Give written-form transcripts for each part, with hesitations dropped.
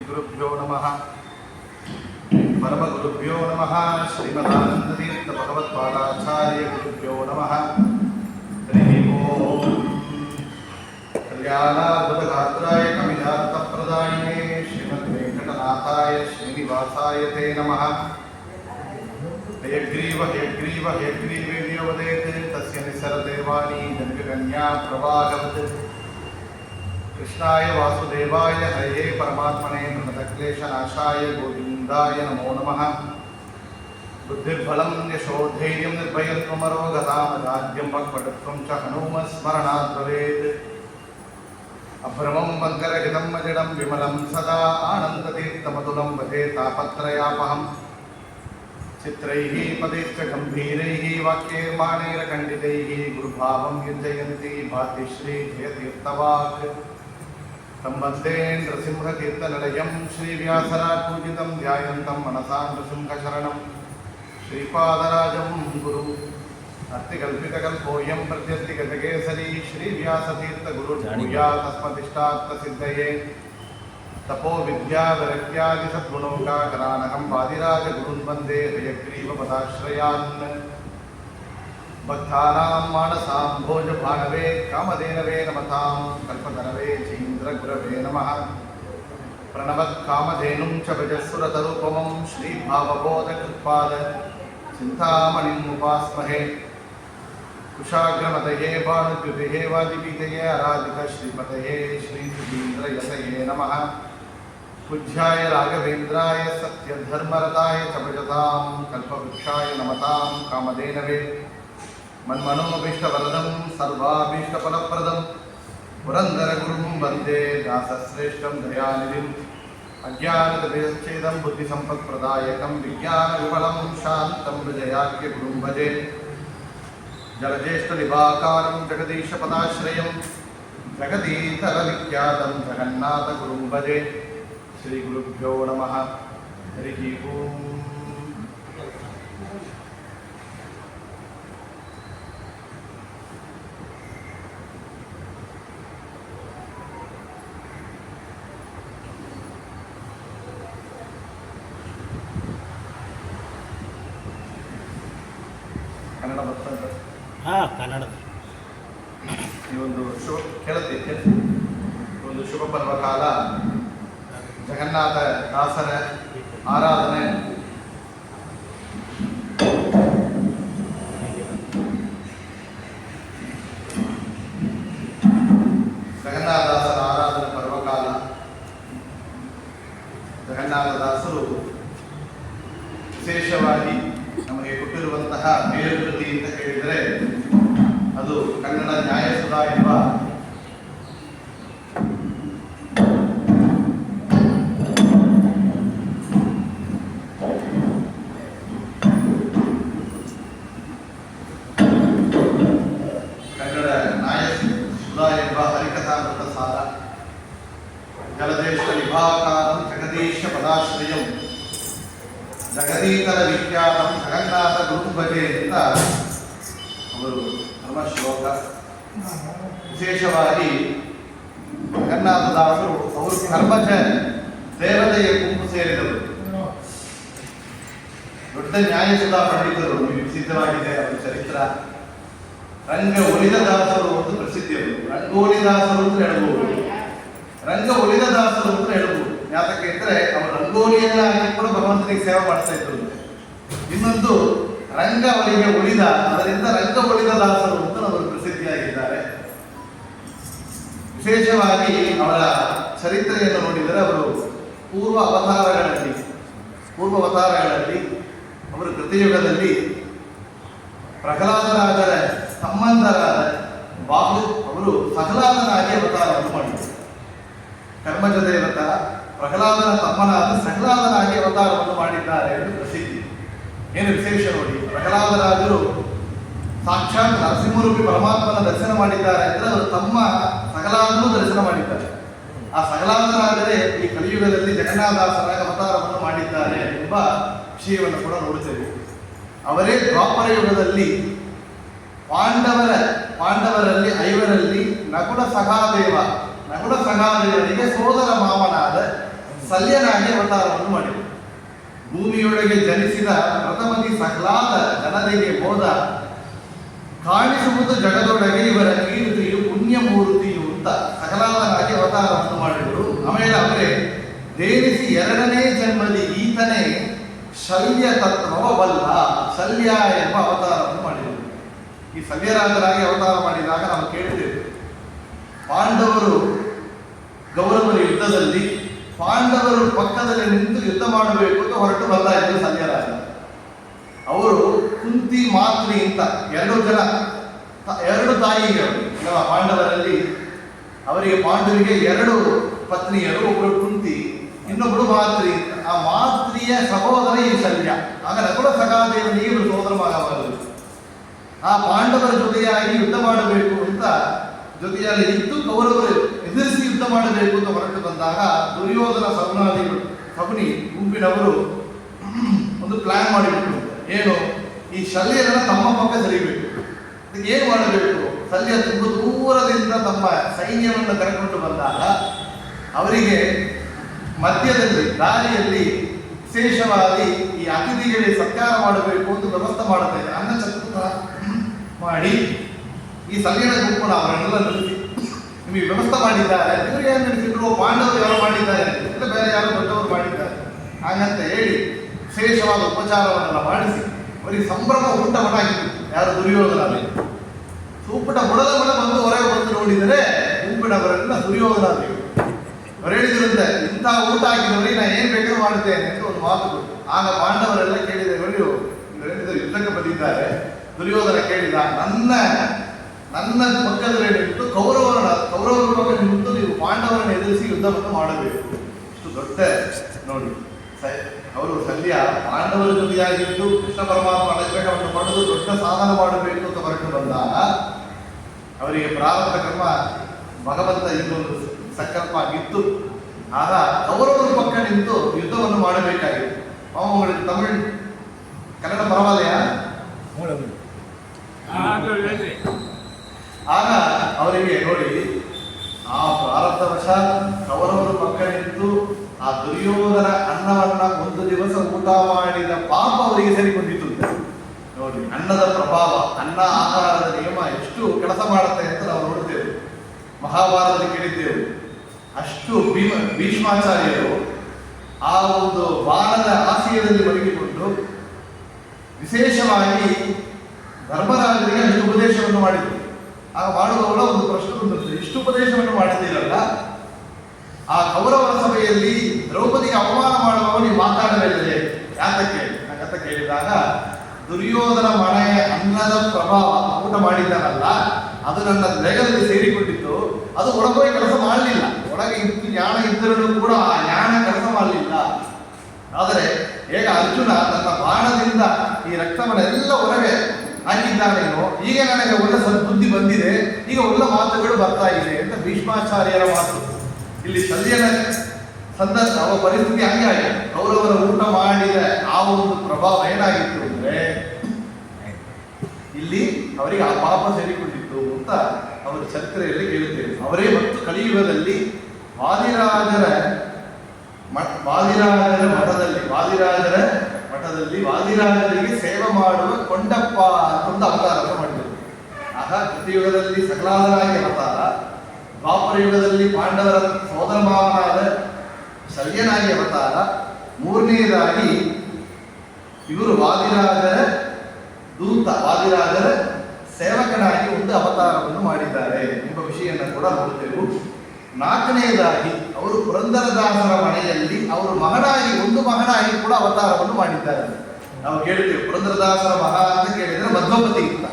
श्रीगुरुभ्यो नमः परमगुरुभ्यो नमः श्रीमदानन्दतीर्थभगवत्पादाचार्यगुरुभ्यो नमः हरिः ओम् कल्याणाद्भुतगात्राय कवितार्थप्रदायिने श्रीमद्वेङ्कटनाथाय श्रीनिवासाय ते नमः हयग्रीव हयग्रीव हयग्रीवेद्यो वदेत् तस्य निसरदेवानी जन्मकन्या प्रवाहवत् कृष्णाय वासुदेवाय हरे परमात्मने प्रणतक्लेशनाशाय गोविन्दाय नमो नमः बुद्धिर्बलं यशोधैर्यं निर्भयत्वमरोगतामजाड्यं वक्पटुत्वं च हनुमत्स्मरणात् भवेत् अभ्रमं वङ्करहितं मजडं विमलं सदा आनन्दतीर्थमतुलं वदे तापत्रयापहं चित्रैः पदैश्च गम्भीरैः वाक्यैर्माणैरखण्डितैः गुरुभावं युञ्जयन्ती भाति श्रीजयतीर्थवाक् तं वन्दे नृसिंहतीर्थनिलयं श्रीव्यासराजपूजितं ध्यायन्तं मनसा नृसिंहशरणं श्रीपादराजं गुरु अर्तिकल्पितकल्पोऽयं प्रत्यर्तिगजकेसरी श्रीव्यासतीर्थगुरुर्भूया तस्मदिष्टार्थसिद्धये तपो विद्या वैराग्यादि सद्गुणोकाकरानहं वादिराजगुरुन् वन्दे हयग्रीवपदाश्रयान् भक्तानां मानसां भोजभानवे कामधेनवे नमतां कल्पतरवे चीन्द्रगुरवे नमः प्रणवत्कामधेनुं च भजस्सुरतरूपमं श्रीभावबोधकृत्पाद चिन्तामणिम् उपास्महे कुशाग्रमतये भानुद्युतिहे वादिपीतये आराधितश्रीपतये श्रीसुधीन्द्रयतये नमः पूज्याय राघवेन्द्राय सत्यधर्मरताय च भजतां कल्पवृक्षाय नमतां कामधेनवे मन्मनोभीष्टवरदं सर्वाभीष्टफलप्रदं पुरन्दरगुरुं वन्दे दासश्रेष्ठं दयानिधिम् अज्ञानतिमिरच्छेदं बुद्धिसम्पत्प्रदायकं विज्ञानविमलं शान्तं विजयाख्यगुरुं भजे जलज्येष्ठदिवाकारं जगदीशपदाश्रयं जगदीतरविख्यातं जगन्नाथगुरुं भजे श्रीगुरुभ्यो नमः हरिः ओम् ಕನ್ನಡ ಬರ್ತದೆ ಕನ್ನಡ ಈ ಒಂದು ಶುಭ ಕೇಳುತ್ತೆ ಒಂದು ಶುಭ ಪರ್ವಕಾಲ ಜಗನ್ನಾಥ ದಾಸರ ಆರಾಧನೆ ಜಗನ್ನಾಥದಾಸರ ಆರಾಧನೆ ಪರ್ವಕಾಲ ಜಗನ್ನಾಥದಾಸರು ವಿಶೇಷವಾಗಿ ನಮಗೆ ಕೊಟ್ಟಿರುವಂತಹ ಮೇಲುಕೃತಿ ಅಂತ ಹೇಳಿದರೆ ಅದು ಕನ್ನಡ ನ್ಯಾಯಸುಧಾ ಎಂಬ ಹರಿಕಥಾಮೃತ ಸಾರ ಜಲದೇಶ ವಿಭಾಕಾರಂ ಜಗದೀಶ ಪದಾಶ್ರಯಂ ಜಗದೀತರ ವಿಖ್ಯಾತಂ ಜಗನ್ನಾಥ ಗುರು ಭಜೆ ಅಂತ ಅವರು ನಮ್ಮ ಶ್ಲೋಕ. ವಿಶೇಷವಾಗಿ ಜಗನ್ನಾಥದಾಸರು ಅವರು ಕರ್ಮಜ ದೇವತೆಯ ಗುಂಪು ಸೇರಿದವರು. ದೊಡ್ಡ ನ್ಯಾಯಸುಧಾ ಪಂಡಿತರು, ನಿಮಗೆ ಸಿದ್ಧವಾಗಿದೆ ಅವರ ಚರಿತ್ರ. ರಂಗ ಒಲಿದ ದಾಸರು ಒಂದು ಪ್ರಸಿದ್ಧಿಯವರು. ರಂಗೋಲಿದಾಸರು ಅಂತ ಹೇಳ್ಬೋದು, ರಂಗ ಒಲಿದ ದಾಸರು ಅಂತ ಹೇಳ್ಬೋದು. ಯಾತಕ್ಕೆ ಇದ್ರೆ ಅವರು ರಂಗೋಲಿಯನ್ನಾಗಿ ಕೂಡ ಭಗವಂತನಿಗೆ ಸೇವೆ ಮಾಡ್ತಾ ಇದ್ರು. ಇನ್ನೊಂದು ರಂಗ ಅವರಿಗೆ ಒಲಿದ, ಅದರಿಂದ ರಂಗ ಒಲಿದ ದಾಸರು ಅಂತ ಅವರು ಪ್ರಸಿದ್ಧಿಯಾಗಿದ್ದಾರೆ. ವಿಶೇಷವಾಗಿ ಅವರ ಚರಿತ್ರೆಯನ್ನು ನೋಡಿದರೆ ಅವರು ಪೂರ್ವ ಅವತಾರಗಳಲ್ಲಿ ಅವರು ಕೃತಯುಗದಲ್ಲಿ ಪ್ರಹ್ಲಾದರಾಜರ ಸಂಬಂಧರಾದ ಬಾಹು ಅವರು ಸಹ್ಲಾದನಾಗಿ ಅವತಾರವನ್ನು ಮಾಡಿದರು. ಕರ್ಮಜ ದೇವತ ಪ್ರಹ್ಲಾದನ ತಮ್ಮನಾದ ಸಹ್ಲಾದನಾಗಿ ಅವತಾರವನ್ನು ಮಾಡಿದ್ದಾರೆ ಎಂದು ಪ್ರಸಿದ್ಧಿ. ಏನು ವಿಶೇಷ ನೋಡಿ, ಪ್ರಹ್ಲಾದರಾಜರು ಸಾಕ್ಷಾತ್ ನರಸಿಂಹರೂಪಿ ಪರಮಾತ್ಮನ ದರ್ಶನ ಮಾಡಿದ್ದಾರೆ ಅಂದರೆ ಅವರು ತಮ್ಮ ಸಹ್ಲಾದನೂ ದರ್ಶನ ಮಾಡಿದ್ದಾರೆ. ಆ ಸಹ್ಲಾದರಾಜರೇ ಈ ಕಲಿಯುಗದಲ್ಲಿ ಜಗನ್ನಾಥದಾಸರಾಗಿ ಅವತಾರವನ್ನು ಮಾಡಿದ್ದಾರೆ ಎಂಬ ವಿಷಯವನ್ನು ಕೂಡ ನೋಡುತ್ತೇವೆ. ಅವರೇ ದ್ವಾಪರ ಯುಗದಲ್ಲಿ ಪಾಂಡವರಲ್ಲಿ 5ರಲ್ಲಿ ನಕುಲ ಸಹಾದೇವನಿಗೆ ಸೋದರ ಮಾವನಾದ ಶಲ್ಯನಾಗಿ ಅವತಾರವನ್ನು ಮಾಡಿದರು. ಭೂಮಿಯೊಳಗೆ ಜನಿಸಿದ ಪ್ರಥಮದಿ ಸಹ್ಲಾದ ಜನರಿಗೆ ಹೋದ ಕಾಣಿಸುವುದು ಜಗದೊಳಗೆ ಇವರ ಕೀರ್ತಿಯು ಪುಣ್ಯಮೂರ್ತಿಯು ಅಂತ ಸಹ್ಲಾದನಾಗಿ ಅವತಾರವನ್ನು ಮಾಡಿದರು. ಆಮೇಲೆ ಅವರೇ ದೇನಿಸಿ ಎರಡನೇ ಜನ್ಮದಿ ಈತನೇ ಶಲ್ಯ ತತ್ವ ಬಲ್ಲ ಶಲ್ಯ ಎಂಬ ಅವತಾರವನ್ನು ಮಾಡಿದರು. ಈ ಶಲ್ಯರಾಜರಾಗಿ ಅವತಾರ ಮಾಡಿದಾಗ ನಾವು ಕೇಳಿದ್ದೇವೆ, ಪಾಂಡವರು ಗೌರವರ ಯುದ್ಧದಲ್ಲಿ ಪಾಂಡವರು ಪಕ್ಕದಲ್ಲಿ ನಿಂತು ಯುದ್ಧ ಮಾಡಬೇಕು ಅಂತ ಹೊರಟು ಬಂದ ಇದ್ದರು ಶಲ್ಯರಾಜ. ಅವರು ಕುಂತಿ ಮಾತ್ರಿ ಅಂತ ಎರಡು ತಾಯಿಗಳು ಪಾಂಡವರಲ್ಲಿ. ಅವರಿಗೆ ಪಾಂಡವರಿಗೆ ಎರಡು ಪತ್ನಿಯರು, ಒಬ್ಬರು ಕುಂತಿ, ಇನ್ನೊಬ್ಬರು ಮಾತ್ರಿ. ಆ ಮಾತ್ರಿಯ ಸಹೋದರ ಈ ಶಲ್ಯ. ಆಗ ನಕುಲ ಸಖಾದೇವನಿಗೆ ಇವರು ಸೋದರ ಮಗವಾದರು. ಆ ಪಾಂಡವರ ಜೊತೆಯಾಗಿ ಯುದ್ಧ ಮಾಡಬೇಕು ಅಂತ ಜೊತೆಯಲ್ಲಿ ಇದ್ದು ಕೌರವರು ಎದುರಿಸಿ ಯುದ್ಧ ಮಾಡಬೇಕು ಅಂತ ಹೊರಟು ಬಂದಾಗ ದುರ್ಯೋಧನ ಸಗುನಿ ಗುಂಪಿನವರು ಒಂದು ಪ್ಲಾನ್ ಮಾಡಿಬಿಟ್ಟು, ಏನು ಈ ಶಲ್ಯರನ್ನ ತಮ್ಮ ಪಕ್ಕ ಸರಿಬೇಕು. ಇದಕ್ಕೆ ಏನು ಮಾಡಬೇಕು? ಶಲ್ಯ ತುಂಬ ದೂರದಿಂದ ತಮ್ಮ ಸೈನ್ಯವನ್ನು ಕರೆಕೊಂಡು ಬಂದಾಗ ಅವರಿಗೆ ಮಧ್ಯದಲ್ಲಿ ದಾರಿಯಲ್ಲಿ ವಿಶೇಷವಾಗಿ ಈ ಅತಿಥಿಗಳಿಗೆ ಸತ್ಕಾರ ಮಾಡಬೇಕು ಅಂತ ವ್ಯವಸ್ಥೆ ಮಾಡುತ್ತೇನೆ. ಅನ್ನ ಚತುರ್ಥ ಮಾಡಿ ಈ ಶಲ್ಯನ ಗುಂಪನ್ನು ಅವರನ್ನೆಲ್ಲ ನಿಲ್ಲಿಸಿ ನಿಮಗೆ ವ್ಯವಸ್ಥೆ ಮಾಡಿದ್ದಾರೆ. ಇವರಿಗೆ ಏನು ನಡೆಸಿದ್ರು? ಪಾಂಡವರು ಯಾರು ಮಾಡಿದ್ದಾರೆ ಇಲ್ಲ ಬೇರೆ ಯಾರು ದೊಡ್ಡವರು ಮಾಡಿದ್ದಾರೆ ಹಾಗಂತ ಹೇಳಿ ವಿಶೇಷವಾದ ಉಪಚಾರವನ್ನೆಲ್ಲ ಮಾಡಿಸಿ ಅವರಿಗೆ ಸಂಭ್ರಮ ಊಟವನ್ನು ಹಾಕಿದ್ರು. ಯಾರು? ದುರ್ಯೋಧನಲ್ಲಿ. ಸೂಪಟ ಬುಡದ ಬಡ ಬಂದು ಹೊರಗೆ ಬಂದು ನೋಡಿದರೆ ಗುಂಪಿನವರೆಲ್ಲ ದುರ್ಯೋಧನಾದಿಗಳು. ಅವರು ಹೇಳಿದ್ರಂತೆ, ಇಂಥ ಊಟ ಹಾಕಿದವರಿಗೆ ನಾನು ಏನು ಬೇಕಾದ್ರೂ ಮಾಡುತ್ತೇನೆ ಅಂತ ಒಂದು ಮಾತು ಕೊಟ್ಟು. ಆಗ ಪಾಂಡವರೆಲ್ಲ ಕೇಳಿದವರು ಯುದ್ಧಕ್ಕೆ ಬಂದಿದ್ದಾರೆ. ದುರ್ಯೋಧನ ಕೇಳಿದ, ನನ್ನ ಪಕ್ಕದಲ್ಲಿ ನಿಂತು ಕೌರವರ ಪಕ್ಕ ನಿಂತು ನೀವು ಪಾಂಡವರನ್ನು ಎದುರಿಸಿ ಯುದ್ಧವನ್ನು ಮಾಡಬೇಕು. ಇಷ್ಟು ದೊಡ್ಡ ನೋಡಿ ಅವರು ಶಲ್ಯ ಪಾಂಡವರ ಜೊತೆಯಾಗಿದ್ದು ಕೃಷ್ಣ ಪರಮಾತ್ಮ ಅನುಗ್ರಹವನ್ನು ಪಡೆದು ದೊಡ್ಡ ಸಾಧನ ಮಾಡಬೇಕು ಅಂತ ಹೊರಟು ಬಂದಾಗ ಅವರಿಗೆ ಪ್ರಾರಂಭ ಕರ್ಮ ಭಗವಂತ ಇನ್ನೊಂದು ಸಂಕಲ್ಪ ಆಗಿತ್ತು. ಆಗ ಕೌರವರ ಪಕ್ಕ ನಿಂತು ಯುದ್ಧವನ್ನು ಮಾಡಬೇಕಾಗಿತ್ತು. ಅವங்களுக்கு ತಮಿಳ್ ಕನ್ನಡ ಪರವಾಗಿಲ್ಲ. ಆಗ ಅವರಿಗೆ ನೋಡಿ ಆ ಪ್ರಾರಬ್ಧವಶ ಕೌರವರ ಪಕ್ಕ ನಿಂತು ಆ ದುರ್ಯೋಧನ ಅನ್ನವನ್ನ ಒಂದು ದಿವಸ ಊಟ ಮಾಡಿದ ಪಾಪ ಅವರಿಗೆ ಸರಿಕೊಂಡಿತು. ನೋಡಿ ಅನ್ನದ ಪ್ರಭಾವ, ಅನ್ನ ಆಹಾರದ ನಿಯಮ ಎಷ್ಟು ಕೆಲಸ ಮಾಡುತ್ತೆ ಅಂತ ನಾವು ನೋಡ್ತೇವೆ. ಮಹಾಭಾರತದಲ್ಲಿ ಕೇಳಿದ್ದೇವೆ. ಅಷ್ಟು ಭೀಷ್ಮಾಚಾರ್ಯರು ಆ ಒಂದು ಬಾಣದ ಆಶಯದಲ್ಲಿ ಮಲಗಿಕೊಂಡು ವಿಶೇಷವಾಗಿ ಧರ್ಮರಾಜರಿಗೆ ಅಷ್ಟು ಉಪದೇಶವನ್ನು ಮಾಡಿದ್ರು. ಆಗ ಮಾಡುವವಳ ಒಂದು ಪ್ರಶ್ನೆ ಬಂದಿರ್ತದೆ, ಇಷ್ಟು ಉಪದೇಶವನ್ನು ಮಾಡಿದ್ದೀರಲ್ಲ, ಆ ಕೌರವರ ಸಭೆಯಲ್ಲಿ ದ್ರೌಪದಿಗೆ ಅವಮಾನ ಮಾಡುವವ ನೀವು ಮಾತಾಡಲಿಲ್ಲದೆ ಯಾತಕ್ಕೆ ಅಂತ ಕೇಳಿದಾಗ, ದುರ್ಯೋಧನ ಮನೆಯ ಅನ್ನದ ಪ್ರಭಾವ ಊಟ ಮಾಡಿದ್ದಾನಲ್ಲ ಅದು ನನ್ನ ದೇಹದಲ್ಲಿ ಸೇರಿಕೊಂಡಿತ್ತು. ಅದು ಒಳಗೋಗಿ ಕೆಲಸ ಮಾಡಲಿಲ್ಲ. ಒಳಗೆ ಜ್ಞಾನ ಇದ್ದರೂ ಕೂಡ ಆ ಜ್ಞಾನ ಕೆಲಸ ಮಾಡಲಿಲ್ಲ. ಆದರೆ ಹೇಗ ಅರ್ಜುನ ತನ್ನ ಬಾಣದಿಂದ ಈ ರಕ್ತವನ್ನೆಲ್ಲ ಹೊರಗೆ ಹಾಕಿದ್ದಾನೇನೋ, ಈಗ ನನಗೆ ಒಳ್ಳೆ ಸದ್ಬುದ್ಧಿ ಬಂದಿದೆ, ಈಗ ಒಳ್ಳೆ ಮಾತುಗಳು ಬರ್ತಾ ಇದೆ ಅಂತ ಭೀಷ್ಮಾಚಾರ್ಯರ ಮಾತು. ಇಲ್ಲಿ ಶಲ್ಯನ ಸಂದರ್ಭ ಅವರ ಪರಿಸ್ಥಿತಿ ಹಂಗೆ ಆಗಿದೆ. ಕೌರವರ ಊಟ ಮಾಡಿದ ಆ ಒಂದು ಪ್ರಭಾವ ಏನಾಗಿತ್ತು ಅಂದ್ರೆ ಇಲ್ಲಿ ಅವರಿಗೆ ಆ ಪಾಪ ಸೇರಿಕೊಂಡಿತ್ತು ಅಂತ ಅವರ ಚರಿತ್ರೆಯಲ್ಲಿ ಕೇಳುತ್ತೇವೆ. ಅವರೇ ಮತ್ತು ಕಲಿಯುಗದಲ್ಲಿ ವಾದಿರಾಜರ ಮಠದಲ್ಲಿ ವಾದಿರಾಜರಿಗೆ ಸೇವೆ ಮಾಡುವ ಕೊಂಡಪ್ಪ ಅಂತ ಅವತಾರವನ್ನು ಮಾಡಿದರು. ಆಗ ಕೃತಿಯುಗದಲ್ಲಿ ಸಕಲಾದರಾಗಿ ಅವತಾರ, ದ್ವಾಪರ ಯುಗದಲ್ಲಿ ಪಾಂಡವರ ಸೋದರ ಮಾವನಾದ ಶಲ್ಯನಾಗಿ ಅವತಾರ, ಮೂರನೆಯದಾಗಿ ಇವರು ವಾದಿರಾಜರ ದೂತ, ವಾದಿರಾಜರ ಸೇವಕನಾಗಿ ಒಂದು ಅವತಾರವನ್ನು ಮಾಡಿದ್ದಾರೆ ಎಂಬ ವಿಷಯವನ್ನು ಕೂಡ ನೋಡುತ್ತೇವೆ. ನಾಲ್ಕನೆಯದಾಗಿ ಅವರು ಪುರಂದರದಾಸರ ಮನೆಯಲ್ಲಿ ಅವರು ಒಂದು ಮಗನಾಗಿ ಕೂಡ ಅವತಾರವನ್ನು ಮಾಡಿದ್ದಾರೆ. ನಾವು ಕೇಳಿದ್ದೇವೆ ಪುರಂದರದಾಸರ ಮಗ ಅಂತ ಕೇಳಿದರೆ ಮಧ್ವಪತಿ ಅಂತ.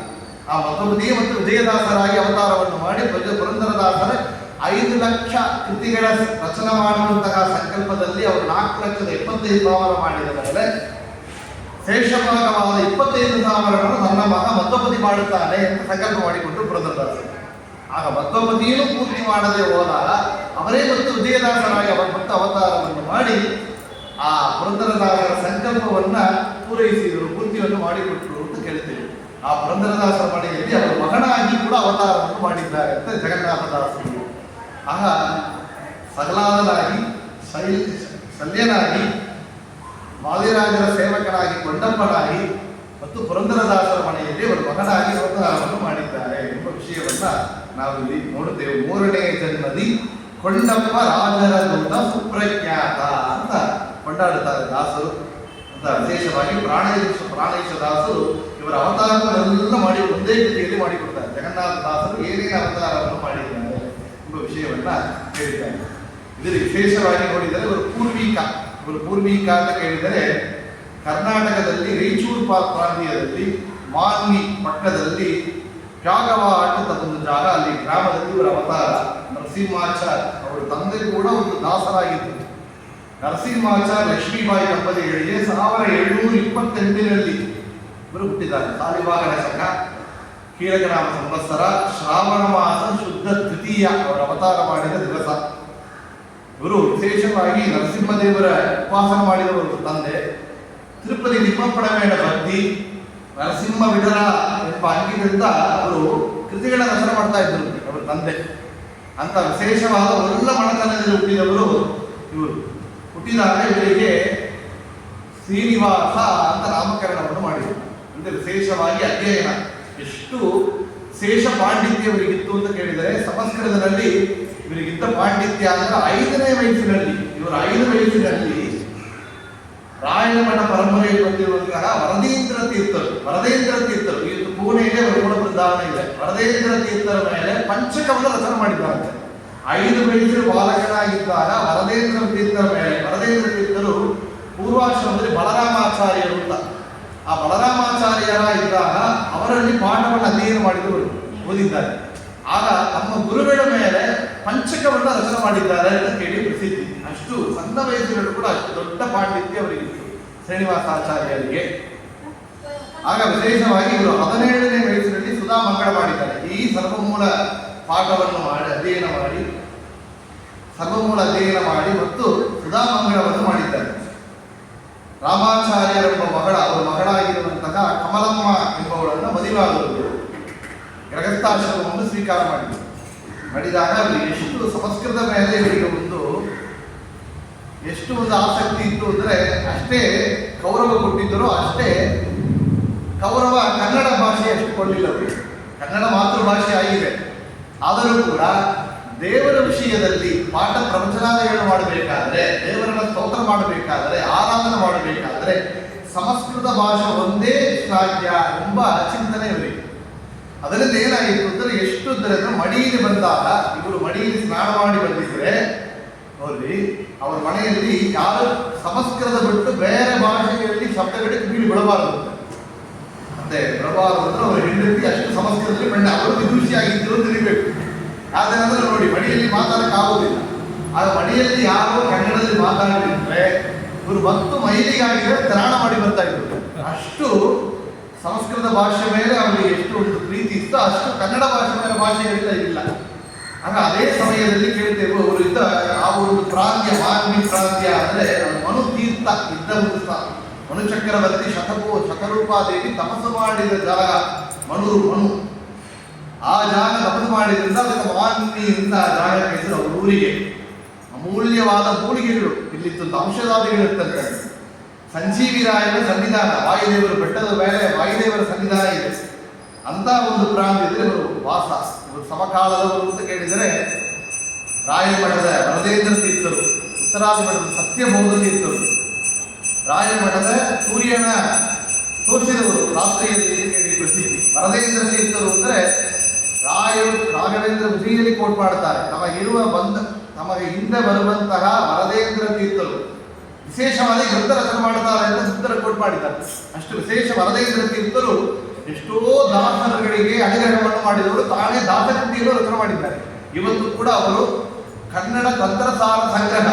ಆ ಮಧ್ವಪತಿಯೇ ಮತ್ತು ವಿಜಯದಾಸರಾಗಿ ಅವತಾರವನ್ನು ಮಾಡಿ ಪುರಂದರದಾಸರ 5 ಲಕ್ಷ ಕೃತಿಗಳ ರಚನೆ ಮಾಡುವಂತಹ ಸಂಕಲ್ಪದಲ್ಲಿ ಅವರು 4,75,000 ಮಾಡಿದ ಮೇಲೆ ಶೇಷಭಾಗವಾದ 25,000 ನನ್ನ ಮಗ ಮಧ್ವಪತಿ ಮಾಡುತ್ತಾನೆ ಅಂತ ಸಂಕಲ್ಪ ಮಾಡಿಕೊಂಡು ಪುರಂದರದಾಸರು. ಆಗ ಮಧ್ವಪತಿಯೂ ಪೂರ್ತಿ ಮಾಡದೆ ಹೋದಾಗ ಅವರೇ ಮತ್ತು ವಿಜಯದಾಸರಾಗಿ ಮತ್ತು ಅವತಾರವನ್ನು ಮಾಡಿ ಆ ಪುರಂದರದಾಸರ ಸಂಕಲ್ಪವನ್ನ ಪೂರೈಸಿದರು, ಪೂರ್ತಿಯನ್ನು ಮಾಡಿಕೊಟ್ಟರು ಅಂತ ಕೇಳ್ತೇವೆ. ಆ ಪುರಂದರದಾಸರ ಮನೆಯಲ್ಲಿ ಅವರು ಮಗನಾಗಿ ಕೂಡ ಅವತಾರವನ್ನು ಮಾಡಿದ್ದಾರೆ ಅಂತ ಜಗನ್ನಾಥದಾಸರು. ಆಗ ಸಹ್ಲಾದನಾಗಿ ಶಲ್ಯನಾಗಿ, ವಾದಿರಾಜರ ಸೇವಕನಾಗಿ, ಕೊಂಡಪ್ಪನಾಗಿ ಮತ್ತು ಪುರಂದರದಾಸರ ಮನೆಯಲ್ಲಿ ಅವರು ಮಗನಾಗಿ ಅವತಾರವನ್ನು ಮಾಡಿದ್ದಾರೆ ಎಂಬ ವಿಷಯವನ್ನ ನಾವಿಲ್ಲಿ ನೋಡುತ್ತೇವೆ. 3ನೇ ಜನ್ಮದಿ ಕೊಂಡಪ್ಪ ರಾಜರ ದೂತ ಸುಪ್ರಖ್ಯಾತ ಅಂತ ಕೊಂಡಾಡುತ್ತಾರೆ ದಾಸರು ಅಂತ. ವಿಶೇಷವಾಗಿ ಪ್ರಾಣೇಶ ದಾಸರು ಇವರ ಅವತಾರವನ್ನೆಲ್ಲ ಮಾಡಿ ಒಂದೇ ರೀತಿಯಲ್ಲಿ ಮಾಡಿಕೊಡ್ತಾರೆ. ಜಗನ್ನಾಥ ದಾಸರು ಏನೇನು ಅವತಾರವನ್ನು ಮಾಡಿದ್ದಾರೆ ಎಂಬ ವಿಷಯವನ್ನ ಹೇಳಿದ್ದಾರೆ. ಇದರಲ್ಲಿ ವಿಶೇಷವಾಗಿ ನೋಡಿದರೆ ಇವರು ಪೂರ್ವಿಕ ಅಂತ ಕೇಳಿದರೆ ಕರ್ನಾಟಕದಲ್ಲಿ ರಾಯಚೂರು ಪ್ರಾಂತ್ಯದಲ್ಲಿ ಮಾನ್ವಿ ಪಕ್ಕದಲ್ಲಿ ಜಾಗವಾಟ ಒಂದು ಜಾಗ, ಅಲ್ಲಿ ಗ್ರಾಮದಲ್ಲಿ ಇವರ ಅವತಾರ. ನರಸಿಂಹಾಚಾರ್ ಅವರ ತಂದೆ ಕೂಡ ಒಂದು ದಾಸರಾಗಿದ್ದರು. ನರಸಿಂಹಾಚಾರ್ ಲಕ್ಷ್ಮೀಬಾಯಿ ದಂಪತಿಗಳಿಗೆ 1728ರಲ್ಲಿ ಇವರು ಹುಟ್ಟಿದ್ದಾರೆ. ಸಾಲಿವಾಗನ ಸಂಘ ಕೀಲಕನಾಮ ಸಂವತ್ಸರ ಶ್ರಾವಣ ಮಾಸ ಶುದ್ಧ ದ್ವಿತೀಯ ಅವರ ಅವತಾರ ಮಾಡಿದ ದಿವಸ. ಇವರು ವಿಶೇಷವಾಗಿ ನರಸಿಂಹದೇವರ ಉಪಾಸನ ಮಾಡಿದವರು ತಂದೆ. ತಿರುಪತಿ ತಿಮ್ಮಪ್ಪನಮೇಣ ಭಕ್ತಿ ನರಸಿಂಹ ವಿಠಲ ಎಂಬ ಅಂಕಿತದಿಂದ ಅವರು ಕೃತಿಗಳ ರಚನೆ ಮಾಡ್ತಾ ಇದ್ದರು ಅವರ ತಂದೆ. ಅಂತ ವಿಶೇಷವಾದ ಎಲ್ಲ ಮನೆತನದಲ್ಲಿ ಹುಟ್ಟಿದವರು ಇವರು. ಹುಟ್ಟಿದಾಗ ಇವರಿಗೆ ಶ್ರೀನಿವಾಸ ಅಂತ ನಾಮಕರಣವನ್ನು ಮಾಡಿದರು. ಅಂದರೆ ವಿಶೇಷವಾಗಿ ಅಧ್ಯಯನ ಎಷ್ಟು ಶೇಷ ಪಾಂಡಿತ್ಯ ಇವರಿಗಿತ್ತು ಅಂತ ಕೇಳಿದರೆ, ಸಂಸ್ಕೃತದಲ್ಲಿ ಇವರಿಗಿದ್ದ ಪಾಂಡಿತ್ಯ ಅಂದ್ರೆ 5ನೇ ವಯಸ್ಸಿನಲ್ಲಿ, ಇವರು 5 ವಯಸ್ಸಿನಲ್ಲಿ ರಾಯನ ಮಠ ಪರಂಪರೆಯಲ್ಲಿ ಬಂದಿರುವಂತಹ ವರದೇಂದ್ರ ತೀರ್ಥರು ಇದು ಪುಣೆಗೆ ಮೂಲ ಬೃಂದಾವನ ಇದೆ. ವರದೇಂದ್ರ ತೀರ್ಥರ ಮೇಲೆ ಪಂಚಕವನ್ನು ರಚನೆ ಮಾಡಿದ್ದಾರೆ. 5 ವಯಸ್ಸಿನ ಬಾಲಕನಾಗಿದ್ದಾಗ ವರದೇಂದ್ರ ತೀರ್ಥರು ಪೂರ್ವಾಶ್ರಮದಲ್ಲಿ ಬಲರಾಮಾಚಾರ್ಯರು ಅಂತ, ಆ ಬಲರಾಮಾಚಾರ್ಯರ ಇದ್ದಾಗ ಅವರಲ್ಲಿ ಪಾಠವನ್ನು ಅಧ್ಯಯನ ಮಾಡಿದವರು ಓದಿದ್ದಾರೆ. ಆಗ ತಮ್ಮ ಗುರುಗಳ ಮೇಲೆ ಪಂಚಕವನ್ನು ರಚನೆ ಮಾಡಿದ್ದಾರೆ ಅಂತ ಕೇಳಿ ಪ್ರಸಿದ್ಧಿ. ಅಷ್ಟು ಸಣ್ಣ ವಯಸ್ಸಿನಲ್ಲೂ ಕೂಡ ಅಷ್ಟು ದೊಡ್ಡ ಪಾಂಡಿತ್ಯ ಅವರಿಗಿತ್ತು ಶ್ರೀನಿವಾಸಾಚಾರ್ಯರಿಗೆ. ಆಗ ವಿಶೇಷವಾಗಿ ಇವರು 17ನೇ ವಯಸ್ಸಿನಲ್ಲಿ ಸುಧಾಮಂಗಳ ಮಾಡಿದ್ದಾರೆ. ಈ ಸರ್ವಮೂಲ ಪಾಠವನ್ನು ಅಧ್ಯಯನ ಮಾಡಿ ಮತ್ತು ಸುಧಾಮಂಗಳವನ್ನು ಮಾಡಿದ್ದಾರೆ. ರಾಮಾಚಾರ್ಯರೆಂಬ ಅವರ ಮಗಳಾಗಿರುವಂತಹ ಕಮಲಮ್ಮ ಎಂಬವಳನ್ನು ಮದುವೆಯಾದವರು ಗೃಹಸ್ಥಾಶ್ರಮವನ್ನು ಸ್ವೀಕಾರ ಮಾಡಿದಾಗ ಎಷ್ಟು ಸಂಸ್ಕೃತ ಮೇಲೆ ಇವರಿಗೆ ಎಷ್ಟು ಒಂದು ಆಸಕ್ತಿ ಇತ್ತು ಅಂದರೆ, ಅಷ್ಟೇ ಕೌರವ ಕೊಟ್ಟಿದ್ದರು, ಅಷ್ಟೇ ಕೌರವ ಕನ್ನಡ ಭಾಷೆ ಅಷ್ಟು ಕೊಡಲಿಲ್ಲ ಅವರಿಗೆ. ಕನ್ನಡ ಮಾತೃಭಾಷೆ ಆಗಿದೆ. ಆದರೂ ಕೂಡ ದೇವರ ವಿಷಯದಲ್ಲಿ ಪಾಠ ಪ್ರವಚನಾಲಯಗಳು ಮಾಡಬೇಕಾದ್ರೆ, ದೇವರನ್ನ ಸ್ತೋತ್ರ ಮಾಡಬೇಕಾದರೆ, ಆರಾಧನೆ ಮಾಡಬೇಕಾದರೆ ಸಂಸ್ಕೃತ ಭಾಷೆ ಒಂದೇ ಶ್ಲಾಘ್ಯ ಎಂಬ ಚಿಂತನೆ ಇವರಿಗೆ. ಅದರಿಂದ ಏನಾಗಿತ್ತು ಅಂದರೆ, ಎಷ್ಟು ಅಂದರೆ ಮಡಿಯಲ್ಲಿ ಬಂದಾಗ ಇವರು ಮಡಿಯಲ್ಲಿ ಸ್ನಾನ ಮಾಡಿ ಬಂದಿದ್ರೆ ನೋಡಿ, ಅವರ ಮನೆಯಲ್ಲಿ ಯಾರು ಸಂಸ್ಕೃತ ಬಿಟ್ಟು ಬೇರೆ ಭಾಷೆಯಲ್ಲಿ ಶಬ್ದಗಳಿಗೆ ಬೀಳಿ ಬಿಡಬಾರದು ಅಂದ್ರೆ ಅವರ ಹೆಂಡತಿ ಅಷ್ಟು ಸಂಸ್ಕೃತದಲ್ಲಿ ಬೆಣ್ಣ ಅವರು ವಿದೂಷಿಯಾಗಿದ್ದರು ಅಂತ ತಿಳಿಬೇಕು. ಆದ್ರೆ ನೋಡಿ, ಮಡಿಯಲ್ಲಿ ಮಾತಾಡಕ್ಕಾಗೋದಿಲ್ಲ. ಆಗ ಮಡಿಯಲ್ಲಿ ಯಾರೋ ಕನ್ನಡದಲ್ಲಿ ಮಾತಾಡಿದ್ರೆ ಇವರು ಮತ್ತು ಮೈಲಿಗಾಗಿದ್ರೆ ತ್ರಾಣ ಮಾಡಿ ಬರ್ತಾ ಇದ್ರು. ಅಷ್ಟು ಸಂಸ್ಕೃತ ಭಾಷೆ ಮೇಲೆ ಅವರಿಗೆ ಎಷ್ಟು ಒಂದು ಪ್ರೀತಿ ಇತ್ತು, ಅಷ್ಟು ಕನ್ನಡ ಭಾಷೆ ಮೇಲೆ ಭಾಷೆಗಳಿಂದ ಇಲ್ಲ. ಆಗ ಅದೇ ಸಮಯದಲ್ಲಿ ಕೇಳ್ತೇವೆ, ಅವರು ಇದ್ದ ಆ ಒಂದು ಪ್ರಾಂತ್ಯ, ಮಾನ್ವಿ ಪ್ರಾಂತ್ಯ ಅಂದ್ರೆ ಮನು ತೀರ್ಥ ಇದ್ದ ಒಂದು ಸ್ಥಾನ. ಮನು ಚಕ್ರವರ್ತಿ ಶತರೂಪಾದೇವಿ ತಪಸ್ಸು ಮಾಡಿದ ಜಾಗ ಮನು. ಆ ಜಾಗ ತಪಸ್ಸು ಮಾಡಿದ್ರಿಂದ ಅದಕ್ಕೆ ಮಾನ್ವಿಯಿಂದ ಜಾಗ ಹೆಸರು. ಅವ್ರ ಊರಿಗೆ ಅಮೂಲ್ಯವಾದ ಮೂಲಿಗೆಗಳು ಇಲ್ಲಿತ್ತು, ಔಷಧಾದಿಗಳು ಇರ್ತಂತೆ. ಸಂಜೀವಿ ರಾಯನ ಸನ್ನಿಧಾನ, ವಾಯುದೇವರ ಬೆಟ್ಟದ ಮೇಲೆ ವಾಯುದೇವರ ಸನ್ನಿಧಾನ ಇದೆ. ಅಂತ ಒಂದು ಪ್ರಾಂತ್ಯದಲ್ಲಿ ಇವರು ವಾಸ. ಇವರು ಸಮಕಾಲದವರು ಅಂತ ಕೇಳಿದರೆ ರಾಯಮಠದ ವರದೇಂದ್ರ ತೀರ್ಥರು, ಉತ್ತರಾದಿ ಮಠದ ಸತ್ಯಬೋಧ ತೀರ್ಥರು, ರಾಯಮಠದ ಸೂರ್ಯನ ತೋರಿಸಿದವರು ರಾತ್ರಿಯಲ್ಲಿ ಕೇಳಿ ಪ್ರಸಿದ್ಧಿ. ವರದೇಂದ್ರ ತೀರ್ಥರು ಅಂದರೆ ರಾಘವೇಂದ್ರ ವಿಜಯಲ್ಲಿ ಕೋಟ್ ಮಾಡ್ತಾರೆ, ನಮಗೆ ಹಿಂದೆ ಬರುವಂತಹ ವರದೇಂದ್ರ ತೀರ್ಥರು ವಿಶೇಷವಾಗಿ ಗ್ರಂಥ ರಚನೆ ಮಾಡ್ತಾರೆ ಅಂತ ಸುಂದರ ಕೋಟ್ ಮಾಡಿದ್ದಾರೆ. ಅಷ್ಟು ವಿಶೇಷ ವರದೇಂದ್ರ ತೀರ್ಥರು ಎಷ್ಟೋ ದಾಸರುಗಳಿಗೆ ಅನುಗ್ರಹವನ್ನು ಮಾಡಿದವರು, ತಾನೇ ದಾಸಕೃತಿಯನ್ನು ರಚನೆ ಮಾಡಿದ್ದಾರೆ. ಇವತ್ತು ಕೂಡ ಅವರು ಕನ್ನಡ ತಂತ್ರಸಾರ ಸಂಗ್ರಹ,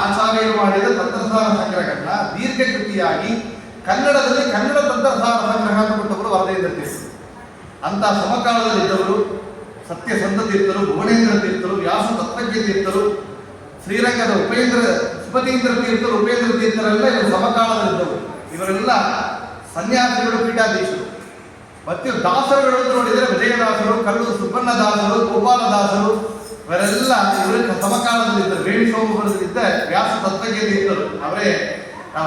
ಆಚಾರ್ಯರು ಮಾಡಿದ ತಂತ್ರಸಾರ ಸಂಗ್ರಹಗಳನ್ನ ದೀರ್ಘಕೃತಿಯಾಗಿ ಕನ್ನಡದಲ್ಲಿ ಕನ್ನಡ ತಂತ್ರಸಾರ ಸಂಗ್ರಹ ಅಂತ ಕೊಟ್ಟವರು ವರದೇಂದ್ರ ತೀರ್ಥರು. ಅಂತ ಸಮಕಾಲದಲ್ಲಿದ್ದವರು ಸತ್ಯಸಂಧ ತೀರ್ಥರು, ಭುವನೇಂದ್ರ ತೀರ್ಥರು, ವ್ಯಾಸ ತತ್ವಜ್ಞ ತೀರ್ಥರು, ಶ್ರೀರಂಗದ ಸುಪತೀಂದ್ರ ತೀರ್ಥರು, ಉಪೇಂದ್ರ ತೀರ್ಥರೆಲ್ಲ ಇವರು ಸಮಕಾಲದಲ್ಲಿದ್ದವರು. ಇವರೆಲ್ಲ ಸನ್ಯಾಸಿಗಳು, ಪೀಠಾಧೀಶರು. ಮತ್ತೆ ದಾಸರುಗಳು ನೋಡಿದರೆ ವಿಜಯದಾಸರು, ಕಲ್ಲೂರು ಸುಬ್ಬಣ್ಣದಾಸರು, ಗೋಪಾಲದಾಸರು, ಇವರೆಲ್ಲ ಇವರ ಸಮಕಾಲದಲ್ಲಿದ್ದರು. ವೇಣು ಸೋಮಪುರದಲ್ಲಿದ್ದ ವ್ಯಾಸ ತತ್ವಜ್ಞಾನಿ ಇದ್ದರು. ಅವರೇ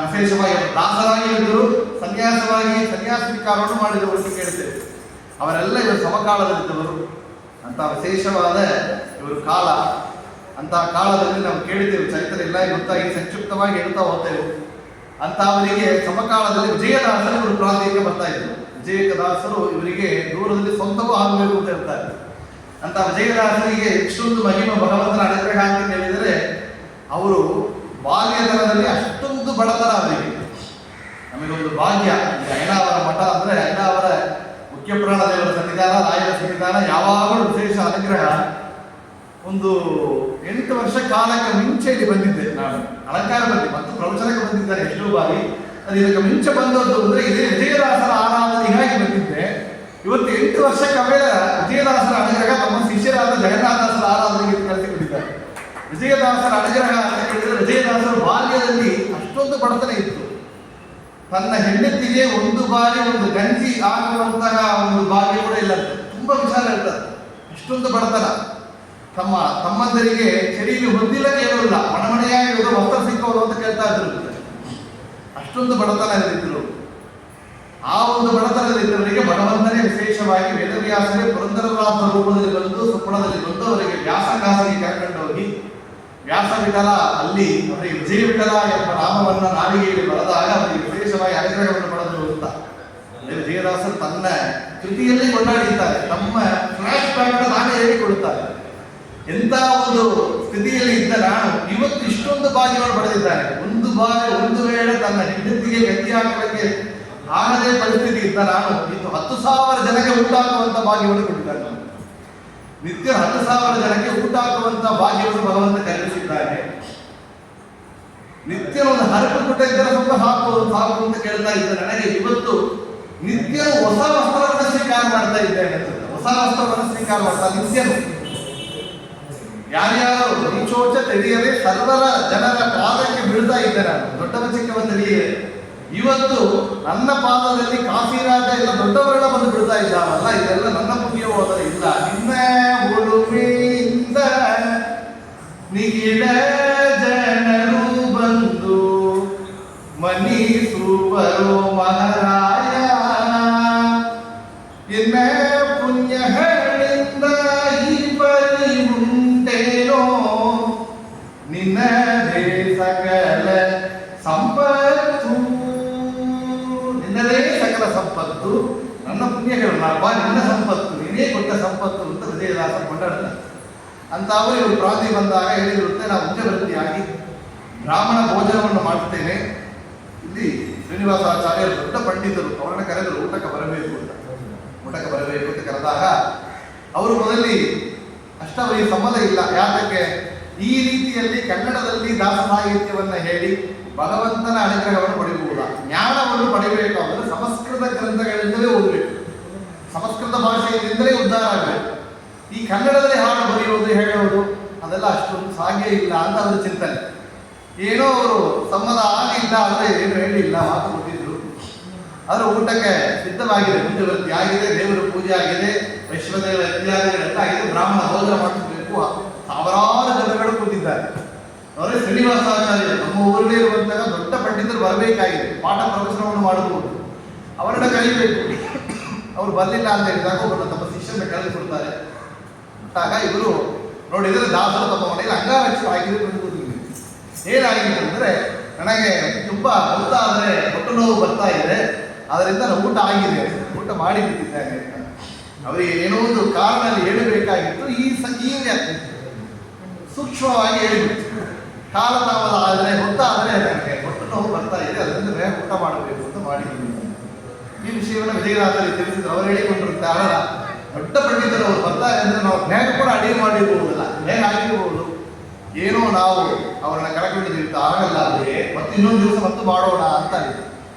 ವಿಶೇಷವಾಗಿ ದಾಸರಾಗಿ ಇದ್ದರು, ಸನ್ಯಾಸ ಸ್ವೀಕಾರವನ್ನು ಮಾಡಿದವರು ಅಂತ ಕೇಳ್ತೇವೆ. ಅವರೆಲ್ಲ ಇವರು ಸಮಕಾಲದಲ್ಲಿದ್ದವರು. ಅಂತ ವಿಶೇಷವಾದ ಇವರು ಕಾಲ, ಅಂತಹ ಕಾಲದಲ್ಲಿ ನಾವು ಕೇಳಿದ್ದೇವೆ, ಚರಿತ್ರೆ ಎಲ್ಲ ಗೊತ್ತಾಗಿ ಸಂಕ್ಷಿಪ್ತವಾಗಿ ಹೇಳ್ತಾ ಹೋಗ್ತೇವೆ. ಅಂತ ಅವರಿಗೆ ಸಮಕಾಲದಲ್ಲಿ ವಿಜಯದಾಸರು ಇವರು ಪ್ರಾಂತ್ಯಕ್ಕೆ ಬರ್ತಾ ಇದ್ರು. ವಿಜಯದಾಸರು ಇವರಿಗೆ ದೂರದಲ್ಲಿ ಸ್ವಂತವೂ ಆಗಬೇಕು ಅಂತ ಹೇಳ್ತಾರೆ. ಅಂತ ವಿಜಯದಾಸರಿಗೆ ಎಷ್ಟೊಂದು ಮಹಿಮೆ ಭಗವಂತನ ಅನುಗ್ರಹ ಅಂತ ಹೇಳಿದರೆ, ಅವರು ಬಾಲ್ಯತನದಲ್ಲಿ ಅಷ್ಟೊಂದು ಬಡತನ ಅವರಿಗೆ. ನಮಗೊಂದು ಭಾಗ್ಯ, ಐನಾವರ ಮಠ ಅಂದ್ರೆ ಐನಾವರ ಮುಖ್ಯ ಪ್ರಾಣದೇವರ ಸನ್ನಿಧಾನ, ರಾಯರ ಸನ್ನಿಧಾನ, ಯಾವಾಗಲೂ ವಿಶೇಷ ಅನುಗ್ರಹ. ಒಂದು 8 ವರ್ಷ ಕಾಲಕ್ಕೆ ಮುಂಚೆ ಇಲ್ಲಿ ಬಂದಿದ್ದೆ ನಾನು, ಅಲಂಕಾರ ಬಂದಿ ಮತ್ತು ಪ್ರವಚನಕ್ಕೆ ಬಂದಿದ್ದಾರೆ ಎಷ್ಟೋ ಬಾರಿ. ಅದು ಇದಕ್ಕೆ ಮುಂಚೆ ಬಂದದ್ದು ಅಂದ್ರೆ ಇದೇ ವಿಜಯದಾಸರ ಆರಾಧನೆಗಾಗಿ ಬಂದಿದ್ದೆ. ಇವತ್ತು 8 ವರ್ಷಕ್ಕೆ ಮೇಲೆ ವಿಜಯದಾಸರ ಅನುಗ್ರಹ ತಮ್ಮ ಶಿಷ್ಯರಾದ ಜಗನ್ನಾಥದಾಸರ ಆರಾಧನೆಗೆ ಕಳಿಸಿಕೊಂಡಿದ್ದಾರೆ. ವಿಜಯದಾಸರ ಅನುಗ್ರಹ ಅಂತ ಹೇಳಿದ್ರೆ, ವಿಜಯದಾಸರ ಬಾಲ್ಯದಲ್ಲಿ ಅಷ್ಟೊಂದು ಬಡತನ ಇತ್ತು. ತನ್ನ ಹೆಂಡತಿಗೆ ಒಂದು ಬಾರಿ ಒಂದು ಗಂಜಿ ಆಗುವಂತಹ ಒಂದು ಬಾಲ್ಯ ಕೂಡ ಇಲ್ಲ, ತುಂಬಾ ವಿಚಾರ ಇರ್ತದೆ. ಅಷ್ಟೊಂದು ಬಡತನ. ತಮ್ಮಂದರಿಗೆ ಚಳಿಯಲ್ಲಿ ಹೊದ್ದಿಲ್ಲ ಕೇಳೋಲ್ಲ, ಮಣಮಣೆಯಾಗಿ ವಸ್ತ್ರ ಸಿಕ್ಕೋದು ಅಂತ ಕೇಳ್ತಾ ಇದ್ರು. ಅಷ್ಟೊಂದು ಬಡತನ ಇದ್ದರು. ಆ ಒಂದು ಬಡತನದಲ್ಲಿದ್ದವರಿಗೆ ಭಗವಂತನೇ ವಿಶೇಷವಾಗಿ ವೇದವ್ಯಾಸರೇ ಪುರಂದರದಾಸರ ರೂಪದಲ್ಲಿ ಬಂದು ಸುಪ್ಪಳದಲ್ಲಿ ಬಂದು ಅವರಿಗೆ ವ್ಯಾಸಕಾಸಿಗೆ ಕರ್ಕೊಂಡು ಹೋಗಿ ವ್ಯಾಸ ವಿಠಲ ಅಲ್ಲಿ ಅವರಿಗೆ ವಿಜಯ ವಿಠಲ ಎಂಬ ನಾಮವನ್ನ ನಾಲಿಗೆಯಲ್ಲಿ ಬರೆದಾಗ ಅವರಿಗೆ ವಿಶೇಷವಾಗಿ ಅನುಗ್ರಹವನ್ನು ಪಡೆದರು ಅಂತ ವಿಜಯದಾಸರು ತನ್ನ ಕೃತಿಯಲ್ಲಿ ಕೊಂಡಾಡಿದ್ದಾರೆ. ತಮ್ಮ ಫ್ಲಾಶ್ ಬ್ಯಾಕ್ ನಾನೇ ಹೇಳಿಕೊಡುತ್ತಾರೆ. ಎಂತ ಒಂದು ಸ್ಥಿತಿಯಲ್ಲಿ ಇದ್ದ ನಾನು ಇವತ್ತು ಇಷ್ಟೊಂದು ಭಾಗ್ಯವನ್ನು ಪಡೆದಿದ್ದಾನೆ. ಒಂದು ವೇಳೆ ತನ್ನ ಹೆಂಡತಿಗೆ ಗತಿ ಹಾಕಲಿಕ್ಕೆ ಆಗದೇ ಪರಿಸ್ಥಿತಿ ಇದ್ದ ನಾನು ಇನ್ನು 10,000 ಜನಕ್ಕೆ ಊಟ ಹಾಕುವಂತ ಭಾಗ್ಯವನ್ನು ಕೊಟ್ಟಿದ್ದಾನೆ. ನಿತ್ಯ 10,000 ಜನಕ್ಕೆ ಊಟ ಹಾಕುವಂತ ಭಾಗ್ಯವನ್ನು ಭಗವಂತ ಕಲ್ಪಿಸಿದ್ದಾನೆ. ನಿತ್ಯ ಒಂದು ಹರಕು ಪುಟ್ಟ ಇದ್ದರೆ ಸ್ವಲ್ಪ ಸಾಕು ಅಂತ ಕೇಳ್ತಾ ಇದ್ದ ನನಗೆ ಇವತ್ತು ನಿತ್ಯ ಹೊಸ ವಸ್ತ್ರವನ್ನು ಸ್ವೀಕಾರ ಮಾಡ್ತಾ ಇದ್ದೇನೆ. ಹೊಸ ವಸ್ತ್ರವನ್ನು ಸ್ವೀಕಾರ ಮಾಡ್ತಾ ನಿತ್ಯನು ಯಾರ್ಯಾರು ನೀಚೋಚ ತೆರೆಯದೆ ಸರ್ವರ ಜನರ ಪಾದಕ್ಕೆ ಬೀಳ್ತಾ ಇದ್ದೆ ನಾನು, ದೊಡ್ಡವ ಚಿಕ್ಕವ ತೆರೆಯದೆ. ಇವತ್ತು ನನ್ನ ಪಾದದಲ್ಲಿ ಕಾಶಿರಾಜ ಎಲ್ಲ ದೊಡ್ಡವರೆಲ್ಲ ಬಂದು ಬಿಡ್ತಾ ಇದ್ದಾರಲ್ಲ, ಇದೆಲ್ಲ ನನ್ನ ಪುಣ್ಯ ಹೋದರೆ ಇಲ್ಲ. ನಿನ್ನ ಉಳುಮೆಯಿಂದ ನಿಗಿಡ ಜನರು ಬಂದು ಮನಿಸುವರು ಮಹಾರಾಯ, ಎನ್ನ ಪುಣ್ಯಗಳಿಂದ ಈ ಬರಿ ಉಂಟೇನೋ ನಿನ್ನದೇ ಸಕಲ ಸಂಪತ್ತು, ನಿನ್ನದೇ ಸಕಲ ಸಂಪತ್ತು, ನನ್ನ ಪುಣ್ಯಗಳು ನಾಪ ನಿನ್ನ ಸಂಪತ್ತು, ನೀನೇ ಕೊಟ್ಟ ಸಂಪತ್ತು ಅಂತ ವಿಜಯದಾಸ ಕೊಂಡಾಡ್ತಾರೆ. ಅಂತ ಅವರು ಇವರು ಪ್ರಾಂತಿ ಬಂದಾಗ ಹೇಳಿರುತ್ತೆ, ನಾವು ಉಚ್ಚವೃತ್ತಿಯಾಗಿ ಬ್ರಾಹ್ಮಣ ಭೋಜನವನ್ನು ಮಾಡುತ್ತೇನೆ. ಇಲ್ಲಿ ಶ್ರೀನಿವಾಸಾಚಾರ್ಯರು ದೊಡ್ಡ ಪಂಡಿತರು, ಅವರನ್ನು ಕರೆದರು ಊಟಕ್ಕೆ ಬರಬೇಕು ಅಂತ ಕರೆದಾಗ ಅವರು ಮೊದಲಿ ಅಷ್ಟವರಿಗೆ ಸಮ್ಮತ ಇಲ್ಲ. ಯಾತಕ್ಕೆ ಈ ರೀತಿಯಲ್ಲಿ ಕನ್ನಡದಲ್ಲಿ ದಾಸ ಸಾಹಿತ್ಯವನ್ನು ಹೇಳಿ ಭಗವಂತನ ಅನುಗ್ರಹವನ್ನು ಪಡೆಯಬಹುದಾ? ಜ್ಞಾನವನ್ನು ಪಡೆಯಬೇಕು ಅಂದರೆ ಸಂಸ್ಕೃತ ಗ್ರಂಥಗಳಿಂದಲೇ ಓದಬೇಕು, ಸಂಸ್ಕೃತ ಭಾಷೆಯಿಂದಲೇ ಉದ್ಧಾರ ಆಗಬೇಕು. ಈ ಕನ್ನಡದಲ್ಲಿ ಹಾಡು ಬರೆಯುವುದು ಹೇಳುವುದು ಅದೆಲ್ಲ ಅಷ್ಟೊಂದು ಸಾಧ್ಯ ಇಲ್ಲ ಅಂತ ಅವರ ಚಿಂತನೆ. ಏನೋ ಅವರು ಸಮ್ಮತ ಆಗಿಲ್ಲ ಅಂದರೆ ಏನು ಹೇಳಿಲ್ಲ, ಮಾತು ಕೊಟ್ಟಿದ್ರು. ಅದರ ಊಟಕ್ಕೆ ಸಿದ್ಧವಾಗಿದೆ, ಮುಂಜಾವೃತ್ತಿ ಆಗಿದೆ, ದೇವರ ಪೂಜೆ ಆಗಿದೆ, ವೈಶ್ವದೇವ ಇತ್ಯಾದಿಗಳೆಲ್ಲ ಆಗಿದೆ. ಬ್ರಾಹ್ಮಣ ಭೋಜನ ಮಾಡಬೇಕು. ಸಾವಿರಾರು ಜನಗಳು ಕೂತಿದ್ದಾರೆ. ಅವರೇ ಶ್ರೀನಿವಾಸಾಚಾರ್ಯರು, ನಮ್ಮ ಊರಲ್ಲೇ ಇರುವಂತಹ ದೊಡ್ಡ ಪಂಡಿತರು ಬರಬೇಕಾಗಿದೆ, ಪಾಠ ಪ್ರವಚನವನ್ನು ಮಾಡಬಹುದು, ಅವರನ್ನ ಕಲಿಬೇಕು. ಅವರು ಬರಲಿಲ್ಲ ಅಂತ ಹೇಳಿದಾಗ ಒಬ್ಬರು ತಮ್ಮ ಶಿಷ್ಯರನ್ನ ಕಳೆದುಕೊಡ್ತಾರೆ. ಆಗ ಇವರು ನೋಡಿದರೆ ದಾಸರು ತಮ್ಮ ಮನೆಯಲ್ಲಿ ಅಂಗಾರಕ್ಷರು ಆಗಿದೆ ಬಂದುಕೊಂಡಿದ್ದಾರೆ. ಏನಾಗಿದೆ ಅಂದರೆ, ನನಗೆ ತುಂಬಾ ಗೊತ್ತಾದರೆ ಹೊಟ್ಟೆ ನೋವು ಬರ್ತಾ ಇದೆ, ಅದರಿಂದ ನಾನು ಊಟ ಆಗಿದೆ, ಊಟ ಮಾಡಿ ಬಿಟ್ಟಿದ್ದೇನೆ. ಅವರಿಗೆ ಏನೋ ಒಂದು ಕಾರಣ ಹೇಳಬೇಕಾಗಿತ್ತು. ಈ ಸೂಕ್ಷ್ಮವಾಗಿ ಹೇಳಿಬಿಟ್ಟು ಕಾಲತಾಮದ ಆದರೆ ಹೊತ್ತಾದರೆ ನನಗೆ ಹೊಟ್ಟೆ ನೋವು ಬರ್ತಾ ಇದೆ, ಅದರಿಂದ ಬೇಗ ಊಟ ಮಾಡಬೇಕು ಅಂತ ಮಾಡಿದ್ದೀನಿ. ಈ ವಿಷಯವನ್ನು ವಿಜಯದಾಸರಿಗೆ ತಿಳಿಸಿದ್ರು. ಅವರು ಹೇಳಿಕೊಂಡಿರ್ತಾರೆ, ದೊಡ್ಡ ಪಂಡಿತರು ಅವರು ಬರ್ತಾರೆ ಅಂದರೆ ನಾವು ಬೇಗ ಕೂಡ ಅಡಿಗೆ ಮಾಡಿರ್ಬೋದಲ್ಲ, ಬೇಗ ಆಗಿರ್ಬೋದು, ಏನೋ ನಾವು ಅವರನ್ನ ಕಳಕೊಂಡಿದ್ದೀವಿ ಆಗಲ್ಲ ಅಂದರೆ ಮತ್ತೆ ಇನ್ನೊಂದು ದಿವಸ ಮತ್ತು ಮಾಡೋಣ ಅಂತ ಇದೆ.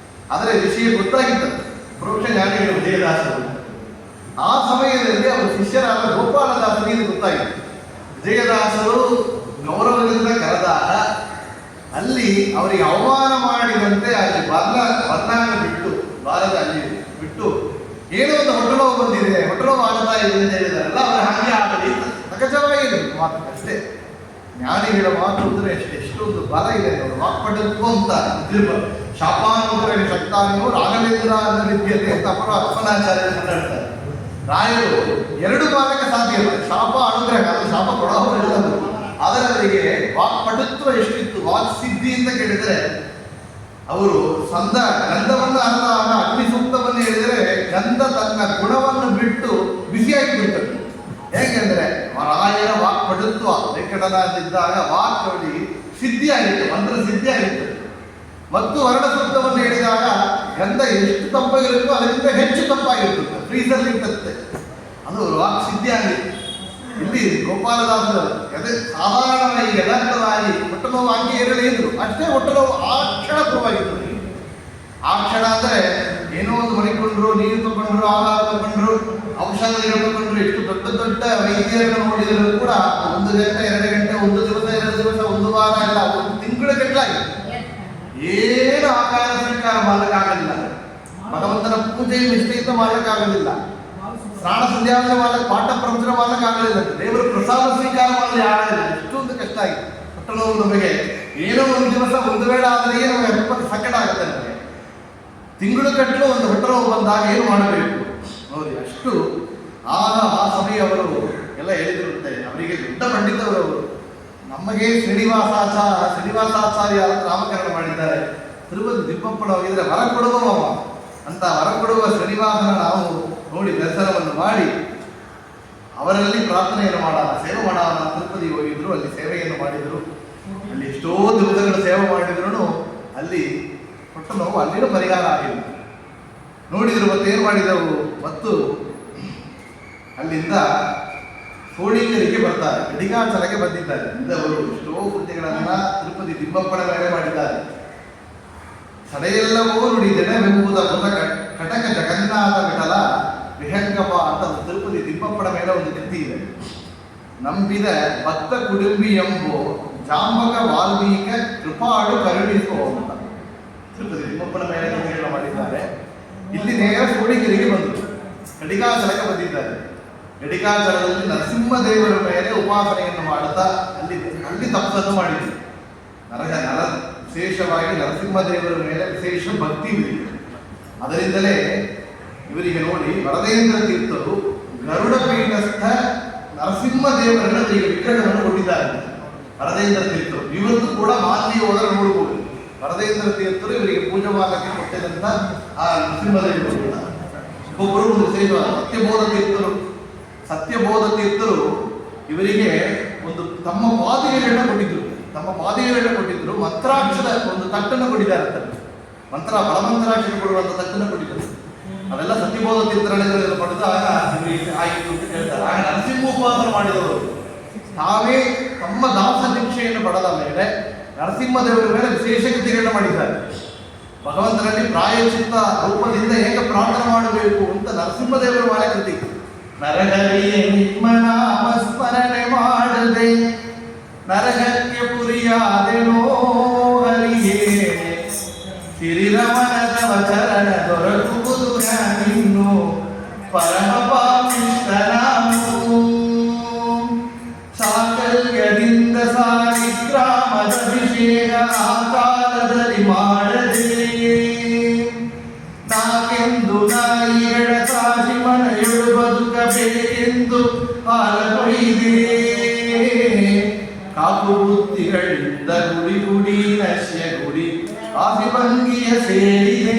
ಆದರೆ ವಿಷಯ ಗೊತ್ತಾಗಿತ್ತು ಪರೋಕ್ಷ ಜ್ಞಾನಿಗಳು ವಿಜಯದಾಸರು. ಆ ಸಮಯದಲ್ಲಿ ಅವರ ಶಿಷ್ಯರಾದ ಗೋಪಾಲದಾಸರಿಗೆ ಗೊತ್ತಾಗಿತ್ತು. ವಿಜಯದಾಸರು ಗೌರವದಿಂದ ಕರೆದಾಗ ಅಲ್ಲಿ ಅವರಿಗೆ ಅವಮಾನ ಮಾಡಿದಂತೆ ಅಲ್ಲಿ ಬರ್ನಾಂಗ ಬಿಟ್ಟು ಬಾರದ ಅಲ್ಲಿ ಬಿಟ್ಟು ಏನೋ ಒಂದು ಹೊಟ್ಟೆ ನೋವು ಬಂದಿದೆ, ಹೊಟ್ಟೆ ನೋವು ಆಗ್ತಾ ಇದೆ ಅಂತ ಹೇಳಿದಾರಲ್ಲ, ಅವರ ಹಾಗೆ ಆಗಲಿ ಅಂತ ಸಹಜವಾಗಿ ಮಾತು ಅಷ್ಟೇ. ಜ್ಞಾನಿಗಳ ಮಾತು ಅಂದರೆ ಎಷ್ಟೊಂದು ಬಲ ಇದೆ ಅವರು. ವಾಕ್ಪಟತ್ವ ಅಂತ ಶಾಪಾನುಗ್ರಹ ಶಕ್ತಾನಿಯು ರಾಘವೇಂದ್ರ ವಿದ್ಯತೆ ಅಂತ ಅಪ್ಪನಾಚಾರ್ಯ ಮಾತಾಡ್ತಾರೆ. ರಾಯರು ಎರಡು ಮಾರ್ಗ ಸಾಧ್ಯ ಇಲ್ಲ, ಶಾಪ ಅನುಗ್ರಹ. ಅದು ಶಾಪ ಕೊಡೋಲ್ಲ, ಆದರೆ ಅವರಿಗೆ ವಾಕ್ಪಟುತ್ವ ಎಷ್ಟಿತ್ತು, ವಾಕ್ಸಿದ್ಧಿ ಅಂತ ಕೇಳಿದರೆ ಅವರು ಸಂದ ಗಂಧವನ್ನು ಅರ್ಧಾಗ ಅಗ್ನಿ ಸೂಕ್ತವನ್ನು ಹೇಳಿದರೆ ಗಂಧ ತನ್ನ ಗುಣವನ್ನು ಬಿಟ್ಟು ಬಿಸಿಯಾಗಿ ಬಿಡ್ತದೆ. ಹೇಗೆಂದ್ರೆ ರಾಯರ ವಾಕ್ಪಟುತ್ವ ವೆಂಕಟನಾಥಿದ್ದಾಗ ವಾಕ್ ಅವರಿಗೆ ಸಿದ್ಧಿಯಾಗಿತ್ತು, ಮಂತ್ರ ಸಿದ್ಧಿಯಾಗಿತ್ತು. ಮತ್ತು ವರ್ಣ ಸೂಕ್ತವನ್ನು ಹೇಳಿದಾಗ ಗಂಧ ಎಷ್ಟು ತಂಪಾಗಿರುತ್ತೋ ಅದರಿಂದ ಹೆಚ್ಚು ತಂಪಾಗಿರ್ತದೆ, ಫ್ರೀಸಲ್ಲಿ ಇರ್ತದೆ. ಅದು ವಾಕ್ ಸಿದ್ಧಿಯಾಗಿತ್ತು. ಇಲ್ಲಿ ಗೋಪಾಲದಾಸರು ಅದೇ ಸಾಧಾರಣವಾಗಿ ಯಥಾರ್ಥವಾಗಿ ಹೊಟ್ಟೆ ನೋವು ಹಾಕಿ ಇರಲಿದ್ರು ಅಷ್ಟೇ. ಹೊಟ್ಟೆ ನೋವು ಆ ಕ್ಷಣ ಶುರುವಾಗಿತ್ತು. ಆ ಕ್ಷಣ ಅಂದರೆ ಏನೋ ಒಂದು ಮಡಿಕೊಂಡ್ರು, ನೀರು ತಗೊಂಡ್ರು, ಆಹಾರ ತಗೊಂಡ್ರು, ಔಷಧಿಗಳು ತಗೊಂಡ್ರು, ಎಷ್ಟು ದೊಡ್ಡ ದೊಡ್ಡ ವೈದ್ಯರನ್ನು ನೋಡಿದರೂ ಕೂಡ 1 ಗಂಟೆ 2 ಗಂಟೆ, 1 ದಿವಸ 2 ದಿವಸ, 1 ವಾರ ಇಲ್ಲ, 1 ತಿಂಗಳ ಗಟ್ಟಲಾಗಿದೆ. ಏನು ಆಕಾರ ಸ್ವೀಕಾರ ಮಾಡಲಿಕ್ಕಾಗಲಿಲ್ಲ. ಭಗವಂತನ ಪೂಜೆ ನಿಷ್ಠೆಯಿಂದ ಮಾಡಲಿಕ್ಕಾಗಲಿಲ್ಲ. ಸ್ನಾನ ಸಂಧ್ಯಾವಂದನೆ ಮಾಡಲಿಕ್ಕೆ, ಪಾಠ ಪ್ರವಚನ ಮಾಡಲಿಕ್ಕಾಗಲಿಲ್ಲ. ದೇವರ ಪ್ರಸಾದ ಸ್ವೀಕಾರ ಮಾಡಲಿ ಆಗಲಿಲ್ಲ. ಎಷ್ಟೊಂದು ಕಷ್ಟ ಆಗಿದೆ. ಹೊಟ್ಟೆ ನೋವು ನಮಗೆ ಏನೋ ಒಂದು ದಿವಸ ಒಂದು ವೇಳೆ ಆದರೆ ನಮಗೆ 20 ಸೆಕೆಂಡ್ ಆಗುತ್ತೆ. ನಮಗೆ ತಿಂಗಳು ಕಟ್ಟಲು ಒಂದು ಹೊಟ್ಟೆ ನೋವು ಬಂದಾಗ ಏನು ಮಾಡಬೇಕು ನೋಡಿ. ಅಷ್ಟು ಆ ಸಮಯ ಅವರು ಎಲ್ಲ ಹೇಳಿದಿರುತ್ತೆ. ಅವರಿಗೆ ದೊಡ್ಡ ಪಂಡಿತವರು. ನಮಗೆ ಶ್ರೀನಿವಾಸಾಚಾರ್ಯ ನಾಮಕರಣ ಮಾಡಿದ್ದಾರೆ. ತಿರುಪತಿ ದಿಬ್ಬಪ್ಪನ ಹೋಗಿದ್ರೆ ವರ ಕೊಡುವವ ಅಂತ, ವರ ಕೊಡುವ ಶ್ರೀನಿವಾಸನ ನಾವು ನೋಡಿ ದರ್ಶನವನ್ನು ಮಾಡಿ ಅವರಲ್ಲಿ ಪ್ರಾರ್ಥನೆಯನ್ನು ಮಾಡೋಣ, ಸೇವೆ ಮಾಡೋಣ. ತಿರುಪತಿ ಹೋಗಿದ್ರು, ಅಲ್ಲಿ ಸೇವೆಯನ್ನು ಮಾಡಿದರು. ಅಲ್ಲಿ ಎಷ್ಟೋ ದಿವಸಗಳು ಸೇವೆ ಮಾಡಿದ್ರು ಅಲ್ಲಿ ಹೊಟ್ಟೆ ನೋವು ಅಲ್ಲಿನೂ ಪರಿಹಾರ ಆಗಿಲ್ಲ. ನೋಡಿದ್ರು ಮತ್ತೇನು ಮಾಡಿದವು, ಮತ್ತು ಅಲ್ಲಿಂದ ಸೋಳಿಂಗರಿಗೆ ಬರ್ತಾರೆ, ಗಡಿಗಾಚಲಕ್ಕೆ ಬಂದಿದ್ದಾರೆ. ಅವರು ಎಷ್ಟೋ ಕೃತ್ಯಗಳನ್ನ ತಿರುಪತಿ ದಿಬ್ಬಪ್ಪನ ಮೇಲೆ ಮಾಡಿದ್ದಾರೆ. ಸಡೆಯೆಲ್ಲವೂ ನುಡಿದೆನೆಂಬುದ ಕಟಕ ಜಗನ್ನಾಥ ವಿಠಲ ವಿಹಂಗಪ ಅಂತ ತಿರುಪತಿ ದಿಬ್ಬಪ್ಪನ ಮೇಲೆ ಒಂದು ಕೃತಿ ಇದೆ. ನಂಬಿದ ಭಕ್ತ ಕುಡುಂಬಿ ಎಂಬೋ ಜಾಂಬಕ ವಾಲ್ಮೀಕ ಕೃಪಾಳು ಕರುಣಿಸೋ ಅಂತ ತಿರುಪತಿ ದಿಬ್ಬಪ್ಪನ ಮೇಲೆ ಕೃತಿಗಳನ್ನ ಮಾಡಿದ್ದಾರೆ. ಇಲ್ಲಿ ನೇರ ಸೋಳಿಗರಿಗೆ ಬಂದರು, ಗಡಿಗಾಚಲಕ್ಕೆ ಬಂದಿದ್ದಾರೆ. ಗಡಿಗಾಚಲದಲ್ಲಿ ನರಸಿಂಹದೇವರ ಮೇಲೆ ಉಪಾಸನೆಯನ್ನು ಮಾಡುತ್ತಾ ಅಲ್ಲಿ ತಪ್ಪನ್ನು ಮಾಡಿದರು. ವಿಶೇಷವಾಗಿ ನರಸಿಂಹದೇವರ ಮೇಲೆ ವಿಶೇಷ ಭಕ್ತಿ ಇದೆ. ಅದರಿಂದಲೇ ಇವರಿಗೆ ನೋಡಿ ವರದೇಂದ್ರ ತೀರ್ಥರು ಗರುಡ ಪೀಠಸ್ಥ ನರಸಿಂಹದೇವರನ್ನು ಇವರಿಗೆ ವಿಗ್ರಹವನ್ನು ಕೊಟ್ಟಿದ್ದಾರೆ. ವರದೇಂದ್ರ ತೀರ್ಥರು ಇವತ್ತು ಕೂಡ ಮಾನ್ಯ ಹೋದರೆ ನೋಡಬಹುದು. ವರದೇಂದ್ರ ತೀರ್ಥರು ಇವರಿಗೆ ಪೂಜೆ ಮಾಡಕ್ಕೆ ಕೊಟ್ಟಿದಂತ ಆ ನರಸಿಂಹದೇವರು. ಒಬ್ಬರು ವಿಶೇಷವಾದ ಸತ್ಯಬೋಧ ತೀರ್ಥರು ಇವರಿಗೆ ಒಂದು ತಮ್ಮ ಪಾದಿಗೆಗಳನ್ನ ಕೊಟ್ಟಿದ್ರು. ಮಂತ್ರಾಕ್ಷರ ಒಂದು ತಟ್ಟನ್ನು ಕೊಟ್ಟಿದ್ದಾರೆ. ಬಲಮಂತ್ರಾಕ್ಷರ ಕೊಡುವಂತ ತಟ್ಟನ್ನು ಕೊಟ್ಟಿದ್ದರು. ಅವೆಲ್ಲ ಸತ್ಯಬೋಧ ತೀರ್ಥರನ್ನು ಪಡೆದಾಗ ಆಯಿತು ಅಂತ ಹೇಳ್ತಾರೆ. ಆಗ ನರಸಿಂಹ ಉಪಾಸನೆ ಮಾಡಿದವರು ತಾವೇ ತಮ್ಮ ದಾಸ ದೀಕ್ಷೆಯನ್ನು ಪಡೆದ ಮೇಲೆ ನರಸಿಂಹದೇವರ ಮೇಲೆ ವಿಶೇಷ ಕೃತಿಗಳನ್ನ ಮಾಡಿದ್ದಾರೆ. ಭಗವಂತನಲ್ಲಿ ಪ್ರಾಯಚಿತ್ತ ರೂಪದಿಂದ ಹೇಗೆ ಪ್ರಾರ್ಥನೆ ಮಾಡಬೇಕು ಅಂತ ನರಸಿಂಹದೇವರ ಮಾಲೆ ಕೃತಿ. ನರಹರಿಯೇ ನಿಮ್ಮ ನಾಮ ಸ್ಮರಣೆ ಮಾಡದೆ ನರಹತ್ಯ ಪುರಿಯಾದೆನೋ ಹರಿಯೇ, ಸಿರಿರಮಣದವ ಚರಣ ದೊರಕುವುದು ಇನ್ನು ಪರಮ ಪಾಪಿಷ್ಟ ನಾನು. ಸಾಕಲ್ಯದಿಂದ ಸಾಲಿಗ್ರಾಮದ ಅಭಿಷೇಕ ಆ ಕಾಲದಲ್ಲಿ ಮಾಡದೆ ನಾಕೆಂದು ನಾಯಿಗಳ ಸಾಶಿ ಮನೆಯೊಳು ಬದುಕಬೇಕೆಂದು ಹಾಲ ಕೊಯ್ದೆ. ಕಾಕು ಬುದ್ಧಿಗಳಿಂದ ಗುಡಿ ನಶ್ಯ ಗುಡಿ ಆದಿಭಂಗಿಯ ಸೇರಿದೆ.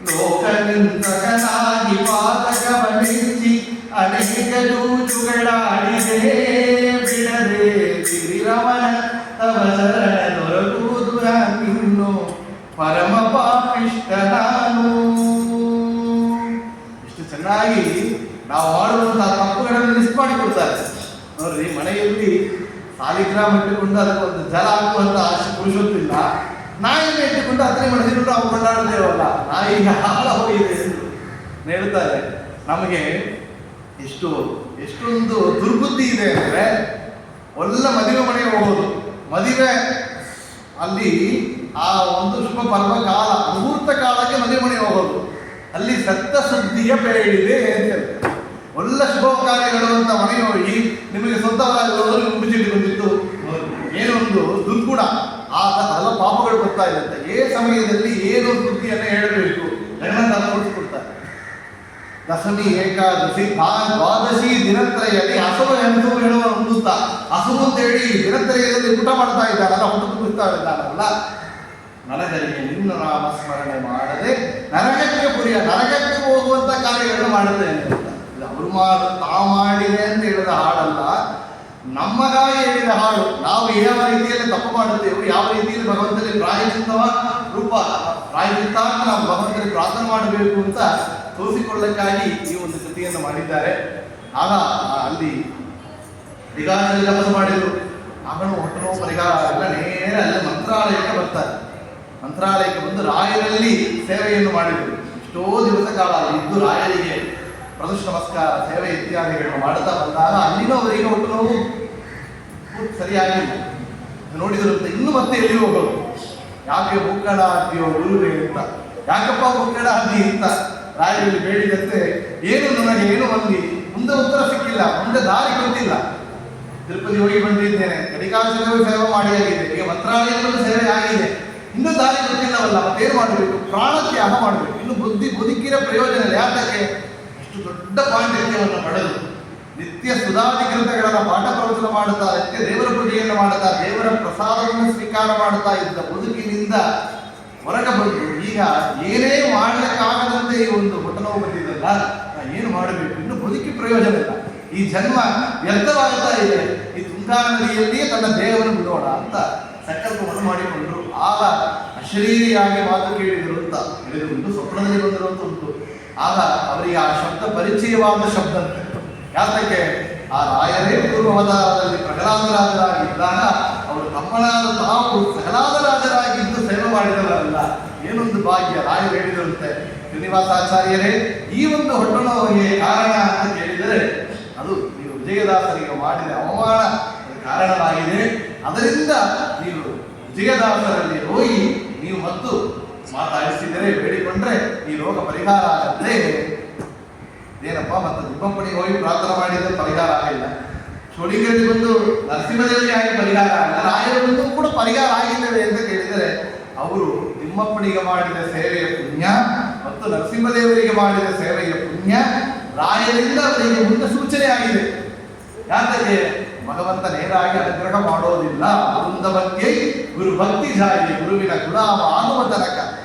ಲೋಕನಿಂದಕನಾಗಿ ಪಾತಕವನೆಚ್ಚಿ ಅನೇಕ ಜೂಜುಗಳಾಡಿದೆ. ಬಿಡದೆ ಗಿರಿರಮಣ ತವ ಶರಣ ದೊರಕುವುದು ಇನ್ನು ಪರಮ ಪಾಪಿಷ್ಟ ನಾನು. ಇಷ್ಟು ಚೆನ್ನಾಗಿ ನಾವು ಮಾಡುವಂತಹ ತಪ್ಪುಗಳನ್ನು ಲಿಸ್ಟ್ ಮಾಡಿಕೊಡ್ತಾರೆ ನೋಡ್ರಿ. ಮನೆಯಲ್ಲಿ ಸಾಲಿಗ್ರಾಮ ಇಟ್ಟುಕೊಂಡು ಅದಕ್ಕೊಂದು ಜಲ ಹಾಕುವಂತ ಪುರುಷೊತ್ತಿಲ್ಲ. ನಾಯಿಯನ್ನು ಇಟ್ಟುಕೊಂಡು ಹತ್ತನೇ ಮನಸ್ಸಿಕೊಂಡು ನಾವು ಕೊಂಡಾಡುತ್ತೇವಲ್ಲ, ನಾಯಿಗೆ ಹಾಲ ಹೋಗಿದೆ ಎಂದು ಹೇಳ್ತಾರೆ. ನಮಗೆ ಎಷ್ಟೊಂದು ದುರ್ಬುದ್ಧಿ ಇದೆ ಅಂದರೆ, ಒಳ್ಳೆ ಮದುವೆ ಮನೆಗೆ ಹೋಗೋದು, ಮದುವೆ ಅಲ್ಲಿ ಆ ಒಂದು ಶುಭ ಪರ್ವ ಕಾಲ ಮುಹೂರ್ತ ಕಾಲಕ್ಕೆ ಮದುವೆ ಮನೆಗೆ ಹೋಗೋದು, ಅಲ್ಲಿ ಸತ್ತ ಸುದ್ದಿಯ ಬೇಡಿದೆ ಅಂತ ಹೇಳ್ತಾರೆ. ಒಳ್ಳೆ ಶುಭ ಕಾರ್ಯಗಳು ಅಂತ ಮನೆಗೆ ಹೋಗಿ ನಿಮಗೆ ಸ್ವಂತವಾಗಿ ಮುಂಚಿಟ್ಟು ಬಂದಿದ್ದು ಏನೋ ಒಂದು ದುರ್ಗುಣ, ಆ ಎಲ್ಲ ಪಾಪಗಳು ಬರ್ತಾ ಇರುತ್ತೆ. ಸಮಯದಲ್ಲಿ ಏನು ಸುದ್ದಿಯನ್ನು ಹೇಳಬೇಕು ಜಗನ್ನಾಥ ತೋರಿಸ್ಕೊಡ್ತಾರೆ. ದಶಮಿ ಏಕಾದಶಿ ದ್ವಾದಶಿ ದಿನತ್ರಯಲ್ಲಿ ಹಸುವು ಹೆಣಸು ಹೇಳುವ ಹೊಂದುತ್ತ ಹಸುವು ಅಂತ ಹೇಳಿ ದಿನತ್ರಯದಲ್ಲಿ ಊಟ ಮಾಡ್ತಾ ಇದ್ದಾನಲ್ಲ, ಹೊಟ್ಟು ತುಂಬಿಸ್ತಾ ಇದ್ದಾನಲ್ಲ, ನನಗರಿಗೆ ನಿನ್ನ ನಾಮಸ್ಮರಣೆ ಮಾಡದೆ ನರಕಕ್ಕೆ ಹೋಗುವಂತ ಕಾರ್ಯಗಳನ್ನು ಮಾಡುತ್ತೇನೆ ಅಂತ. ಅವರು ಮಾಡಿದೆ ಅಂತ ಹೇಳಿದ ಹಾಡಲ್ಲ, ನಮ್ಮಗಾಗಿ ಹೇಳಿದ ಹಾಡು. ನಾವು ಯಾವ ರೀತಿಯಲ್ಲಿ ತಪ್ಪು ಮಾಡುತ್ತೇವೆ, ಯಾವ ರೀತಿಯಲ್ಲಿ ಭಗವಂತನಿಗೆ ಪ್ರಾಯಚಿತ್ತ ನಾವು ಭಗವಂತನಿಗೆ ಪ್ರಾರ್ಥನೆ ಮಾಡಬೇಕು ಅಂತ ತೋರಿಸಿಕೊಳ್ಳಕ್ಕಾಗಿ ಈ ಒಂದು ಕೃತಿಯನ್ನು ಮಾಡಿದ್ದಾರೆ. ಆಗ ಅಲ್ಲಿ ಪರಿಹಾರದಲ್ಲಿ ತಪಸ್ಸು ಮಾಡಿದ್ರು. ಆಮೇಲೆ ಹೊಟ್ಟನೋ ಪರಿಹಾರ ಎಲ್ಲ ನೇರ ಅಲ್ಲಿ ಮಂತ್ರಾಲಯಕ್ಕೆ ಬರ್ತಾರೆ. ಮಂತ್ರಾಲಯಕ್ಕೆ ಬಂದು ರಾಯರಲ್ಲಿ ಸೇವೆಯನ್ನು ಮಾಡಿದರು. ಎಷ್ಟೋ ದಿವಸ ಕಾಲ ಇದ್ದು ರಾಯರಿಗೆ ಪ್ರದಕ್ಷಿಣ ನಮಸ್ಕಾರ ಸೇವೆ ಇತ್ಯಾದಿಗಳನ್ನು ಮಾಡುತ್ತಾ ಬಂದಾಗ ಅಲ್ಲಿನೂ ಅವರಿಗೆ ಒಟ್ಟು ನೋವು ಸರಿಯಾಗಿಲ್ಲ. ನೋಡಿದ್ರಂತೆ ಇನ್ನು ಮತ್ತೆ ಎಲ್ಲಿ ಹೋಗೋದು, ಯಾಕೆ ಮುಕ್ಕಡ ಹಾಕಿಯೋ ಗುರುವೇ ಅಂತ, ಯಾಕಪ್ಪ ಮುಕ್ಕಡ ಹಾಕಿ ಅಂತ ರಾಯರಲ್ಲಿ ಬೇಡಿದಂತೆ ಏನು ನನಗೆ ಏನು ಬಂದು ಮುಂದೆ ಉತ್ತರ ಸಿಕ್ಕಿಲ್ಲ, ಮುಂದೆ ದಾರಿ ಗೊತ್ತಿಲ್ಲ. ತಿರುಪತಿ ಹೋಗಿ ಬಂದಿದ್ದೇನೆ, ಕಡಿಕಾಲದಲ್ಲಿ ಸೇವೆ ಮಾಡಿ ಆಗಿದೆ, ಈಗ ಮಂತ್ರಾಲಯದಲ್ಲೂ ಸೇವೆ ಆಗಿದೆ, ಇನ್ನೂ ದಾರಿ ಗೊತ್ತಿಲ್ಲವಲ್ಲ, ಮತ್ತೇನು ಮಾಡಬೇಕು? ಪ್ರಾಣ ತ್ಯಾಗ ಮಾಡಬೇಕು. ಇನ್ನು ಬದುಕಿರೋ ಪ್ರಯೋಜನ ಇಲ್ಲ. ಯಾತಕ್ಕೆ? ಇಷ್ಟು ದೊಡ್ಡ ಪಾಂಡಿತ್ಯವನ್ನು ಪಡೆದು ನಿತ್ಯ ಸುಧಾದಿ ಗ್ರಂಥಗಳನ್ನ ಪಾಠ ಪ್ರವಚನ ಮಾಡುತ್ತಾ, ನಿತ್ಯ ದೇವರ ಪೂಜೆಯನ್ನು ಮಾಡುತ್ತಾ, ದೇವರ ಪ್ರಸಾದವನ್ನು ಸ್ವೀಕಾರ ಮಾಡುತ್ತಾ ಇದ್ದ ಬದುಕಿನಿಂದ ಹೊರಗೆ ಬಂದು ಈಗ ಏನೇ ಮಾಡಲಿಕ್ಕಾಗದಂತೆ ಈ ಒಂದು ಹೊಟ್ಟನೋವು ಬಂದಿದ್ದಲ್ಲ, ಏನು ಮಾಡಬೇಕು? ಇನ್ನು ಬದುಕಿ ಪ್ರಯೋಜನ ಇಲ್ಲ, ಈ ಜನ್ಮ ವ್ಯರ್ಥವಾಗುತ್ತಾ ಇದೆ, ಈ ತುಂಗಾ ನದಿಯಲ್ಲಿಯೇ ತನ್ನ ದೇಹವನ್ನು ಬಿಡೋಣ ಅಂತ ಸಂಕಲ್ಪವನ್ನು ಮಾಡಿಕೊಂಡ್ರು. ಆಗ ಅಶರೀರಿಯಾಗಿ ಮಾತು ಕೇಳಿದರು ಅಂತ ಹೇಳಿದುಂಟು, ಸ್ವಪ್ನದಲ್ಲಿ ಬಂದಿರುವಂತ ಉಂಟು. ಆಗ ಅವರಿಗೆ ಆ ಶಬ್ದ ಪರಿಚಯವಾದ ಶಬ್ದ ಅಂತ. ಯಾತಕ್ಕೆ? ಆ ರಾಯರೇ ಪೂರ್ವವತಾರದಲ್ಲಿ ಪ್ರಹ್ಲಾದರಾಜರಾಗಿದ್ದಾಗ ಅವರು ತಮ್ಮನಾದ ತಾವು ಪ್ರಹ್ಲಾದರಾಜರಾಗಿದ್ದು ಸೇವೆ ಮಾಡಿದವರಲ್ಲ. ಏನೊಂದು ಭಾಗ್ಯ! ರಾಯರು ಹೇಳಿದಂತೆ, ಶ್ರೀನಿವಾಸಾಚಾರ್ಯರೇ ಈ ಒಂದು ಹೊಟ್ಟನೋವಿಗೆ ಕಾರಣ ಅಂತ ಕೇಳಿದರೆ ಅದು ನೀವು ವಿಜಯದಾಸರಿಗೆ ಮಾಡಿದ ಅವಮಾನ ಕಾರಣವಾಗಿದೆ. ಅದರಿಂದ ನೀವು ವಿಜಯದಾಸರಲ್ಲಿ ಹೋಗಿ ನೀವು ಮತ್ತು ಮಾತಾಡಿಸಿದರೆ, ಬೇಡಿಕೊಂಡ್ರೆ ಈ ರೋಗ ಪರಿಹಾರ ಆಗತ್ತೆ. ಏನಪ್ಪ ಮತ್ತೆ ದಿಬ್ಬಪ್ಪನಿಗೆ ಹೋಗಿ ಪ್ರಾರ್ಥನೆ ಮಾಡಿದ್ರೆ ಪರಿಹಾರ ಆಗಿಲ್ಲ, ಚೋಳಿಗರಿಗೆ ಬಂದು ನರಸಿಂಹದೇವರಿಗೆ ಆಗಿ ಪರಿಹಾರ ಆಗಿಲ್ಲ, ರಾಯರು ಬಂದು ಕೂಡ ಪರಿಹಾರ ಆಗಿದ್ದೇವೆ ಅಂತ ಕೇಳಿದರೆ ಅವರು ತಿಮ್ಮಪ್ಪನಿಗೆ ಮಾಡಿದ ಸೇವೆಯ ಪುಣ್ಯ ಮತ್ತು ನರಸಿಂಹದೇವರಿಗೆ ಮಾಡಿದ ಸೇವೆಯ ಪುಣ್ಯ ರಾಯರಿಂದ ಅವರಿಗೆ ಮುಂದೆ ಸೂಚನೆ ಆಗಿದೆ. ಯಾತಕ್ಕೆ? ಭಗವಂತ ನೇರಾಗಿ ಅನುಗ್ರಹ ಮಾಡೋದಿಲ್ಲ. ವೃಂದವಕ್ಕೆ ಗುರು ಭಕ್ತಿ ಜಾರಿ ಗುರುವಿನ ಗುಲಾಮ ಆಗುವ ತನಕ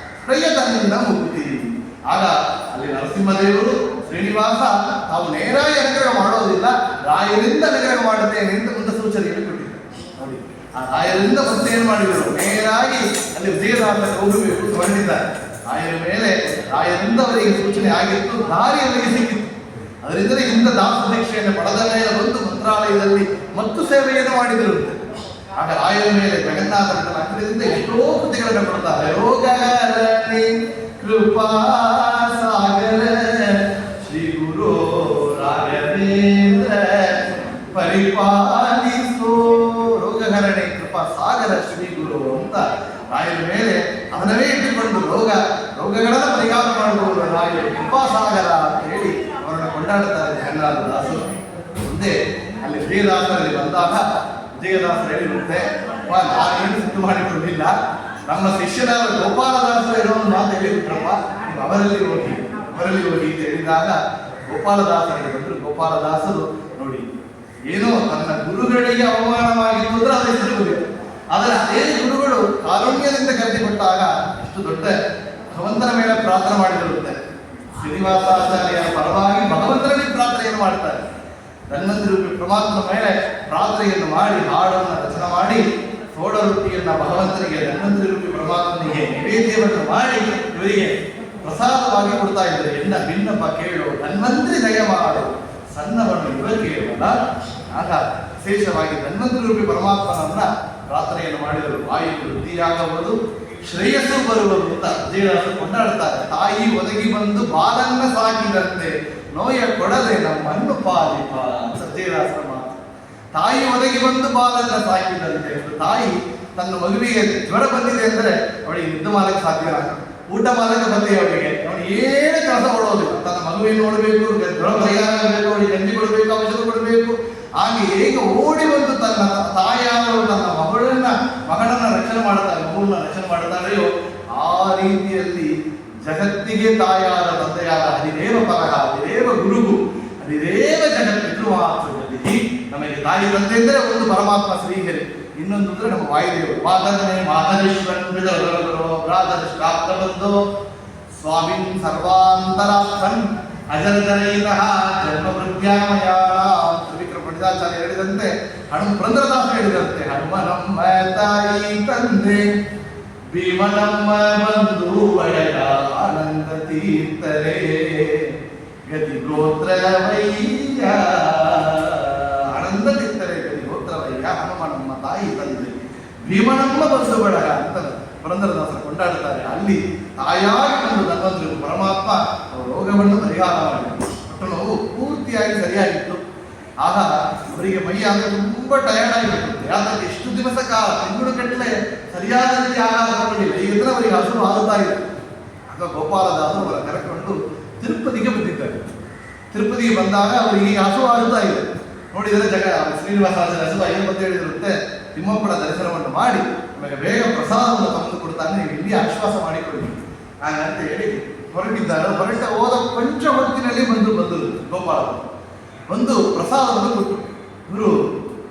ಪ್ರಯತ್ನದಿಂದ ಮುಕ್ತಿ. ಆಗ ಅಲ್ಲಿ ನರಸಿಂಹದೇವರು ಶ್ರೀನಿವಾಸ ತಾವು ನೇರಾಗಿ ಅನುಗ್ರಹ ಮಾಡೋದಿಲ್ಲ, ರಾಯರಿಂದ ಅನುಗ್ರಹ ಮಾಡುತ್ತೇನೆ ಅಂತ ಮುಂದೆ ಸೂಚನೆಯನ್ನು ಕೊಟ್ಟಿದ್ದಾರೆ. ನೋಡಿ, ಆ ರಾಯರಿಂದ ಮತ್ತೆ ಏನು ಮಾಡಿದರು? ನೇರಾಗಿ ಅಲ್ಲಿ ವಿಜಯದಾಸಕ್ಕೆ ಹೋಗಬೇಕು ಅಂತ ಹೊರಟಿದ್ದಾರೆ. ರಾಯರ ಮೇಲೆ ರಾಯರಿಂದ ಅವರಿಗೆ ಸೂಚನೆ ಆಗಿತ್ತು, ದಾರಿ ಅವರಿಗೆ ಸಿಕ್ಕಿತ್ತು. ಅದರಿಂದಲೇ ಇಂಥ ದಾಸ ದೀಕ್ಷೆಯನ್ನು ಪಡೆದ ಮೇಲೆ ಬಂದು ಮಂತ್ರಾಲಯದಲ್ಲಿ ಮತ್ತು ಸೇವೆಯನ್ನು ಮಾಡಿದಿರುತ್ತೆ. ಆಗ ರಾಯರ ಮೇಲೆ ಜಗನ್ನಾಥನ ಅಗ್ರದಿಂದ ಎಷ್ಟೋ ಕೃತಿಗಳನ್ನು ಕೊಡ್ತಾರೆ. ರೋಗಹರಣಿ ಕೃಪಾ ಸಾಗರ ಶ್ರೀ ಗುರು ರಾಘವೇಂದ್ರ ಪರಿಪಾಲಿಸೋ. ರೋಗಹರಣಿ ಕೃಪಾ ಸಾಗರ ಶ್ರೀ ಗುರು ಅಂತ ರಾಯರ ಮೇಲೆ ಅದನ್ನೇ ಇಟ್ಟುಕೊಂಡು ರೋಗಗಳನ್ನು ಪರಿಹಾರ ಮಾಡುವುದು ರಾಯರು ಕೃಪಾ ಸಾಗರ ಅಂತ ಹೇಳಿ ಅವರನ್ನು ಕೊಂಡಾಡುತ್ತಾರೆ ಜಗನ್ನಾಥ ದಾಸರು. ಮುಂದೆ ಅಲ್ಲಿ ವಿಜಯದಾಸರಲ್ಲಿ ಬಂದಾಗ ವಿಜಯದಾಸರು ಹೇಳಿರುತ್ತೆ, ನಾನೇನು ಸಿಟ್ಟು ಮಾಡಿಕೊಂಡಿಲ್ಲ, ನಮ್ಮ ಶಿಷ್ಯನಾದ ಗೋಪಾಲದಾಸರು ಏನೋ ಒಂದು ಮಾತು ಹೇಳಿಬಿಟ್ರಪ್ಪ, ನೀವು ಅವರಲ್ಲಿ ಹೋಗಿ ಅಂತ ಹೇಳಿದಾಗ ಗೋಪಾಲದಾಸರಿಗೆ ಬಂದರು. ಗೋಪಾಲದಾಸರು ನೋಡಿ, ಏನೋ ತನ್ನ ಗುರುಗಳಿಗೆ ಅವಮಾನವಾಗಿತ್ತು ಅಂದ್ರೆ ಅದೇ ಸಿಗುವುದಿಲ್ಲ, ಆದರೆ ಅದೇ ಗುರುಗಳು ಕಾರುಣ್ಯದಿಂದ ಕರೆದುಕೊಟ್ಟಾಗ ಎಷ್ಟು ದೊಡ್ಡ ಭಗವಂತನ ಮೇಲೆ ಪ್ರಾರ್ಥನೆ ಮಾಡಿದಿರುತ್ತೆ. ಶ್ರೀನಿವಾಸಾಚಾರ್ಯರ ಪರವಾಗಿ ಭಗವಂತನಲ್ಲಿ ಪ್ರಾರ್ಥನೆಯನ್ನು ಮಾಡ್ತಾರೆ. ಧನ್ವಂತರಿ ಪರಮಾತ್ಮನ ಮೇಲೆ ಪ್ರಾರ್ಥನೆಯನ್ನು ಮಾಡಿ ಹಾಡನ್ನು ರಚನೆ ಮಾಡಿ ಸೋಡ ರೊಟ್ಟಿಯನ್ನು ಭಗವಂತನಿಗೆ ಧನ್ವಂತರಿ ರೂಪಿ ಪರಮಾತ್ಮನಿಗೆ ನೈವೇದ್ಯವನ್ನು ಮಾಡಿ ಇವರಿಗೆ ಪ್ರಸಾದವಾಗಿ ಕೊಡ್ತಾ ಇದ್ದಾರೆ. ಎನ್ನ ಭಿನ್ನಪ್ಪ ಕೇಳು ಧನ್ವಂತರಿ ದಯ ಮಾಡು ಸಣ್ಣವನ್ನು ಇವ ಕೇವಲ. ಆಗ ವಿಶೇಷವಾಗಿ ಧನ್ವಂತರಿ ರೂಪಿ ಪರಮಾತ್ಮನನ್ನ ಪ್ರಾರ್ಥನೆಯನ್ನು ಮಾಡಿದರು. ವಾಯು ವೃದ್ಧಿಯಾಗಬಹುದು, ಶ್ರೇಯಸ್ಸು ಬರುವುದು ಅಂತ ವಿಜಯದಾಸರು ಕೊಂಡಾಡುತ್ತಾರೆ. ತಾಯಿ ಒದಗಿ ಬಂದು ಬಾಲನ್ನ ಸಾಕಿದಂತೆ ನೋಯ ಕೊಡದೆ ನಮ್ಮನ್ನು ಪಾಲಿಪ. ವಿಜಯದಾಸರ ಮಾತು. ತಾಯಿ ಒದಗಿ ಬಂದು ಬಾಲನ್ನ ಸಾಕಿದಂತೆ. ತಾಯಿ ತನ್ನ ಮಗುವಿಗೆ ಜ್ವರ ಬಂದಿದೆ ಅಂದರೆ ಅವಳಿಗೆ ನಿದ್ದೆ ಮಾಡಕ್ಕೆ ಸಾಧ್ಯ ಊಟ ಮಾಡಕ್ಕೆ ಬಂದಿ ಅವರಿಗೆ ಅವನು ಏನು ಕೆಲಸ ಮಾಡೋದಿಲ್ಲ. ತನ್ನ ಮಗುವಿನ ನೋಡಬೇಕು, ಪರಿಹಾರ ಆಗಬೇಕು, ಅವಳಿಗೆ ಗಂಜಿ ಕೊಡಬೇಕು, ಔಷಧ ಕೊಡಬೇಕು. ಹಾಗೆ ಹೇಗೆ ಓಡಿ ಬಂದು ತನ್ನ ತಾಯಿಯಾದವರು ತನ್ನ ಮಗಳನ್ನ ರಕ್ಷಣೆ ಮಾಡ್ತಾಳೆ, ಮಗುವನ್ನ ರಕ್ಷಣೆ ಮಾಡ್ತಾಳೆಯೋ ಆ ರೀತಿಯಲ್ಲಿ ಜಗತ್ತಿಗೆ ತಾಯಾದ ತಂದೆಯಾದ ಹರಿದೇವ ಪರಹ, ಹರಿದೇವ ಗುರುಗು, ಹರಿದೇವ ಜಗತ್ತಿದ್ರು ನಮಗೆ ತಾಯಿ ತಂದೆ ಅಂದರೆ ಒಂದು ಪರಮಾತ್ಮ ಶ್ರೀಹರಿ, ಇನ್ನೊಂದು ಅಂದ್ರೆ ನಮ್ಮ ವಾಯುದೇವರು. ಮಾತನೇ ಮಾತರಿಶ್ವರೋ ಸ್ವಾಮಿನ್ ಸರ್ವಾಂತರಾತ್ಮನ್ ಅಜರ್ಜನೈನಃ ಜನ್ಮ ಪ್ರಜ್ಞಾಮಯ. ತ್ರಿವಿಕ್ರಮ ಪಂಡಿತಾಚಾರ್ಯ ಹೇಳಿದಂತೆ, ಪುರಂದರದಾಸ ಹೇಳಿದಂತೆ, ಹನುಮನಮ್ಮ ತಾಯಿ ತಂದೆ ಭೀಮನಮ್ಮ ಬಂಧು ಒಡೆಯ ಆನಂದ ತೀರ್ಥರೇ ಗತಿ ಗೋತ್ರವಯ್ಯ. ಆನಂದ ತೀರ್ಥರೇ ಗತಿ ಗೋತ್ರವಯ್ಯ, ಹನುಮನಮ್ಮ ತಾಯಿ ತಂದೆ ಭೀಮನಮ್ಮ ಬಂಧು ಬಳಗ ಅಂತ ಪುರಂದರದಾಸರು ಕೊಂಡಾಡುತ್ತಾರೆ. ಅಲ್ಲಿ ತಾಯಾಗಿ ಬಂದು ಧನ್ವಂತರಿ ಪರಮಾತ್ಮ ರೋಗವನ್ನು ಪರಿಹಾರ ಮಾಡಿದರು. ಒಟ್ಟು ನೋವು ಪೂರ್ತಿಯಾಗಿ ಸರಿಯಾಗಿತ್ತು. ಆಗ ಅವರಿಗೆ ಮೈ ಅಂದರೆ ತುಂಬ ಟಯರ್ಡ್ ಆಗಿತ್ತು. ಯಾಕಂದ್ರೆ ಎಷ್ಟು ದಿವಸ ಕಾಲ ತಿಂಗಳು ಕಟ್ಟಲೆ ಸರಿಯಾದ ರೀತಿ ಆಹಾರ ತಗೊಂಡಿಲ್ಲ. ಈಗ ಅವರಿಗೆ ಹಸು ಆಗುತ್ತಾ ಇದೆ. ಆಗ ಗೋಪಾಲದಾಸರು ಅವರ ಕರೆಕೊಂಡು ತಿರುಪತಿಗೆ ಬಂದಿದ್ದಾರೆ. ತಿರುಪತಿಗೆ ಬಂದಾಗ ಅವರಿಗೆ ಈಗ ಹಸು ಆಗುತ್ತಾ ಇದೆ. ನೋಡಿದರೆ ಶ್ರೀನಿವಾಸರಾಜನ ಹಸು ಅಂತ ಹೇಳಿದಿರುತ್ತೆ, ತಿಮ್ಮಪ್ಪನ ದರ್ಶನವನ್ನು ಮಾಡಿ ನಮಗೆ ಬೇಗ ಪ್ರಸಾದವನ್ನು ತಂದು ಕೊಡ್ತಾನೆ, ನೀವು ಇಲ್ಲಿ ಆಶ್ವಾಸ ಮಾಡಿಕೊಳ್ಳಿ ಹಾಗಂತ ಹೇಳಿ ಹೊರಟಿದ್ದಾರೆ. ಹೋದ ಪಂಚ ಹೊತ್ತಿನಲ್ಲಿ ಬಂದರು ಗೋಪಾಲ ಒಂದು ಪ್ರಸಾದವನ್ನು ಕೊಟ್ಟು. ಇವರು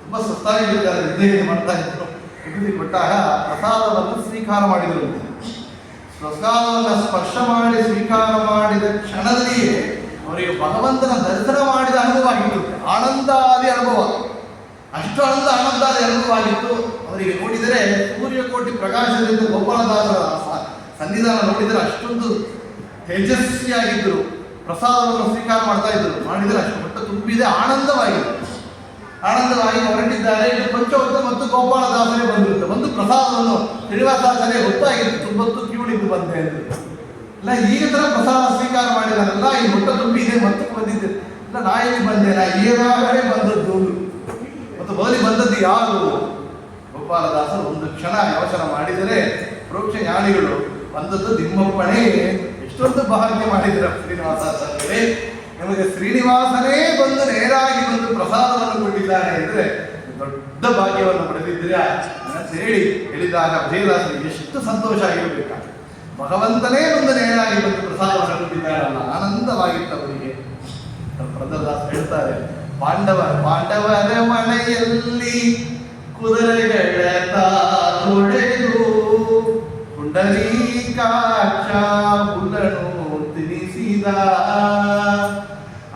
ತುಂಬಾ ಸುಸ್ತಾಗಿದ್ದಾರೆ, ನಿದ್ದೆ ಮಾಡ್ತಾ ಇದ್ರು. ನಿಗದಿ ಕೊಟ್ಟಾಗ ಪ್ರಸಾದವನ್ನು ಸ್ವೀಕಾರ ಮಾಡಿದರು. ಪ್ರಸಾದವನ್ನು ಸ್ಪರ್ಶ ಮಾಡಿ ಸ್ವೀಕಾರ ಮಾಡಿದ ಕ್ಷಣದಲ್ಲಿಯೇ ಅವರಿಗೆ ಭಗವಂತನ ದರ್ಶನ ಮಾಡಿದ ಅನುಭವ ಆಗಿತ್ತು. ಆನಂದಾದಿ ಅನುಭವ, ಅಷ್ಟು ಆನಂದಾದಿ ಅನುಭವ ಆಗಿತ್ತು. ಅವರಿಗೆ ನೋಡಿದರೆ ಸೂರ್ಯಕೋಟಿ ಪ್ರಕಾಶದಿಂದ ಗೋಪಾಲದಾಸರ ಸನ್ನಿಧಾನ ನೋಡಿದರೆ ಅಷ್ಟೊಂದು ತೇಜಸ್ವಿಯಾಗಿದ್ದರು. ಪ್ರಸಾದವನ್ನು ಸ್ವೀಕಾರ ಮಾಡ್ತಾ ಇದ್ದರು. ಮಾಡಿದರೆ ಅಷ್ಟು ಹೊಟ್ಟೆ ತುಂಬಿದೆ, ಆನಂದವಾಗಿ ಹೊರಟಿದ್ದಾರೆ. ಪಂಚವತ್ತು ಮತ್ತು ಗೋಪಾಲದಾಸರೇ ಬಂದಿರುತ್ತೆ. ಒಂದು ಪ್ರಸಾದವನ್ನು ಶ್ರೀನಿವಾಸಾಚಾರ್ಯ ಗೊತ್ತಾಗಿತ್ತು, ತುಂಬತ್ತು ಕಿವುಡಿದ್ದು ಬಂದೆ ಅಂತ. ಇಲ್ಲ ಈಗ ತರ ಪ್ರಸಾದ ಸ್ವೀಕಾರ ಮಾಡಿದಾರಲ್ಲ, ಈ ಹೊಟ್ಟೆ ತುಂಬಿದೆ ಮತ್ತು ಬಂದಿದ್ದೆ. ಇಲ್ಲ ನಾ ಇಲ್ಲಿ ಬಂದೆ, ನಾ ಈಗಾಗಲೇ ಬಂದದ್ದು ಮತ್ತು ಬದಲಿ ಬಂದದ್ದು ಯಾರು? ಗೋಪಾಲದಾಸರು ಒಂದು ಕ್ಷಣ ಯೋಚನೆ ಮಾಡಿದರೆ ಪ್ರೋಕ್ಷ ಜ್ಞಾನಿಗಳು ಬಂದದ್ದು ತಿಮ್ಮಪ್ಪನೇ. ಎಷ್ಟೊಂದು ಭಾಗ್ಯ ಮಾಡಿದ್ರ ಶ್ರೀನಿವಾಸಾಚಾರ್ಯರೇ, ನಮಗೆ ಶ್ರೀನಿವಾಸನೇ ಬಂದು ನೇರಾಗಿ ಬಂದು ಪ್ರಸಾದವನ್ನು ಕೊಟ್ಟಿದ್ದಾನೆ ಅಂದರೆ ದೊಡ್ಡ ಭಾಗ್ಯವನ್ನು ಪಡೆದಿದ್ದೀರಾ ಅಂತ ಹೇಳಿ ಹೇಳಿದಾಗ ವಿಜಯದಾಸರಿಗೆ ಎಷ್ಟು ಸಂತೋಷ ಆಗಿರಬೇಕ. ಭಗವಂತನೇ ಬಂದು ನೇರಾಗಿ ಬಂದು ಪ್ರಸಾದವನ್ನು ಕೊಟ್ಟಿದ್ದಾರಲ್ಲ, ಆನಂದವಾಗಿತ್ತು ಅವರಿಗೆ. ಪುರಂದರದಾಸ ಹೇಳ್ತಾರೆ, ಪಾಂಡವರ ಮನೆಯಲ್ಲಿ ಕುದುರೆಗಳ ತೊಳೆದು ಪುಂಡರೀಕಾಕ್ಷ ಹುಲ್ಲನು ತಿನಿಸಿದ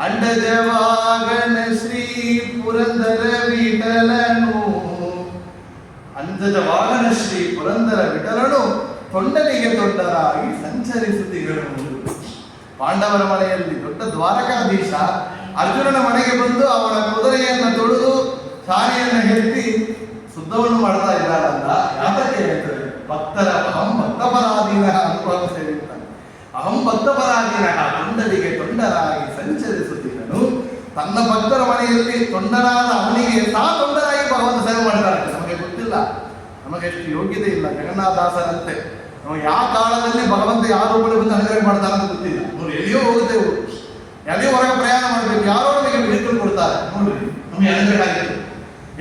ಅಂಡಜವಾಗನ ಶ್ರೀ ಪುರಂದರ ವಿಠಲನು. ಅಂಡಜವಾಗನ ಶ್ರೀ ಪುರಂದರ ವಿಠಲನು ತೊಂಡನಿಗೆ ತೊಂಡರಾಗಿ ಸಂಚರಿಸುತ್ತಿಗಳು. ಪಾಂಡವರ ಮನೆಯಲ್ಲಿ ದೊಡ್ಡ ದ್ವಾರಕಾಧೀಶ ಅರ್ಜುನನ ಮನೆಗೆ ಬಂದು ಅವನ ಕುದುರೆಯನ್ನು ತೊಳೆದು ಸಾರಿಯನ್ನು ಎತ್ತಿ ಶುದ್ಧವನ್ನು ಮಾಡ್ತಾ ಇದ್ದಾರಲ್ಲ, ಯಾತಕ್ಕೆ ಹೇಳ್ತಾರೆ? ಭಕ್ತರ ಅಹಂ ಭಕ್ತಪರಾಧೀನ ಅನುಭವ ಸೇರಿರ್ತಾನೆ. ಅಹಂ ಭಕ್ತಪರಾಧೀನ ತೊಂಡರಿಗೆ ತೊಂಡರಾಗಿ ಸಂಚರಿಸುತ್ತಿದ್ದನು. ತನ್ನ ಭಕ್ತರ ಮನೆಯಲ್ಲಿ ತೊಂಡರಾದ ಅವನಿಗೆ ತೊಂಡರಾಗಿ ಭಗವಂತ ಸೇವೆ ಮಾಡ್ತಾರೆ. ನಮಗೆ ಗೊತ್ತಿಲ್ಲ, ನಮಗೆ ಎಷ್ಟು ಯೋಗ್ಯತೆ ಇಲ್ಲ. ಜಗನ್ನಾಥದಾಸರಂತೆ ನಾವು ಯಾವ ಕಾಲದಲ್ಲಿ ಭಗವಂತ ಯಾರು ಬಳಿ ಬಂದು ಅನುಗ್ರಹ ಮಾಡ್ತಾರೆ ಅಂತ ಗೊತ್ತಿಲ್ಲ. ನೋಡಿ, ಎಲ್ಲಿಯೋ ಹೋಗುತ್ತೇವೆ, ಎಲ್ಲಿಯೋ ಹೊರಗೆ ಪ್ರಯಾಣ ಮಾಡಬೇಕು, ಯಾರೋ ನಮಗೆ ವೆಹಿಕಲ್ ಕೊಡ್ತಾರೆ, ನೋಡ್ರಿ ನಮಗೆ ಅನುಗ್ರಹ ಆಗಿತ್ತು.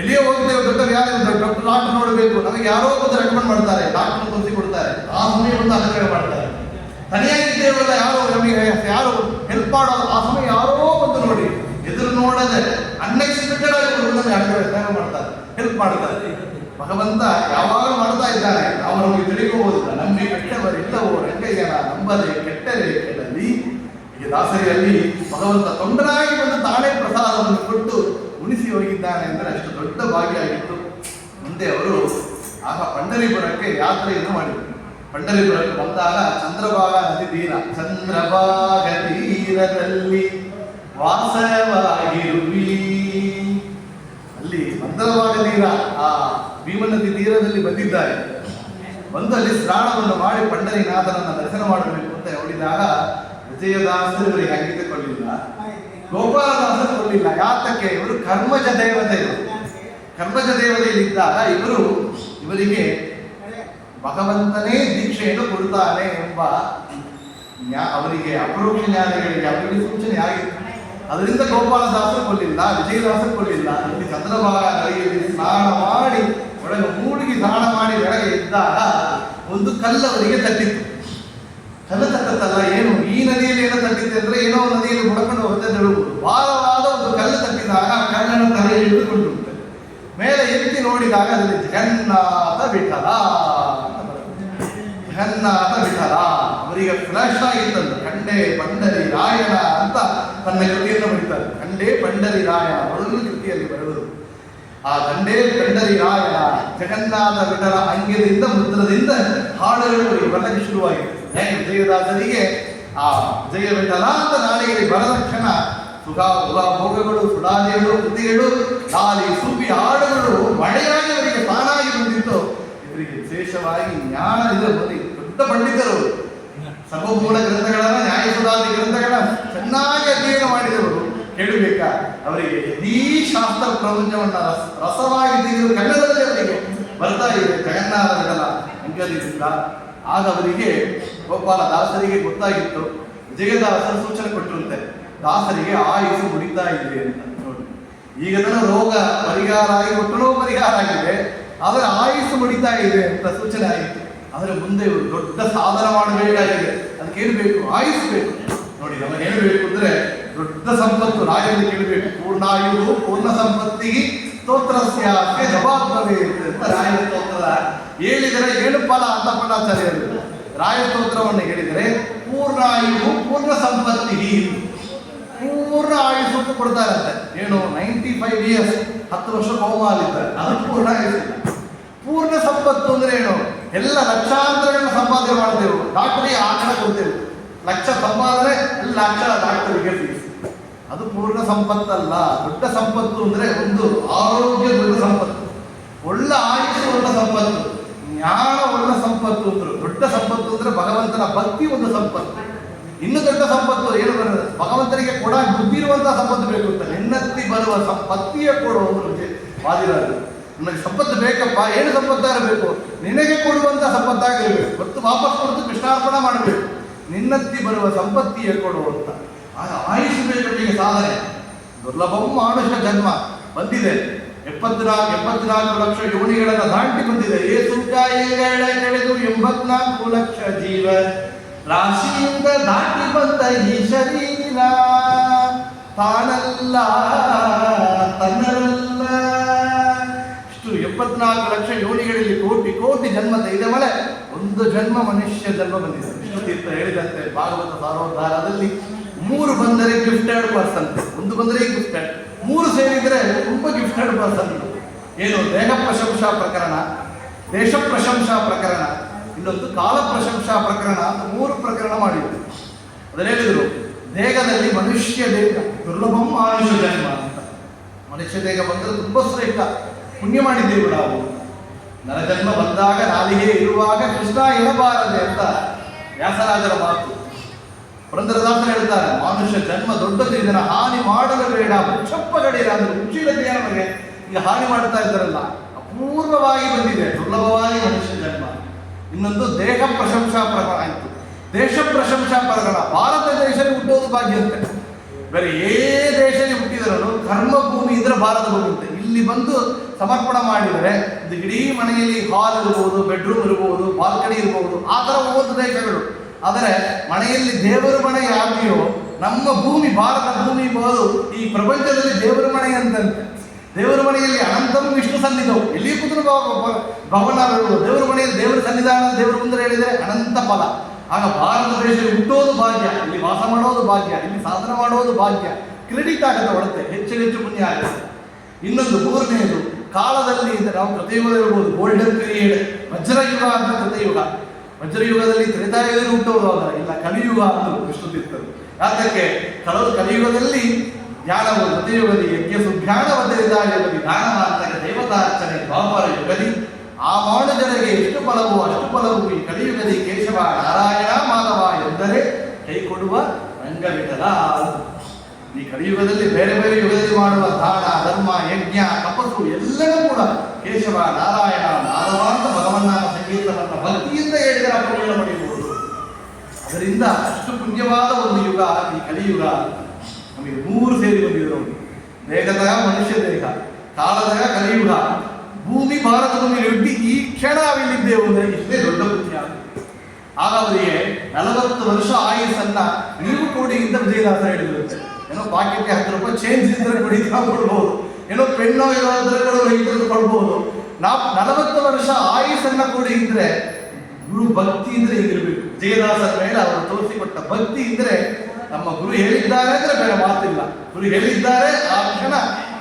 ಎಲ್ಲಿಯೋ ಹೋಗ್ತೇವೆ, ದೊಡ್ಡ ಡಾಕ್ಟರ್ ನೋಡಬೇಕು, ನಮಗೆ ಯಾರೋ ಬಂದು ರೆಕಮೆಂಡ್ ಮಾಡ್ತಾರೆ, ಡಾಕ್ಟರ್ ತೋರಿಸಿ ಕೊಡ್ತಾರೆ, ಆ ಸಮಯ ಬಂದು ಅನುಗ್ರಹ ಮಾಡ್ತಾರೆ. ತನಿಯಾಗಿದ್ದೇವಲ್ಲ, ನಮಗೆ ಯಾರು ಹೆಲ್ಪ್ ಮಾಡೋದು, ಆ ಸಮಯ ಯಾರೋ ಬಂದು ನೋಡಿ ಎದುರು ನೋಡದೆ ಅನ್ಎಕ್ಸ್ಪೆಕ್ಟೆಡ್ ಆಗಿ ಅನುಗ್ರಹ ಮಾಡ್ತಾರೆ, ಹೆಲ್ಪ್ ಮಾಡ್ತಾರೆ. ಭಗವಂತ ಯಾವಾಗಲೂ ಮಾಡ್ತಾ ಇದ್ದಾನೆ, ನಾವು ನಮಗೆ ತಿಳಿಯಬಹುದಿಲ್ಲ. ನಮಗೆ ಕೆಟ್ಟವರಿಲ್ಲವೋ ರಂಗಯ್ಯನ ನಂಬದೆ ಕೆಟ್ಟರೆ ಕೆಡಲಿ. ಈ ದಾಸರಿಯಲ್ಲಿ ಭಗವಂತ ತೊಂದರಾಗಿ ಬಂದು ತಾನೇ ಪ್ರಸಾದವನ್ನು ಕೊಟ್ಟು ಉಣಿಸಿ ಹೋಗಿದ್ದಾನೆ ಅಂದರೆ ಅಷ್ಟು ದೊಡ್ಡ ಭಾಗ್ಯ ಆಗಿತ್ತು. ಮುಂದೆ ಅವರು ಆಗ ಪಂಡರೀಪುರಕ್ಕೆ ಯಾತ್ರೆಯನ್ನು ಮಾಡಿದರು. ಪಂಡರೀಪುರಕ್ಕೆ ಬಂದಾಗ ಚಂದ್ರಭಾಗ ನದಿ ತೀರ, ಚಂದ್ರಭಾಗ ತೀರದಲ್ಲಿ ವಾಸವಾಗಿರುವಿ. ಅಲ್ಲಿ ಚಂದ್ರಭಾಗ ತೀರ, ಆ ಭೀಮ ನದಿ ತೀರದಲ್ಲಿ ಬಂದಿದ್ದಾರೆ. ಬಂದು ಅಲ್ಲಿ ಸ್ನಾನವನ್ನು ಮಾಡಿ ಪಂಡರಿನಾಥನನ್ನ ದರ್ಶನ ಮಾಡಬೇಕು ಅಂತ ನೋಡಿದಾಗ ವಿಜಯದಾಸರು ಇವರಿಗೆ ಅಂಕಿತಗೊಳ್ಳಿಲ್ಲ, ಗೋಪಾಲದಾಸರು ಕೊಡಲಿಲ್ಲ. ಯಾತಕ್ಕೆ? ಇವರು ಕರ್ಮಜ ದೇವತೆ. ಕರ್ಮಜ ದೇವತೆಯಲ್ಲಿದ್ದಾಗ ಇವರಿಗೆ ಭಗವಂತನೇ ದೀಕ್ಷೆಯನ್ನು ಕೊಡುತ್ತಾನೆ ಎಂಬ ಅವರಿಗೆ ಅಪರೋಕ್ಷ ಜ್ಞಾನಿಗಳಿಗೆ ಅವರಿಗೆ ಸೂಚನೆ ಆಗಿತ್ತು. ಅದರಿಂದ ಗೋಪಾಲದಾಸರು ಕೊಲ್ಲಿಲ್ಲ, ವಿಜಯದಾಸರು ಕೊಲ್ಲಿಲ್ಲ. ಇಲ್ಲಿ ಚಂದ್ರಭಾಗ ನದಿಯಲ್ಲಿ ಸ್ನಾನ ಮಾಡಿ ಒಳಗೆ ಮೂಡಿಗೆ ಸ್ನಾನ ಮಾಡಿ ಒಳಗೆ ಇದ್ದಾಗ ಒಂದು ಕಲ್ಲವರಿಗೆ ತಟ್ಟಿತ್ತು. ಕಲ್ಲು ತಟ್ಟತ್ತಲ್ಲ, ಏನು ಈ ನದಿಯಲ್ಲಿ ಏನೋ ತಟ್ಟಿತ್ತು ಅಂದ್ರೆ ಏನೋ ನದಿಯಲ್ಲಿ ಮುಡ್ಕೊಂಡು ಹೋಗುತ್ತೆ ಹೇಳುವುದು. ಭಾರವಾದ ಒಂದು ಕಲ್ಲು ತಟ್ಟಿದಾಗ ಆ ಕಲ್ಲನ್ನು ತಲೆಯಲ್ಲಿ ಹಿಡಿದುಕೊಂಡು ಮೇಲೆ ಎತ್ತಿ ನೋಡಿದಾಗ ಅದರಲ್ಲಿ ಜಗನ್ನಾಥ ವಿಠಲ ಅಂತ ಬರುತ್ತೆ. ಜಗನ್ನಾಥ ವಿಠಲ ಅವರಿಗೆ ಫ್ಲಾಶ್ ಆಗಿತ್ತಂದು. ಕಂಡೆ ಪಂಡರಿ ರಾಯಣ ಅಂತ ತನ್ನ ಕೃತಿಯನ್ನು ಬರೀತಾರೆ. ಕಂಡೆ ಪಂಡರಿ ರಾಯಣ ಮೊದಲು ಕೃತಿಯಲ್ಲಿ ಬರುವುದು. ಆ ಕಂಡೆ ಪಂಡರಿ ರಾಯಣ ಜಗನ್ನಾಥ ವಿಠಲ ಅಂಗ್ಯದಿಂದ ಮುದ್ರದಿಂದ ಹಾಡುಗಳು ಬರಲಿಕ್ಕೆ ಶುರುವಾಗಿದೆ. ವಿಜಯದಾಸರಿಗೆ ಆ ವಿಜಯ ವಿಠಲ ಅಂತ ನಾಡಿಗೆ ಬರದ ಕ್ಷಣ ಸುಖ ಭೋಗಗಳು, ಸುಡಾದಿಗಳು, ಕೃತಿಗಳು, ಗಾಲಿ ಸೂಪಿ ಹಾಡುಗಳು ಮಳೆಯಾಗಿ ಅವರಿಗೆ ತಾನಾಗಿ ಬಂದಿತ್ತು. ಇವರಿಗೆ ವಿಶೇಷವಾಗಿ ಜ್ಞಾನ ಇದೆ. ದೊಡ್ಡ ಪಂಡಿತರು, ಸರ್ವಮೂಲ ಗ್ರಂಥಗಳನ್ನ, ನ್ಯಾಯಸುಧಾದಿ ಗ್ರಂಥಗಳನ್ನ ಚೆನ್ನಾಗಿ ಅಧ್ಯಯನ ಮಾಡಿದವರು. ಕೇಳಬೇಕಾ ಅವರಿಗೆ ಇಡೀ ಶಾಸ್ತ್ರ ಪ್ರಪಂಚವನ್ನ ರಸವಾಗಿ ತೆಗೆದು ಕನ್ನಡದಲ್ಲಿ ಅವರಿಗೆ ಬರ್ತಾ ಇದೆ ಜಗನ್ನಾಥ ವಿಠಲ ಅಂಗದಿಂದ. ಆಗ ಅವರಿಗೆ ಗೋಪಾಲ ದಾಸರಿಗೆ ಗೊತ್ತಾಗಿತ್ತು. ವಿಜಯದಾಸರು ಸೂಚನೆ ಕೊಟ್ಟಿರುತ್ತೆ, ದಾಸರಿಗೆ ಆಯುಷು ಮುಡಿತಾ ಇದೆ ಅಂತ. ನೋಡಿ, ಈಗ ರೋಗ ಪರಿಹಾರ ಆಗಿ ಒಟ್ಟನೋ ಪರಿಹಾರ ಆಗಿದೆ, ಆದರೆ ಆಯುಷು ಮುಡಿತಾ ಇದೆ ಅಂತ ಸೂಚನೆ ಆಯಿತು. ಆದರೆ ಮುಂದೆ ಇವರು ದೊಡ್ಡ ಸಾಧನ ಮಾಡಬೇಕಾಗಿದೆ. ಅದಕ್ಕೇನು ಬೇಕು? ಆಯುಷ್ ಬೇಕು. ನೋಡಿ, ನಮಗೇನು ಬೇಕು ಅಂದ್ರೆ ದೊಡ್ಡ ಸಂಪತ್ತು. ರಾಯರಲ್ಲಿ ಕೇಳಬೇಕು, ಪೂರ್ಣಾಯುವು ಪೂರ್ಣ ಸಂಪತ್ತಿಗೆ ಸ್ತೋತ್ರಸ್ಯಾಸ್ಯ ಜವಾಬ್ದಾರಿ ಅಂತ ರಾಯ ಸ್ತೋತ್ರದ ಹೇಳಿದರೆ ಏನು ಫಲ ಅಂತ ಪಂಡಾಚಾರ್ಯರು ರಾಯ ಸ್ತೋತ್ರವನ್ನು ಹೇಳಿದರೆ ಪೂರ್ಣಾಯುವು ಪೂರ್ಣ ಸಂಪತ್ತಿಗೆ ಪೂರ್ಣ ಆಯುಷ್ ಅಂತ ಕೊಡ್ತಾರಂತೆ. ಏನು 95 years 10 ವರ್ಷ ಕೋಮಾಲಿದ್ದಾರೆ, ಅದು ಪೂರ್ಣ ಆಯುಷ್. ಪೂರ್ಣ ಸಂಪತ್ತು ಅಂದ್ರೆ ಏನು? ಎಲ್ಲ ಲಕ್ಷಾಂತರಗಳನ್ನ ಸಂಪಾದನೆ ಮಾಡ್ತೇವೆ, ಡಾಕ್ಟರಿಗೆ ಆಚರಣೆ ಕೊಡ್ತೇವೆ, ಲಕ್ಷ ಸಂಪಾದನೆ ಲಕ್ಷ ಡಾಕ್ಟರಿಗೆ ಫೀಸ್. ಅದು ಪೂರ್ಣ ಸಂಪತ್ತಲ್ಲ. ದೊಡ್ಡ ಸಂಪತ್ತು ಅಂದ್ರೆ ಒಂದು ಆರೋಗ್ಯ ದೊಡ್ಡ ಸಂಪತ್ತು, ಒಳ್ಳೆ ಆಯುಷ್ ಒಳ್ಳ ಸಂಪತ್ತು, ಜ್ಞಾನ ಒಳ್ಳ ಸಂಪತ್ತು ಅಂದ್ರು. ದೊಡ್ಡ ಸಂಪತ್ತು ಅಂದ್ರೆ ಭಗವಂತನ ಭಕ್ತಿ ಒಂದು ಸಂಪತ್ತು. ಇನ್ನು ದೊಡ್ಡ ಸಂಪತ್ತು ಏನು ಬರ್ತದೆ? ಭಗವಂತನಿಗೆ ಕೂಡ ಬುದ್ಧಿ ಇರುವಂತಹ ಸಂಪತ್ತು ಬೇಕು ಅಂತ. ಹೆಣ್ಣತ್ತಿ ಬರುವ ಸಂಪತ್ತಿಯೇ ಕೊಡುವವರು ವಾದಿರಾಜರು. ನನಗೆ ಸಂಪತ್ತು ಬೇಕಪ್ಪ, ಏನು ಸಂಪತ್ತಾಗಬೇಕು? ನಿನಗೆ ಕೊಡುವಂತ ಸಂಪತ್ತಾಗಿರ್ಬೇಕು, ಮತ್ತು ವಾಪಸ್ ಕೊಡ್ತು ಕೃಷ್ಣಾರ್ಪಣ ಮಾಡಬೇಕು. ನಿನ್ನತ್ತಿ ಬರುವ ಸಂಪತ್ತಿಯೇ ಕೊಡುವಂತ ಆಗ ಆಯುಷ್ ಬೇಕರಿಗೆ ಸಾಧನೆ. ದುರ್ಲಭಂ ಮಾನುಷ ಜನ್ಮ ಬಂದಿದೆ. 74 ಲಕ್ಷ ಯೋನಿಗಳನ್ನು ದಾಟಿ ಬಂದಿದೆ. ಕಳೆದು 84 ಲಕ್ಷ ಜೀವ ರಾಶಿಯಿಂದ ದಾಟಿ ಬಂದ ಈ ಶರೀರ ತಾನಲ್ಲ ತನ್ನಲ್ಲ. ಇಷ್ಟು 74 ಲಕ್ಷ ಯೋನಿಗಳಲ್ಲಿ ಕೋಟಿ ಕೋಟಿ ಜನ್ಮ ತೆಗೆದ ಮೇಲೆ ಒಂದು ಜನ್ಮ ಮನುಷ್ಯ ಜನ್ಮ ಬಂದಿದೆ. ವಿಷ್ಣು ತೀರ್ಥ ಹೇಳಿದಂತೆ ಭಾಗವತ ಸಾರೋದ್ಧಾರದಲ್ಲಿ 3 ಬಂದರೆ ಗಿಫ್ಟೆಡ್ ಪರ್ಸನ್, 1 ಬಂದರೆ ಗಿಫ್ಟೆಡ್, 3 ಸೇರಿದರೆ ತುಂಬ ಗಿಫ್ಟೆಡ್ ಪರ್ಸನ್. ಏನು? ದೇಹ ಪ್ರಶಂಸಾ ಪ್ರಕರಣ, ದೇಶ ಪ್ರಶಂಸಾ ಪ್ರಕರಣ, ಇನ್ನೊಂದು ಕಾಲ ಪ್ರಶಂಸಾ ಪ್ರಕರಣ ಅಂತ 3 ಪ್ರಕರಣ ಮಾಡಿದ್ರು. ಅದನ್ನ ಹೇಳಿದ್ರು, ದೇಹದಲ್ಲಿ ಮನುಷ್ಯ ದೇಹ ದುರ್ಲಭಂ ಮಾನುಷ ಜನ್ಮ ಅಂತ. ಮನುಷ್ಯ ದೇಹ ಬಂದರೆ ತುಂಬ ಶ್ರೇಷ್ಠ, ಪುಣ್ಯ ಮಾಡಿದ್ದೇವೆ ನಾವು. ನರಜನ್ಮ ಬಂದಾಗ ನಾಲಿಗೆ ಇರುವಾಗ ಕೃಷ್ಣ ಎನ್ನಬಾರದೆ ಅಂತ ವ್ಯಾಸರಾಜರ ಮಾತು. ಪುರಂದರದಾಸರು ಹೇಳ್ತಾರೆ, ಮನುಷ್ಯ ಜನ್ಮ ದೊಡ್ಡದು, ಇದನ್ನ ಹಾನಿ ಮಾಡಲು ಬೇಡ, ಮುಚ್ಚಪ್ಪಗಡಿರ ಅಂದ್ರೆ ಮುಚ್ಚಿಡದೆಯ ನಮಗೆ ಈಗ ಹಾನಿ ಮಾಡ್ತಾ ಇದ್ದಾರಲ್ಲ, ಅಪೂರ್ವವಾಗಿ ಬಂದಿದೆ, ದುರ್ಲಭವಾಗಿ ಮನುಷ್ಯ ಜನ್ಮ. ಇನ್ನೊಂದು ದೇಹ ಪ್ರಶಂಸಾ ಪ್ರಕರಣ ಆಯಿತು. ದೇಶ ಪ್ರಶಂಸಾ ಪ್ರಕರಣ, ಭಾರತ ದೇಶದಲ್ಲಿ ಹುಟ್ಟೋದು ಭಾಗ್ಯ ಅಂತೆ. ಬೇರೆ ಏ ದೇಶದಲ್ಲಿ ಹುಟ್ಟಿದರೂ ಕರ್ಮ ಭೂಮಿ ಇದ್ರೆ ಭಾರತ ಭೂಮಿ ಅಂತ. ಇಲ್ಲಿ ಬಂದು ಸಮರ್ಪಣ ಮಾಡಿದರೆ ಇದು ಇಡೀ ಮನೆಯಲ್ಲಿ ಹಾಲ್ ಇರ್ಬೋದು, ಬೆಡ್ರೂಮ್ ಇರ್ಬೋದು, ಬಾಲ್ಕನಿ ಇರ್ಬೋದು, ಆ ಥರ ಹೋದ ದೇಶಗಳು. ಆದರೆ ಮನೆಯಲ್ಲಿ ದೇವರ ಮನೆ ಯಾಕೆಯೋ ನಮ್ಮ ಭೂಮಿ ಭಾರತ ಭೂಮಿ ಬಹುದು ಈ ಪ್ರಪಂಚದಲ್ಲಿ ದೇವರ ಮನೆ ಅಂತಂತೆ. ದೇವರ ಮನೆಯಲ್ಲಿ ಅನಂತಂ ವಿಷ್ಣು ಸನ್ನಿಧವು, ಎಲ್ಲಿ ಕೂತು ಭವನ ದೇವರ ಮನೆಯಲ್ಲಿ ದೇವರ ಸನ್ನಿಧಾನ, ದೇವರ ಮುಂದೆ ಹೇಳಿದರೆ ಅನಂತ ಫಲ. ಆಗ ಭಾರತ ದೇಶದಲ್ಲಿ ಹುಟ್ಟೋದು ಭಾಗ್ಯ, ಇಲ್ಲಿ ವಾಸ ಮಾಡೋದು ಭಾಗ್ಯ, ಇಲ್ಲಿ ಸಾಧನೆ ಮಾಡೋದು ಭಾಗ್ಯ. ಕ್ರೆಡಿಟ್ ಆಗುತ್ತೆ, ಒಳತೆ ಹೆಚ್ಚು ಹೆಚ್ಚು ಪುಣ್ಯ ಆಗುತ್ತೆ. ಇನ್ನೊಂದು 3ನೇದು ಕಾಲದಲ್ಲಿ ನಾವು ಕೃತಯುಗ ಇರ್ಬೋದು, ಗೋಲ್ಡನ್ ಪೀರಿಯಡ್, ವಜ್ರಯುಗ ಅಂತ ಕೃತಯುಗ. ವಜ್ರಯುಗದಲ್ಲಿ ತ್ರೇತಾಯುಗದಲ್ಲಿ ಹುಟ್ಟೋದು ಅಲ್ಲ, ಇಲ್ಲ ಕಲಿಯುಗ ಅಂತ ವಿಷ್ಣು ತೀರ್ಥರು. ಯಾತಕ್ಕೆ? ಕಲಿಯುಗದಲ್ಲಿ ಧ್ಯಾನವು, ಕೃತಯುಗದಲ್ಲಿ ಯಜ್ಞ ಸುಜ್ಞಾನವದ್ದರಿದಾಯುಗದಿ ದಾನ ಮಾಡ್ತಾರೆ ದೇವತಾರ್ಚನೆ, ದ್ವಾಪರ ಯುಗದಿ ಆ ಮಾನಜರಿಗೆ ಎಷ್ಟು ಫಲವೋ ಅಷ್ಟು ಫಲವು ಈ ಕಲಿಯುಗದಿ ಕೇಶವ ನಾರಾಯಣ ಮಾಧವ ಎಂದರೆ ಕೈ ಕೊಡುವ ರಂಗವಿಠಲ. ಈ ಕಲಿಯುಗದಲ್ಲಿ ಬೇರೆ ಬೇರೆ ಯುಗದಲ್ಲಿ ಮಾಡುವ ದಾನ ಧರ್ಮ ಯಜ್ಞ ತಪಸ್ಸು ಎಲ್ಲವೂ ಕೂಡ ಕೇಶವ ನಾರಾಯಣ ಮಾಧವ ಅಂತ ಭಗವನ್ನಾಮ ಸಂಗೀತವನ್ನು ಭಕ್ತಿಯಿಂದ ಹೇಳಿದರೆ ಆ ಪುಣ್ಯವನ್ನು ಪಡೆಯಬಹುದು. ಅದರಿಂದ ಅಷ್ಟು ಪುಣ್ಯವಾದ ಒಂದು ಯುಗ ಈ ಕಲಿಯುಗ. ನಮಗೆ ಮೂರು ಸೇರಿ ಬಂದಿದೆ ನೋಡಿ, ದೇಹದಾಗ ಮನುಷ್ಯ ದೇಹ, ಕಾಲದಾಗ ಕಲಿಯುಗ, ಭೂಮಿ ಭಾರತ ಭೂಮಿ ಒಡ್ಡಿ ಈ ಕ್ಷಣ ನಾವಿಲ್ಲಿದ್ದೇವೆ ಅಂದರೆ ಇಷ್ಟೇ ದೊಡ್ಡ ಪುಣ್ಯ. ಆಗ ಅವರಿಗೆ 40 ವರ್ಷ ಆಯುಸ್ಸನ್ನ ನೀವು ಕೋಡಿಯಿಂದ ವಿಜಯದಾಸ ಹೇಳಿರುತ್ತೆ. ಏನೋ ಪಾಕೆಟ್ಗೆ 10 ರೂಪಾಯಿ ಚೇಂಜ್ ಇದ್ರೆ ಕೊಡಿ ಕೊಡ್ಬೋದು, ಏನೋ ಪೆಣ್ಣೋ ಇರೋದ್ರೆ ಕೂಡ ಕೊಡ್ಬೋದು. ನಾವು 40 ವರ್ಷ ಆಯುಸ್ಸನ್ನ ಕೂಡಿ ಇದ್ರೆ ಗುರು ಭಕ್ತಿ ಇದ್ರೆ ಹೀಗಿರ್ಬೇಕು. ವಿಜಯದಾಸರ ಮೇಲೆ ಅವರು ತೋರಿಸಿಕೊಟ್ಟ ಭಕ್ತಿ ಇದ್ರೆ ನಮ್ಮ ಗುರು ಹೇಳಿದ್ದಾರೆ ಅಂದ್ರೆ ಬೇರೆ ಮಾತಿಲ್ಲ. ಗುರು ಹೇಳಿದ್ದಾರೆ ಆ ಕ್ಷಣ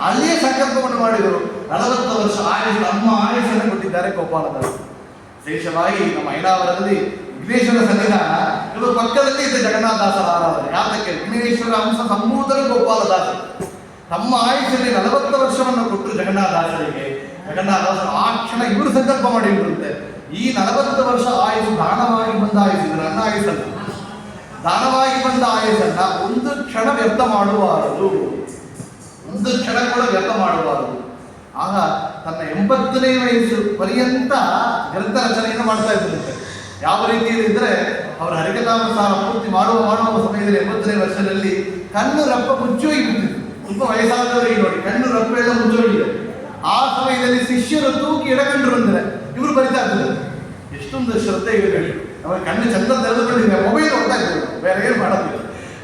ಅಲ್ಲಿಯೇ ಸಂಕಲ್ಪವನ್ನು ಮಾಡಿದರು. 40 ವರ್ಷ ಆಯುಷ್ ನಮ್ಮ ಆಯುಷನ್ನು ಕೊಟ್ಟಿದ್ದಾರೆ ಗೋಪಾಲದಾಸ. ವಿಶೇಷವಾಗಿ ನಮ್ಮ ಐನಾವರದಲ್ಲಿ ವಿಘ್ನೇಶ್ವರ ಸನ್ನಿಧಾನ, ಇದು ಪಕ್ಕದಲ್ಲಿ ಇದ್ದ ಜಗನ್ನಾಥದಾಸರ ಆರಾಧನೆ. ಯಾತಕ್ಕೆ? ವಿಘ್ನೇಶ್ವರ ಅಂಶ ಸಂಭೂತರು ಗೋಪಾಲದಾಸ ತಮ್ಮ ಆಯುಷ್ಯಲ್ಲಿ 40 ವರ್ಷವನ್ನು ಕೊಟ್ಟರು ಜಗನ್ನಾಥದಾಸರಿಗೆ. ಜಗನ್ನಾಥದಾಸರು ಆ ಕ್ಷಣ ಇವರು ಸಂಕಲ್ಪ ಮಾಡಿರುವಂತೆ ಈ 40 ವರ್ಷ ಆಯುಷ್ ದಾನವಾಗಿ ಬಂದ ಆಯುಷ್, ನನ್ನ ಆಯುಷಲ್ಲ, ದಾನವಾಗಿ ಬಂದ ಆಯುಷನ್ನ ಒಂದು ಕ್ಷಣ ವ್ಯರ್ಥ ಮಾಡಬಾರದು, ಒಂದು ಕ್ಷಣ ಕೂಡ ವ್ಯರ್ಥ ಮಾಡಬಾರದು. ಆಗ ತನ್ನ 80ನೇ ವಯಸ್ಸು ಪರ್ಯಂತ ಗ್ರಂಥ ರಚನೆಯನ್ನು ಮಾಡ್ತಾ ಇದ್ದಂತೆ. ಯಾವ ರೀತಿಯಲ್ಲಿ ಇದ್ರೆ ಅವರು ಹರಿಕಥಾನುಸಾರ ಪೂರ್ತಿ ಮಾಡುವ ಸಮಯದಲ್ಲಿ 80ನೇ ವರ್ಷದಲ್ಲಿ ಕಣ್ಣು ರಪ್ಪ ಮುಚ್ಚೋಗಿಬಿಟ್ಟಿದ್ರು. ತುಂಬ ವಯಸ್ಸಾದವರಿಗೆ ನೋಡಿ ಕಣ್ಣು ರಪ್ಪ ಎಲ್ಲ ಮುಚ್ಚೋಗಿದೆ. ಆ ಸಮಯದಲ್ಲಿ ಶಿಷ್ಯರು ತೂಕಿ ಎಡಕಂಡ್ರು ಅಂದ್ರೆ ಇವರು ಬರಿತಾ ಇದ್ದಾರೆ. ಎಷ್ಟೊಂದು ಶ್ರದ್ಧೆ ಇದೆ. ಅವರ ಕಣ್ಣು ಚಂದ ತೆರೆದುಕೊಂಡಿದೆ, ಮೊಬೈಲ್ ನೋಡ್ತಾ ಇದ್ರು, ಬೇರೆ ಏನು ಮಾಡೋದಿಲ್ಲ.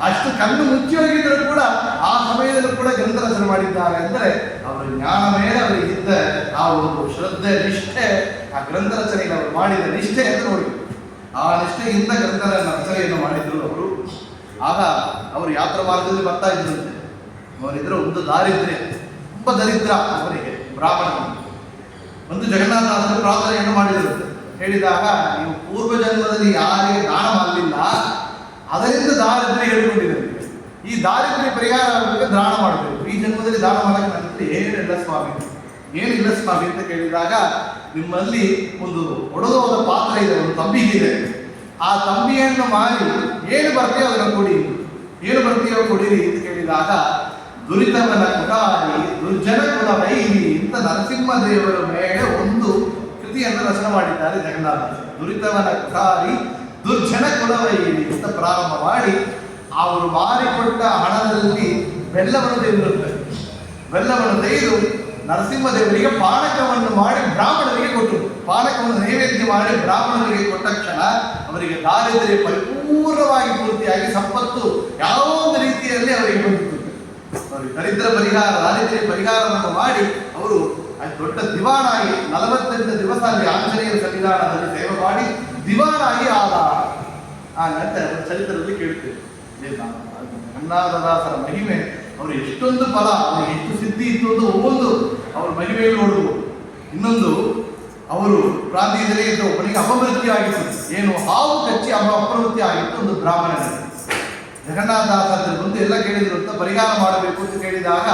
ಅಷ್ಟು ಕಣ್ಣು ಮುಚ್ಚಿ ಹೋಗಿದ್ರು ಕೂಡ ಆ ಸಮಯದಲ್ಲೂ ಕೂಡ ಗ್ರಂಥ ರಚನೆ ಮಾಡಿದ್ದಾರೆ ಅಂದರೆ ಅವರ ಜ್ಞಾನ ಮೇಲೆ ಅವರಿಗೆ ಇದ್ದ ಆ ಒಂದು ಶ್ರದ್ಧೆ ನಿಷ್ಠೆ, ಆ ಗ್ರಂಥ ರಚನೆಗೆ ಅವರು ಮಾಡಿದ ನಿಷ್ಠೆ ಅಂತ ನೋಡಿ ಆ ನಿಷ್ಠೆಯಿಂದ ಗ್ರಂಥ ರಚನೆಯನ್ನು ಮಾಡಿದ್ರು ಅವರು. ಆಗ ಅವರು ಯಾತ್ರಾ ಮಾರ್ಗದಲ್ಲಿ ಬರ್ತಾ ಇದ್ರಂತೆ. ಅವರಿದ್ರು ಒಂದು ದಾರಿದ್ರ್ಯ, ತುಂಬ ದರಿದ್ರ ಅವರಿಗೆ, ಬ್ರಾಹ್ಮಣ. ಒಂದು ಜಗನ್ನಾಥದಾಸರು ಪ್ರಾರ್ಥನೆಯನ್ನು ಮಾಡಿದರು. ಹೇಳಿದಾಗ ನೀವು ಪೂರ್ವ ಜನ್ಮದಲ್ಲಿ ಯಾರಿಗೆ ದಾನ ಮಾಡಲಿಲ್ಲ ಅದರಿಂದ ದಾರಿದ್ರ್ಯ ಹೇಳಿಕೊಂಡಿದ್ದಾರೆ. ಈ ದಾರಿದ್ರ್ಯ ಪರಿಹಾರ ಆಗಬೇಕು, ದಾನ ಮಾಡಬೇಕು. ಈ ಜನ್ಮದಲ್ಲಿ ದಾನ ಮಾಡಕ್ಕೆ ನನಗೆ ಏನಿಲ್ಲ ಸ್ವಾಮಿ, ಏನಿಲ್ಲ ಸ್ವಾಮಿ ಅಂತ ಕೇಳಿದಾಗ ನಿಮ್ಮಲ್ಲಿ ಒಂದು ಒಡೆದೋದ ಪಾತ್ರ ಇದೆ, ಒಂದು ತಂಬಿಗೆ ಇದೆ, ಆ ತಂಬಿಯನ್ನು ಮಾರಿ ಏನು ಬರ್ತೀಯೋ ಅದನ್ನು ಕೊಡಿ, ಏನು ಬರ್ತೀಯೋ ಕೊಡಿರಿ ಅಂತ ಕೇಳಿದಾಗ ದುರಿತವನ ಕುಟಾರಿ ದುರ್ಜನ ಕುಲ ವೈರಿ ಅಂತ ನರಸಿಂಹದೇವರ ಮೇಲೆ ಒಂದು ಕೃತಿಯನ್ನು ರಚನೆ ಮಾಡಿದ್ದಾರೆ ಜಗನ್ನಾಥದಾಸ. ದುರಿತವನ ಕುಟಾರಿ ದುರ್ಜನ ಕುಲವೈರಿ ಅಂತ ಪ್ರಾರಂಭ ಮಾಡಿ ಅವರು ಮಾರಿಕೊಟ್ಟ ಹಣದಲ್ಲಿ ಬೆಲ್ಲವನ್ನು ತೆಗೆದಿರುತ್ತೆ. ಬೆಲ್ಲವನ್ನು ತೆಗೆದು ನರಸಿಂಹದೇವರಿಗೆ ಪಾನಕವನ್ನು ಮಾಡಿ ಬ್ರಾಹ್ಮಣರಿಗೆ ಕೊಟ್ಟರು. ಪಾನಕವನ್ನು ನೈವೇದ್ಯ ಮಾಡಿ ಬ್ರಾಹ್ಮಣರಿಗೆ ಕೊಟ್ಟ ಕ್ಷಣ ಅವರಿಗೆ ದಾರಿದ್ರ್ಯ ಪರಿಪೂರ್ಣವಾಗಿ ಪೂರ್ತಿಯಾಗಿ ಸಂಪತ್ತು ಯಾವ ಒಂದು ರೀತಿಯಲ್ಲಿ ಅವರಿಗೆ ಬಂದಿತ್ತು. ದರಿದ್ರ ಪರಿಹಾರ, ದಾರಿದ್ರ್ಯ ಪರಿಹಾರವನ್ನು ಮಾಡಿ ಅವರು ದೊಡ್ಡ ದಿವಾನಾಗಿ 48 ದಿವಸ ಅಲ್ಲಿ ಆಂಜನೇಯರ ಸನ್ನಿಧಾನದಲ್ಲಿ ಸೇವೆ ಮಾಡಿ ದಿವಾನಾಗಿ ಆದ. ಆ ನಂತರ ಚರಿತ್ರದಲ್ಲಿ ಕೇಳ್ತೇವೆ ಜಗನ್ನಾಥದಾಸರ ಮಹಿಮೆ, ಅವರು ಎಷ್ಟೊಂದು ಫಲ, ಅವರಿಗೆ ಎಷ್ಟು ಸಿದ್ಧಿ ಇತ್ತು ಅಂತ ಒಬ್ಬೊಂದು ಅವ್ರ ಮಹಿಮೆಯಲ್ಲಿ ನೋಡುವುದು. ಇನ್ನೊಂದು ಅವರು ಪ್ರಾಂತ್ಯದಲ್ಲಿ ಇದ್ದ ಒಬ್ಬನಿಗೆ ಅಪಮೃತ್ಯು ಆಗಿತ್ತು. ಏನು ಹಾವು ಕಚ್ಚಿ ಅಪಮೃತ್ಯು ಆಗಿತ್ತು ಒಂದು ಬ್ರಾಹ್ಮಣನಿಗೆ. ಜಗನ್ನಾಥದಾಸರು ಬಂದು ಎಲ್ಲ ಕೇಳಿದ್ರು ಅಂತ ಪರಿಹಾರ ಮಾಡಬೇಕು ಅಂತ ಕೇಳಿದಾಗ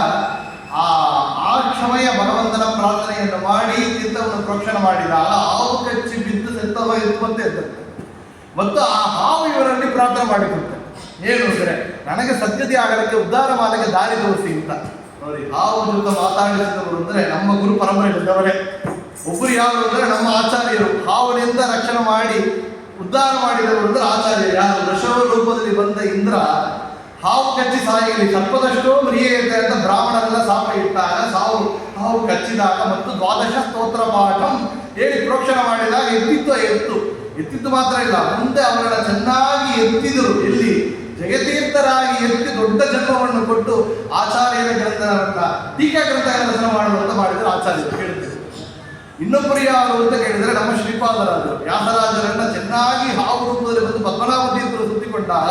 ಆ ಕ್ಷಮಯ ಭಗವಂತನ ಪ್ರಾರ್ಥನೆಯನ್ನು ಮಾಡಿ ತೀರ್ಥವನ್ನು ಪ್ರೋಕ್ಷಣ ಮಾಡಿದಾಗ ಹಾವು ಕಚ್ಚಿ ಬಿದ್ದು ಸತ್ತವ ಇರುವಂತೆ ಇರ್ತದೆ. ಮತ್ತು ಆ ಹಾವು ಇವರಲ್ಲಿ ಪ್ರಾರ್ಥನೆ ಮಾಡಿರುತ್ತೆ ಏನು ಅಂದರೆ ನನಗೆ ಸದ್ಗತಿ ಆಗಲಿಕ್ಕೆ ಉದ್ಧಾರ ಮಾಡಲಿಕ್ಕೆ ದಾರಿ ತೋರಿಸಿ ಅಂತ. ನೋಡಿ, ಹಾವು ಜೊತೆ ಮಾತಾಡಿಸಿದವರು ಅಂದರೆ ನಮ್ಮ ಗುರು ಪರಂಪರೆಯವರೇ. ಒಬ್ಬರು ಯಾರು ಅಂದರೆ ನಮ್ಮ ಆಚಾರ್ಯರು. ಹಾವಿನಿಂದ ರಕ್ಷಣೆ ಮಾಡಿ ಉದ್ಧಾರ ಮಾಡಿದವರು ಅಂದರೆ ಆಚಾರ್ಯರು. ಯಾರು? ವೃಷಭ ರೂಪದಲ್ಲಿ ಬಂದ ಇಂದ್ರ ಹಾವು ಕಚ್ಚಿ ಸಾಯಲಿ ಸರ್ಪದಷ್ಟೋ ಮ್ರಿಯೇತೆ ಅಂತ ಬ್ರಾಹ್ಮಣರೆಲ್ಲ ಶಾಪ ಇಟ್ಟಾಗ ಹಾವು ಕಚ್ಚಿದಾಗ ಮತ್ತು 12 ಸ್ತೋತ್ರ ಪಾಠಂ ಹೇಳಿ ಪ್ರೋಕ್ಷಣ ಮಾಡಿದಾಗ ಎತ್ತಿತ್ತು ಮಾತ್ರ ಇಲ್ಲ, ಮುಂದೆ ಅವರನ್ನ ಚೆನ್ನಾಗಿ ಎತ್ತಿದರು. ಎಲ್ಲಿ? ಜಗತೀರ್ಥರಾಗಿ ಎತ್ತಿ ದೊಡ್ಡ ಜನ್ಮವನ್ನು ಕೊಟ್ಟು ಆಚಾರ್ಯರ ಗ್ರಂಥವನ್ನ ಟೀಕಾ ಗ್ರಂಥ ರಚನೆ ಮಾಡುವಂತ ಮಾಡಿದರೆ ಆಚಾರ್ಯರು. ಕೇಳುತ್ತೇವೆ. ಇನ್ನೊಬ್ಬರು ಯಾರು ಅಂತ ಕೇಳಿದರೆ ನಮ್ಮ ಶ್ರೀಪಾದರಾಜರು. ವ್ಯಾಸರಾಜರನ್ನ ಚೆನ್ನಾಗಿ ಹಾವು ರೂಪದಲ್ಲಿ ಬಂದು ಪದ್ಮನಾಭ ತೀರ್ಥರು ಸುತ್ತಿಕೊಂಡಾಗ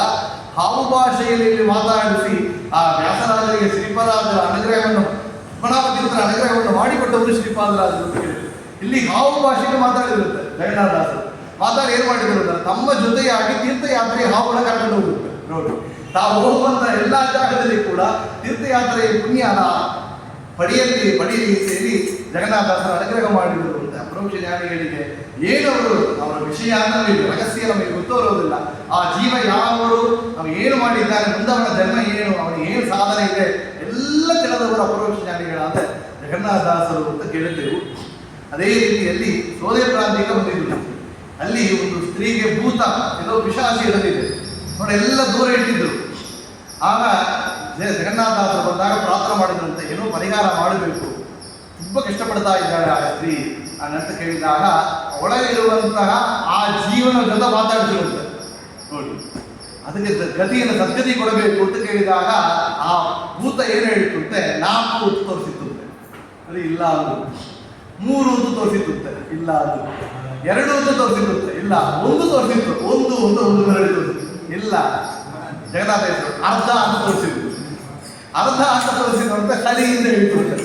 ಹಾವು ಭಾಷೆಯಲ್ಲಿ ಮಾತಾಡಿಸಿ ಆ ವ್ಯಾಸರಾಜರಿಗೆ ಶ್ರೀಪಾದರಾಜರ ಅನುಗ್ರಹವನ್ನು, ಪದ್ಮನಾಭ ತೀರ್ಥರ ಅನುಗ್ರಹವನ್ನು ಮಾಡಿಕೊಟ್ಟವರು ಶ್ರೀಪಾದರಾಜರು ಅಂತ ಕೇಳಿದರು. ಇಲ್ಲಿ ಹಾವು ಭಾಷೆಯಲ್ಲಿ ಮಾತಾಡಿರುತ್ತೆ ಜಗನ್ನಾಥದಾಸರು. ಮಾತಾಡಿ ಏನು ಮಾಡಿದ್ರು ಅಂದರೆ ತಮ್ಮ ಜೊತೆಯಾಗಿ ತೀರ್ಥಯಾತ್ರೆಗೆ ಹಾವುಗಳ ಕರ್ಕೊಂಡು ಹೋಗುತ್ತೆ. ನೋಡಿ, ತಾವು ಹೋಗುವಂತ ಎಲ್ಲ ಜಾಗದಲ್ಲಿ ಕೂಡ ತೀರ್ಥಯಾತ್ರೆಯ ಪುಣ್ಯನ ಪಡೆಯಲಿ ಸೇರಿ ಜಗನ್ನಾಥದಾಸರ ಅನುಗ್ರಹ ಮಾಡಿದರು ಅಂತ ಅಪರೋಕ್ಷ ಜ್ಞಾನಿಗಳಿಗೆ ಏನವರು ಅವರ ವಿಷಯ ನಮಗೆ ರಹಸ್ಯ ನಮಗೆ ಗೊತ್ತಿರೋದಿಲ್ಲ. ಆ ಜೀವ ಯಾವರು, ಅವನು ಏನು ಮಾಡಿದ್ದಾನೆ, ಮುಂದೆ ಅವನ ಜನ್ಮ ಏನು, ಅವನಿಗೆ ಏನು ಸಾಧನೆ ಇದೆ ಎಲ್ಲ ತಿಳಿದವರು ಅಪರೋಕ್ಷ ಜ್ಞಾನಿಗಳಾದ ಜಗನ್ನಾಥದಾಸರು ಅಂತ ಕೇಳುತ್ತೇವೆ. ಅದೇ ರೀತಿಯಲ್ಲಿ ಸೋದೆ ಪ್ರಾಂತಿಗೆ ಬಂದಿದ್ರು. ಅಲ್ಲಿ ಒಂದು ಸ್ತ್ರೀಗೆ ಭೂತ ಏನೋ ಪಿಶಾಚಿ ಇರಲಿದೆ ನೋಡಿ, ಎಲ್ಲ ದೂರ ಇಟ್ಟಿದ್ರು. ಆಗ ಜಗನ್ನಾಥದಾಸರು ಬಂದಾಗ ಪ್ರಾರ್ಥನೆ ಮಾಡಿದ್ರಂತೆ, ಏನೋ ಪರಿಹಾರ ಮಾಡಬೇಕು, ತುಂಬ ಕಷ್ಟಪಡ್ತಾ ಇದ್ದಾಳೆ ಆ ಸ್ತ್ರೀ ಅಂತ ಕೇಳಿದಾಗ ಒಳಗಿರುವಂತಹ ಆ ಜೀವನ ಜೊತೆ ಮಾತಾಡಿಸಿರುತ್ತೆ ನೋಡಿ. ಅದಕ್ಕೆ ಗತಿಯನ್ನು ಸದ್ಗತಿ ಕೊಡಬೇಕು ಅಂತ ಕೇಳಿದಾಗ ಆ ಭೂತ ಏನು ಹೇಳಿತ್ತಂತೆ, 4 ಹೊತ್ತು ತೋರಿಸಿತ್ತಂತೆ, ಅದು ಇಲ್ಲ ಅದು. 3 ಹೊತ್ತು ತೋರಿಸಿತ್ತಂತೆ, ಇಲ್ಲ ಅದು. 2 ಹೊತ್ತು ತೋರಿಸಿತ್ತಂತೆ, ಇಲ್ಲ. 1 ತೋರಿಸಿತ್ತು, ಒಂದು ತೋರಿಸಿತ್ತು, ಇಲ್ಲ. ಜಗನ್ನಾಥ ಹೆಸರು ಅರ್ಧ ಅಂತ ತೋರಿಸಿದ್ರು, ಅರ್ಧ ಅಂತ ತೋರಿಸಿದ್ರು ಸರಿಯಿಂದ ಹೇಳ್ತಿರುತ್ತೆ.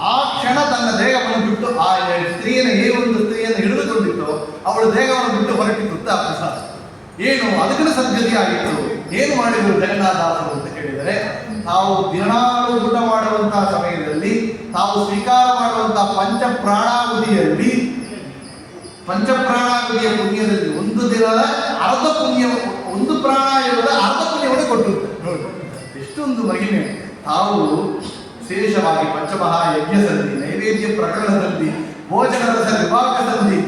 ಆ ಕ್ಷಣ ತನ್ನ ದೇಹವನ್ನು ಬಿಟ್ಟು ಆ ಸ್ತ್ರೀಯನ್ನು ಒಂದು ಸ್ತ್ರೀಯನ್ನು ಹಿಡಿದುಕೊಂಡಿತ್ತು, ಅವಳು ದೇಹವನ್ನು ಬಿಟ್ಟು ಹೊರಟಿತ್ತು ಆ ಪ್ರಸಾದ. ಏನು ಅದಕ್ಕೆ ಸದ್ಗತಿ ಆಗಿತ್ತು. ಏನು ಮಾಡಿದರು ಜಗನ್ನಾಥದಾಸರು ಅಂತ ಕೇಳಿದರೆ, ತಾವು ದಿನಾಳು ಊಟ ಮಾಡುವಂತಹ ಸಮಯದಲ್ಲಿ, ತಾವು ಸ್ವೀಕಾರ ಮಾಡುವಂತಹ ಪಂಚಪ್ರಾಣಾಗುದಿಯ ಪುಣ್ಯದಲ್ಲಿ ಒಂದು ದಿನದ ಅರ್ಧ ಪುಣ್ಯ, ಒಂದು ಪ್ರಾಣಾಯಾಮದ ಅರ್ಧ ಪುಣ್ಯವನ್ನು ಕೊಟ್ಟಿರುತ್ತೆ ನೋಡಿ. ಎಷ್ಟೊಂದು ಮಹಿಮೆ. ತಾವು ವಿಶೇಷವಾಗಿ ಪಂಚಮಹಾ ಯಜ್ಞ ಸಂಧಿ, ನೈವೇದ್ಯ ಪ್ರಕರಣದಲ್ಲಿ, ಭೋಜನದ ವಿಭಾಗ ಸಂಧಿ,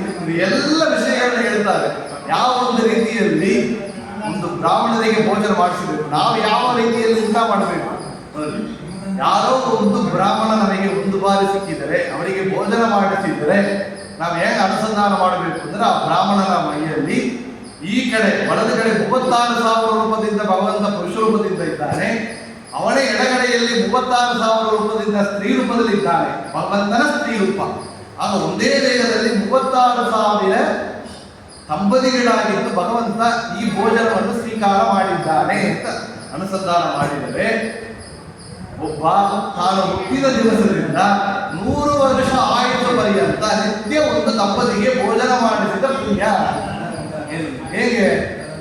ಎಲ್ಲ ವಿಷಯಗಳನ್ನ ಹೇಳ್ತಾರೆ. ಯಾವ ಒಂದು ರೀತಿಯಲ್ಲಿ ಒಂದು ಬ್ರಾಹ್ಮಣರಿಗೆ ಭೋಜನ ಮಾಡಿಸಬೇಕು, ನಾವು ಯಾವ ರೀತಿಯಲ್ಲಿ ಊಟ ಮಾಡಬೇಕು. ಯಾರೋ ಒಂದು ಬ್ರಾಹ್ಮಣ ನಮಗೆ ಒಂದು ಬಾರಿ ಸಿಕ್ಕಿದರೆ, ಅವರಿಗೆ ಭೋಜನ ಮಾಡಿಸಿದರೆ ನಾವು ಹೇಗೆ ಅನುಸಂಧಾನ ಮಾಡಬೇಕು ಅಂದ್ರೆ, ಆ ಬ್ರಾಹ್ಮಣನ ಮೈಯಲ್ಲಿ ಈ ಕಡೆ ಬಲದ ಕಡೆ 36,000 ರೂಪದಿಂದ ಭಗವಂತ ಪುರುಷ ರೂಪದಿಂದ ಇದ್ದಾನೆ, ಅವನೇ ಎಡಗಡೆಯಲ್ಲಿ 36,000 ರೂಪದಿಂದ ಸ್ತ್ರೀ ರೂಪದಲ್ಲಿ ಇದ್ದಾನೆ, ಭಗವಂತನ ಸ್ತ್ರೀ ರೂಪ. ಆಗ ಒಂದೇ ದೇಹದಲ್ಲಿ 36,000 ದಂಪತಿಗಳಾಗಿದ್ದು ಭಗವಂತ ಈ ಭೋಜನವನ್ನು ಸ್ವೀಕಾರ ಮಾಡಿದ್ದಾನೆ ಅಂತ ಅನುಸಂಧಾನ ಮಾಡಿದರೆ, ಒಬ್ಬ ತಾನು ಹುಟ್ಟಿದ ದಿವಸದಿಂದ 100 ವರ್ಷ ಆಯುಷ ಪರ್ಯಂತ ನಿತ್ಯ ಒಂದು ದಂಪತಿಗೆ ಭೋಜನ ಮಾಡಿಸಿದ ಪುಣ್ಯ. ಹೇಗೆ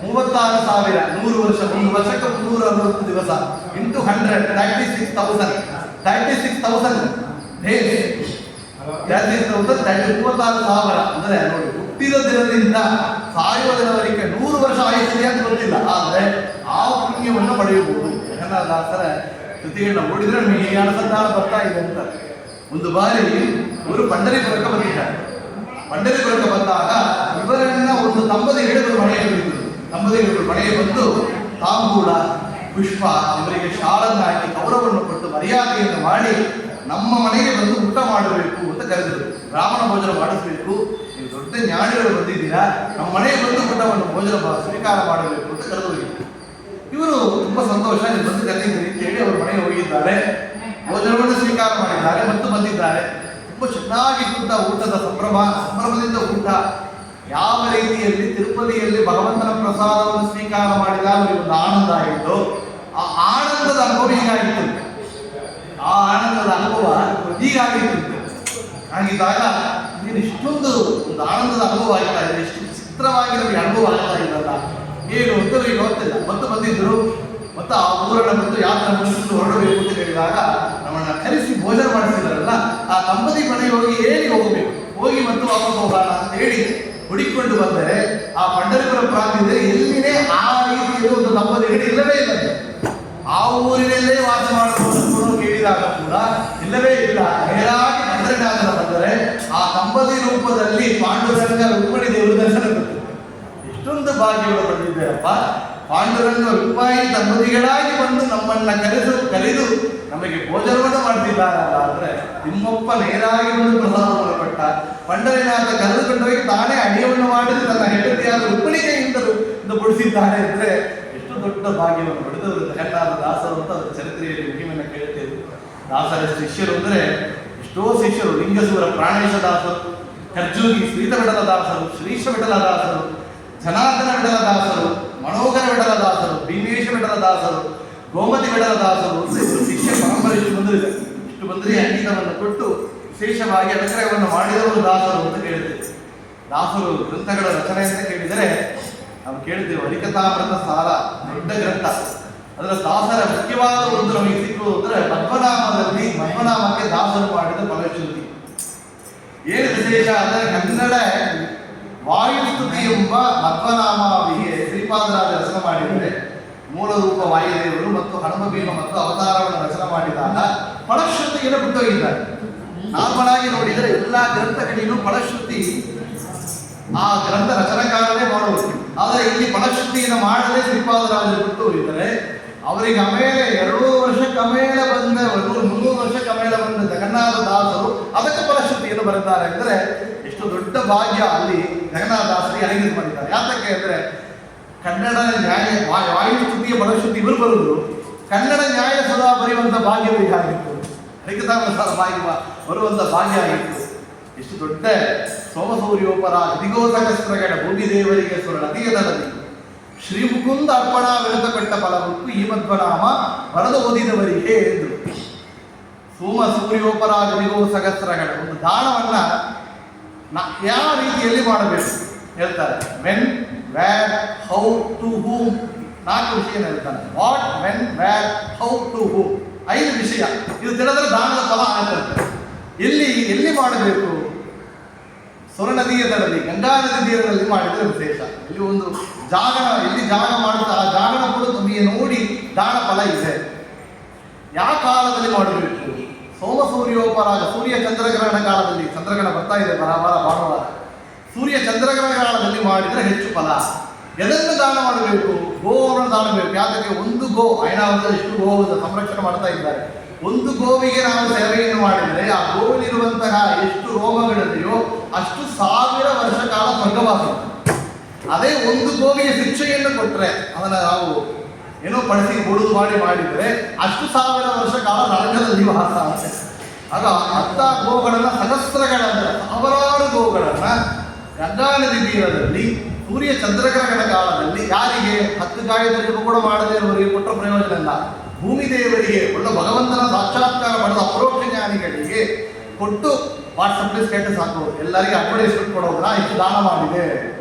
36,000 100 ವರ್ಷ, 1 ವರ್ಷಕ್ಕೆ 360 ದಿವಸ ಇಂಟು 100 36,000 ಡೇಸ್, 36,000 ಅಂದ್ರೆ ನೋಡಿ, ಹುಟ್ಟಿದ ದಿನದಿಂದ ಸಾಯುವ ದಿನವರೆಗೆ 100 ವರ್ಷ ಆಯುಷ್ಯ ಅಂತ ಗೊತ್ತಿಲ್ಲ, ಆದರೆ ಆ ಪುಣ್ಯವನ್ನು ಪಡೆಯಬಹುದು. ಜಗನ್ನಾಥದಾಸರ ಕೃತಿಗಳನ್ನ ಓದಿದ್ರೆ ನಮಗೆ ಈ ಅನುಸಂಧಾನ ಬರ್ತಾ ಇದೆ ಅಂತ. ಒಂದು ಬಾರಿ ಇವರು ಪಂಡರೀಪುರಕ್ಕೆ ಬಂದಿದ್ದಾರೆ. ಪಂಡರೀಪುರಕ್ಕೆ ಬಂದಾಗ ಇವರನ್ನ ಒಂದು ದಂಪತಿಗಳು ಮನೆಗೆ ಬಂದಿದ್ದರು. ದಂಪತಿಗಳು ಮನೆಗೆ ಬಂದು ತಾಂಬೂಲ ಪುಷ್ಪ ಇವರಿಗೆ ಶಾಲನ್ನು ಹಾಕಿ ಗೌರವವನ್ನು ಕೊಟ್ಟು ಮರ್ಯಾದೆಯನ್ನು ಮಾಡಿ ನಮ್ಮ ಮನೆಗೆ ಬಂದು ಊಟ ಮಾಡಬೇಕು ಅಂತ ಕರೆದರು. ಬ್ರಾಹ್ಮಣ ಭೋಜನ ಮಾಡಿಸಬೇಕು, ನೀವು ದೊಡ್ಡ ಜ್ಞಾನಿಗಳು ಬಂದಿದ್ದೀರಾ, ನಮ್ಮ ಮನೆಗೆ ಬಂದು ಊಟವನ್ನು ಭೋಜನ ಸ್ವೀಕಾರ ಮಾಡಬೇಕು ಅಂತ ಕರೆದೋಗಿ ಇವರು ತುಂಬ ಸಂತೋಷ, ನೀವು ಬಂದು ಕರೆದಿದ್ದೀರಿ ಅಂತ ಹೇಳಿ ಅವರು ಮನೆಗೆ ಹೋಗಿದ್ದಾರೆ. ಭೋಜನವನ್ನು ಸ್ವೀಕಾರ ಮಾಡಿದ್ದಾರೆ ಮತ್ತು ಬಂದಿದ್ದಾರೆ. ತುಂಬ ಚೆನ್ನಾಗಿದ್ದಂಥ ಊಟದ ಸಂಭ್ರಮದಿಂದ ಊಟ. ಯಾವ ರೀತಿಯಲ್ಲಿ ತಿರುಪತಿಯಲ್ಲಿ ಭಗವಂತನ ಪ್ರಸಾದವನ್ನು ಸ್ವೀಕಾರ ಮಾಡಿದಾಗ ಅವರಿಗೆ ಒಂದು ಆನಂದ ಆಗಿತ್ತು, ಆ ಆನಂದದ ಅನುಭವ ಹೀಗಾಗಿತ್ತು. ಆ ಆನಂದದ ಅನುಭವ ಹೀಗಾಗಿತ್ತು. ಹಾಗಿದ್ದಾಗ ನೀನು ಇಷ್ಟೊಂದು ಒಂದು ಆನಂದದ ಅನುಭವ ಆಗ್ತಾ ಇದೆ, ಎಷ್ಟು ಚಿತ್ರವಾಗಿ ನಮಗೆ ಅನುಭವ ಆಗ್ತಾ ಇದ್ದಲ್ಲ, ಏನು ಅಂತ ಅವರಿಗೆ ಗೊತ್ತಿಲ್ಲ. ಮತ್ತು ಬಂದಿದ್ದರು, ಮತ್ತು ಆ ಊರನ್ನ ಬಂದು ಯಾತ್ರೆ ಮುಗಿಸಿಕೊಂಡು ಹೊರಡಬೇಕು ಅಂತ ಹೇಳಿದಾಗ ನಮ್ಮನ್ನ ಕರೆಸಿ ಭೋಜನ ಮಾಡಿಸಿದಾರಲ್ಲ, ಆ ದಂಪತಿ ಮನೆಗೆ ಹೋಗಿ ಹೇಳಿ ಹೋಗಬೇಕು, ಹೋಗಿ ಮತ್ತು ವಾಪಸ್ ಹೋಗೋಣ ಅಂತ ಹೇಳಿ ಹುಡುಕಿಕೊಂಡು ಬಂದರೆ, ಆ ಪಂಡರೀಪುರ ಪ್ರಾಂತ್ಯದಲ್ಲಿ ಎಲ್ಲಿನೇ ಆ ರೀತಿಯಲ್ಲಿ ಒಂದು ದಂಪತಿಗಳು ಇಲ್ಲವೇ ಇಲ್ಲ. ಆ ಊರಿನಲ್ಲೇ ವಾಸ ಮಾಡಬಹುದು ಕೇಳಿದಾಗ ಕೂಡ ಇಲ್ಲವೇ ಇಲ್ಲ. ನೇರಾಗಿ ಮಂತ್ರಿನಾಥನ ಬಂದರೆ ಆ ದಂಪತಿ ರೂಪದಲ್ಲಿ ಪಾಂಡುರಂಗ ರುಕ್ಮಿಣಿ ದೇವರು ದರ್ಶನ ಕೊಟ್ಟು ಎಷ್ಟೊಂದು ಭಾಗ್ಯಗಳು ಬಂದಿದ್ದೇವಪ್ಪ. ಪಾಂಡುರಂಗ ರುಕ್ಮಾಯಿ ದಂಪತಿಗಳಾಗಿ ಬಂದು ನಮ್ಮನ್ನ ಕರೆದು ನಮಗೆ ಭೋಜನವನ್ನು ಮಾಡ್ತಿದ್ದಾರಲ್ಲ ಅಂದ್ರೆ, ತಿಮ್ಮಪ್ಪ ನೇರಾಗಿ ಬಂದು ಪ್ರಸಾದವನ್ನು ಕೊಟ್ಟ. ಪಂಡರಿನಾಥ ಕರೆದುಕೊಂಡೋಗಿ ತಾನೇ ಅಡಿಯನ್ನು ಮಾಡಿದ ತನ್ನ ಹೆಂಡತಿಯಾದ ರುಕ್ಮಿಣಿಗೆಯಿಂದ ಬಡಿಸಿದ್ದಾರೆ ಅಂದ್ರೆ ಎಷ್ಟು ದೊಡ್ಡ ಭಾಗ್ಯವನ್ನು ಪಡೆದವರು ಜಗನ್ನಾಥ ದಾಸರು ಅಂತ ಅದರ ಚರಿತ್ರೆಯಲ್ಲಿ ಮುಖ್ಯವನ್ನು ಕೇಳುತ್ತೇವೆ. ದಾಸರ ಶಿಷ್ಯರು ಅಂದರೆ ಎಷ್ಟೋ ಶಿಷ್ಯರು, ಲಿಂಗಸೂರ ಪ್ರಾಣೇಶ ದಾಸರು, ಖರ್ಜೂಗಿ ಶ್ರೀತ ವಿಠಲ ದಾಸರು, ಶ್ರೀಶ ವಿಠಲ ದಾಸರು, ಜನಾರ್ದನ ವಿಠಲ ದಾಸರು, ಮನೋಹರ ವಿಠಲ ದಾಸರು, ಭೀಮೇಶ ವಿಠಲ ದಾಸರು, ಗೋಮತಿ ವಿಠಲ ದಾಸರು ಶಿಷ್ಯ ಪರಂಪರೆ ಇಷ್ಟು ಬಂದರೆ ಅಂಗೀತವನ್ನು ಕೊಟ್ಟು ವಿಶೇಷವಾಗಿ ಅನುಗ್ರಹವನ್ನು ಮಾಡಿದವರು ದಾಸರು ಅಂತ ಕೇಳುತ್ತೇವೆ. ದಾಸರು ಗ್ರಂಥಗಳ ರಚನೆ ಅಂತ ಕೇಳಿದರೆ ನಾವು ಕೇಳಿದ್ದೇವೆ, ಹರಿಕಥಾಮೃತ ಸಾರ ದೊಡ್ಡ ಗ್ರಂಥ. ಅದರ ದಾಸರ ಮುಖ್ಯವಾದ ಒಂದು ನಮಗೆ ಸಿಕ್ಕುವುದು ಅಂದರೆ ಮಧ್ವನಾಮದಲ್ಲಿ ಮಧ್ವನಾಮಕ್ಕೆ ದಾಸರು ಮಾಡಿದ ಫಲಶ್ರುತಿ. ಏನು ವಿಶೇಷ ಅಂದರೆ, ಕನ್ನಡ ವಾಯುಸ್ತುತಿ ಎಂಬ ಮಧ್ವನಾಮಾವಿಗೆ ಶ್ರೀಪಾದರಾಜ ರಚನೆ ಮಾಡಿದರೆ ಮೂಲ ರೂಪ ವಾಯುದೇವರು ಮತ್ತು ಹನುಮ ಭೀಮ ಮತ್ತು ಅವತಾರವನ್ನು ರಚನೆ ಮಾಡಿದಾಗ ಫಲಶ್ರುತಿಯನ್ನು ಬಿಟ್ಟೋಗಿದ್ದಾರೆ. ನಾರ್ಮಲ್ ಆಗಿ ನೋಡಿದರೆ ಎಲ್ಲ ಗ್ರಂಥಗಳಿಗೂ ಫಲಶ್ರುತಿ ಆ ಗ್ರಂಥ ರಚನಾಕಾರನೇ ಮಾಡುವುದು. ಆದರೆ ಇಲ್ಲಿ ಫಲಶ್ರುತಿಯನ್ನು ಮಾಡದೆ ಶ್ರೀಪಾದರಾಜರು ಬಿಟ್ಟು ಹೋಗಿದ್ದಾರೆ. ಅವರಿಗೆ ಆಮೇಲೆ 2 ವರ್ಷಕ್ಕೆ ಆಮೇಲೆ ಬಂದ 300 ವರ್ಷಕ್ಕೆ ಆಮೇಲೆ ಬಂದ ಜಗನ್ನಾಥ ದಾಸರು ಅದಕ್ಕೆ ಫಲಶ್ರುತಿಯನ್ನು ಬರೆದಿದ್ದಾರೆ. ಅಂದರೆ ಎಷ್ಟು ದೊಡ್ಡ ಭಾಗ್ಯ ಅಲ್ಲಿ ಜಗನ್ನಾಥ ದಾಸರಿಗೆ ಅನುಗ್ರಹ ಮಾಡಿದ್ದಾರೆ. ಯಾತಕ್ಕೆ ಅಂದರೆ ಕನ್ನಡ ನ್ಯಾಯ ವಾಯುಸ್ತುತಿಯ ಫಲಶ್ರುತಿ ಇವರು ಬರುವುದು, ಕನ್ನಡ ನ್ಯಾಯ ಸದಾ ಬರೆಯುವಂಥ ಭಾಗ್ಯವರಿಗೆ ಆಗಿತ್ತು. ಹರಿಕಥಾಮೃತ ಭಾಗ್ಯ ಬರುವಂಥ ಭಾಗ್ಯ ಆಗಿತ್ತು. ಎಷ್ಟು ದೊಡ್ಡ ಸೋಮಸೂರ್ಯೋಪರ ದಿಗೋಸಹಸ್ರಗಳ ಭೂಮಿದೇವರಿಗೆ ಸುರ ನದಿಯ ನದಿ ಶ್ರೀ ಮುಕುಂದ ಅರ್ಪಣಾ ವಿರುದ್ಧ ಕೊಟ್ಟ ಫಲವತ್ತು ಈ ಮಧ್ವನಾಮ ಬರೆದು ಓದಿದವರಿಗೆ ಎಂದರು. ಸೋಮ ಸೂರ್ಯೋಪರ ದಿಗೋಸಹಸ್ರಗಳ ಒಂದು ದಾನವನ್ನ ಯಾವ ರೀತಿಯಲ್ಲಿ ಮಾಡಬೇಕು ಹೇಳ್ತಾರೆ. When, where, how, to whom 4 ವಿಷಯ ಹೇಳ್ತಾನೆ. What, when, where, how, to whom 5 ವಿಷಯ. ಇದು ತಿಳಿದ್ರೆ ದಾನದ ಫಲ ಆಗುತ್ತೆ. ಎಲ್ಲಿ ಮಾಡಬೇಕು? ಸುರ ನದಿಯ ದಡದಲ್ಲಿ ಗಂಗಾ ನದಿ ತೀರದಲ್ಲಿ ಮಾಡಿದರೆ ವಿಶೇಷ. ಇಲ್ಲಿ ಒಂದು ಎಲ್ಲಿ ಜಾಗ ಮಾಡುತ್ತಾ ಆ ಜಾಗನ ಕೂಡ ನಮಗೆ ನೋಡಿ ದಾನ ಫಲ ಇದೆ. ಯಾವ ಕಾಲದಲ್ಲಿ ಮಾಡಬೇಕು? ಸೋಮ ಸೂರ್ಯೋಪರಾಗ ಸೂರ್ಯ ಚಂದ್ರಗ್ರಹಣ ಕಾಲದಲ್ಲಿ, ಚಂದ್ರಗ್ರಹಣ ಬರ್ತಾ ಇದೆ ಭಾನುವಾರ, ಸೂರ್ಯ ಚಂದ್ರಗ್ರಹಣ ಕಾಲದಲ್ಲಿ ಮಾಡಿದರೆ ಹೆಚ್ಚು ಫಲ. ಎದನ್ನು ದಾನ ಮಾಡಬೇಕು? ಗೋವನ್ನು ದಾನ ಮಾಡಬೇಕು. ಯಾಕೆ? ಒಂದು ಗೋ ಐನಾವರದಲ್ಲಿ ಎಷ್ಟು ಗೋವನ್ನು ಸಂರಕ್ಷಣೆ ಮಾಡ್ತಾ ಇದ್ದಾರೆ. ಒಂದು ಗೋವಿಗೆ ನಾವು ಸೇವೆಯನ್ನು ಮಾಡಿದರೆ ಆ ಗೋವಿನಲ್ಲಿರುವಂತಹ ಎಷ್ಟು ರೋಗಗಳಿದೆಯೋ ಅಷ್ಟು 1000 ವರ್ಷ ಕಾಲ ಸ್ವರ್ಗವಾಸ. ಅದೇ ಒಂದು ಗೋವಿಗೆ ಶಿಕ್ಷೆಯನ್ನು ಕೊಟ್ಟರೆ ಅದನ್ನು ನಾವು ಏನೋ ಪಡಿಸಿ ಬುಡುದು ಮಾಡಿದರೆ ಅಷ್ಟು 1000 ವರ್ಷ ಕಾಲ ನರಕದಲ್ಲಿ ವಾಸ ಆಗುತ್ತೆ. ಆಗ ಅಂಥ ಗೋಗಳನ್ನು ಸಹಸ್ರಗಳಂತ 1000 ಗೋಗಳನ್ನು ಗಂಗಾ ನದಿ ತೀರದಲ್ಲಿ ಸೂರ್ಯ ಚಂದ್ರಗ್ರಹಣ ಕಾಲದಲ್ಲಿ ಯಾರಿಗೆ 10 ಗಾಯತ್ರಿಗೂ ಕೂಡ ಮಾಡದೇ ಇರುವವರಿಗೆ ಕೊಟ್ಟ ಪ್ರಯೋಜನ ಇಲ್ಲ. ಭೂಮಿ ದೇವರಿಗೆ ಒಳ್ಳೆ ಭಗವಂತನ ಸಾಕ್ಷಾತ್ಕಾರ ಮಾಡಿದ ಅಪರೋಕ್ಷ ಜ್ಞಾನಿಗಳಿಗೆ ಕೊಟ್ಟು ವಾಟ್ಸಪ್ ಸ್ಟೇಟಸ್ ಹಾಕೋದು, ಎಲ್ಲರಿಗೆ ಅಡ್ವರ್ಟೈಸ್ಮೆಂಟ್ ಕೊಡೋದು, ನಾ ಇಷ್ಟು ದಾನ ಮಾಡಿದೆ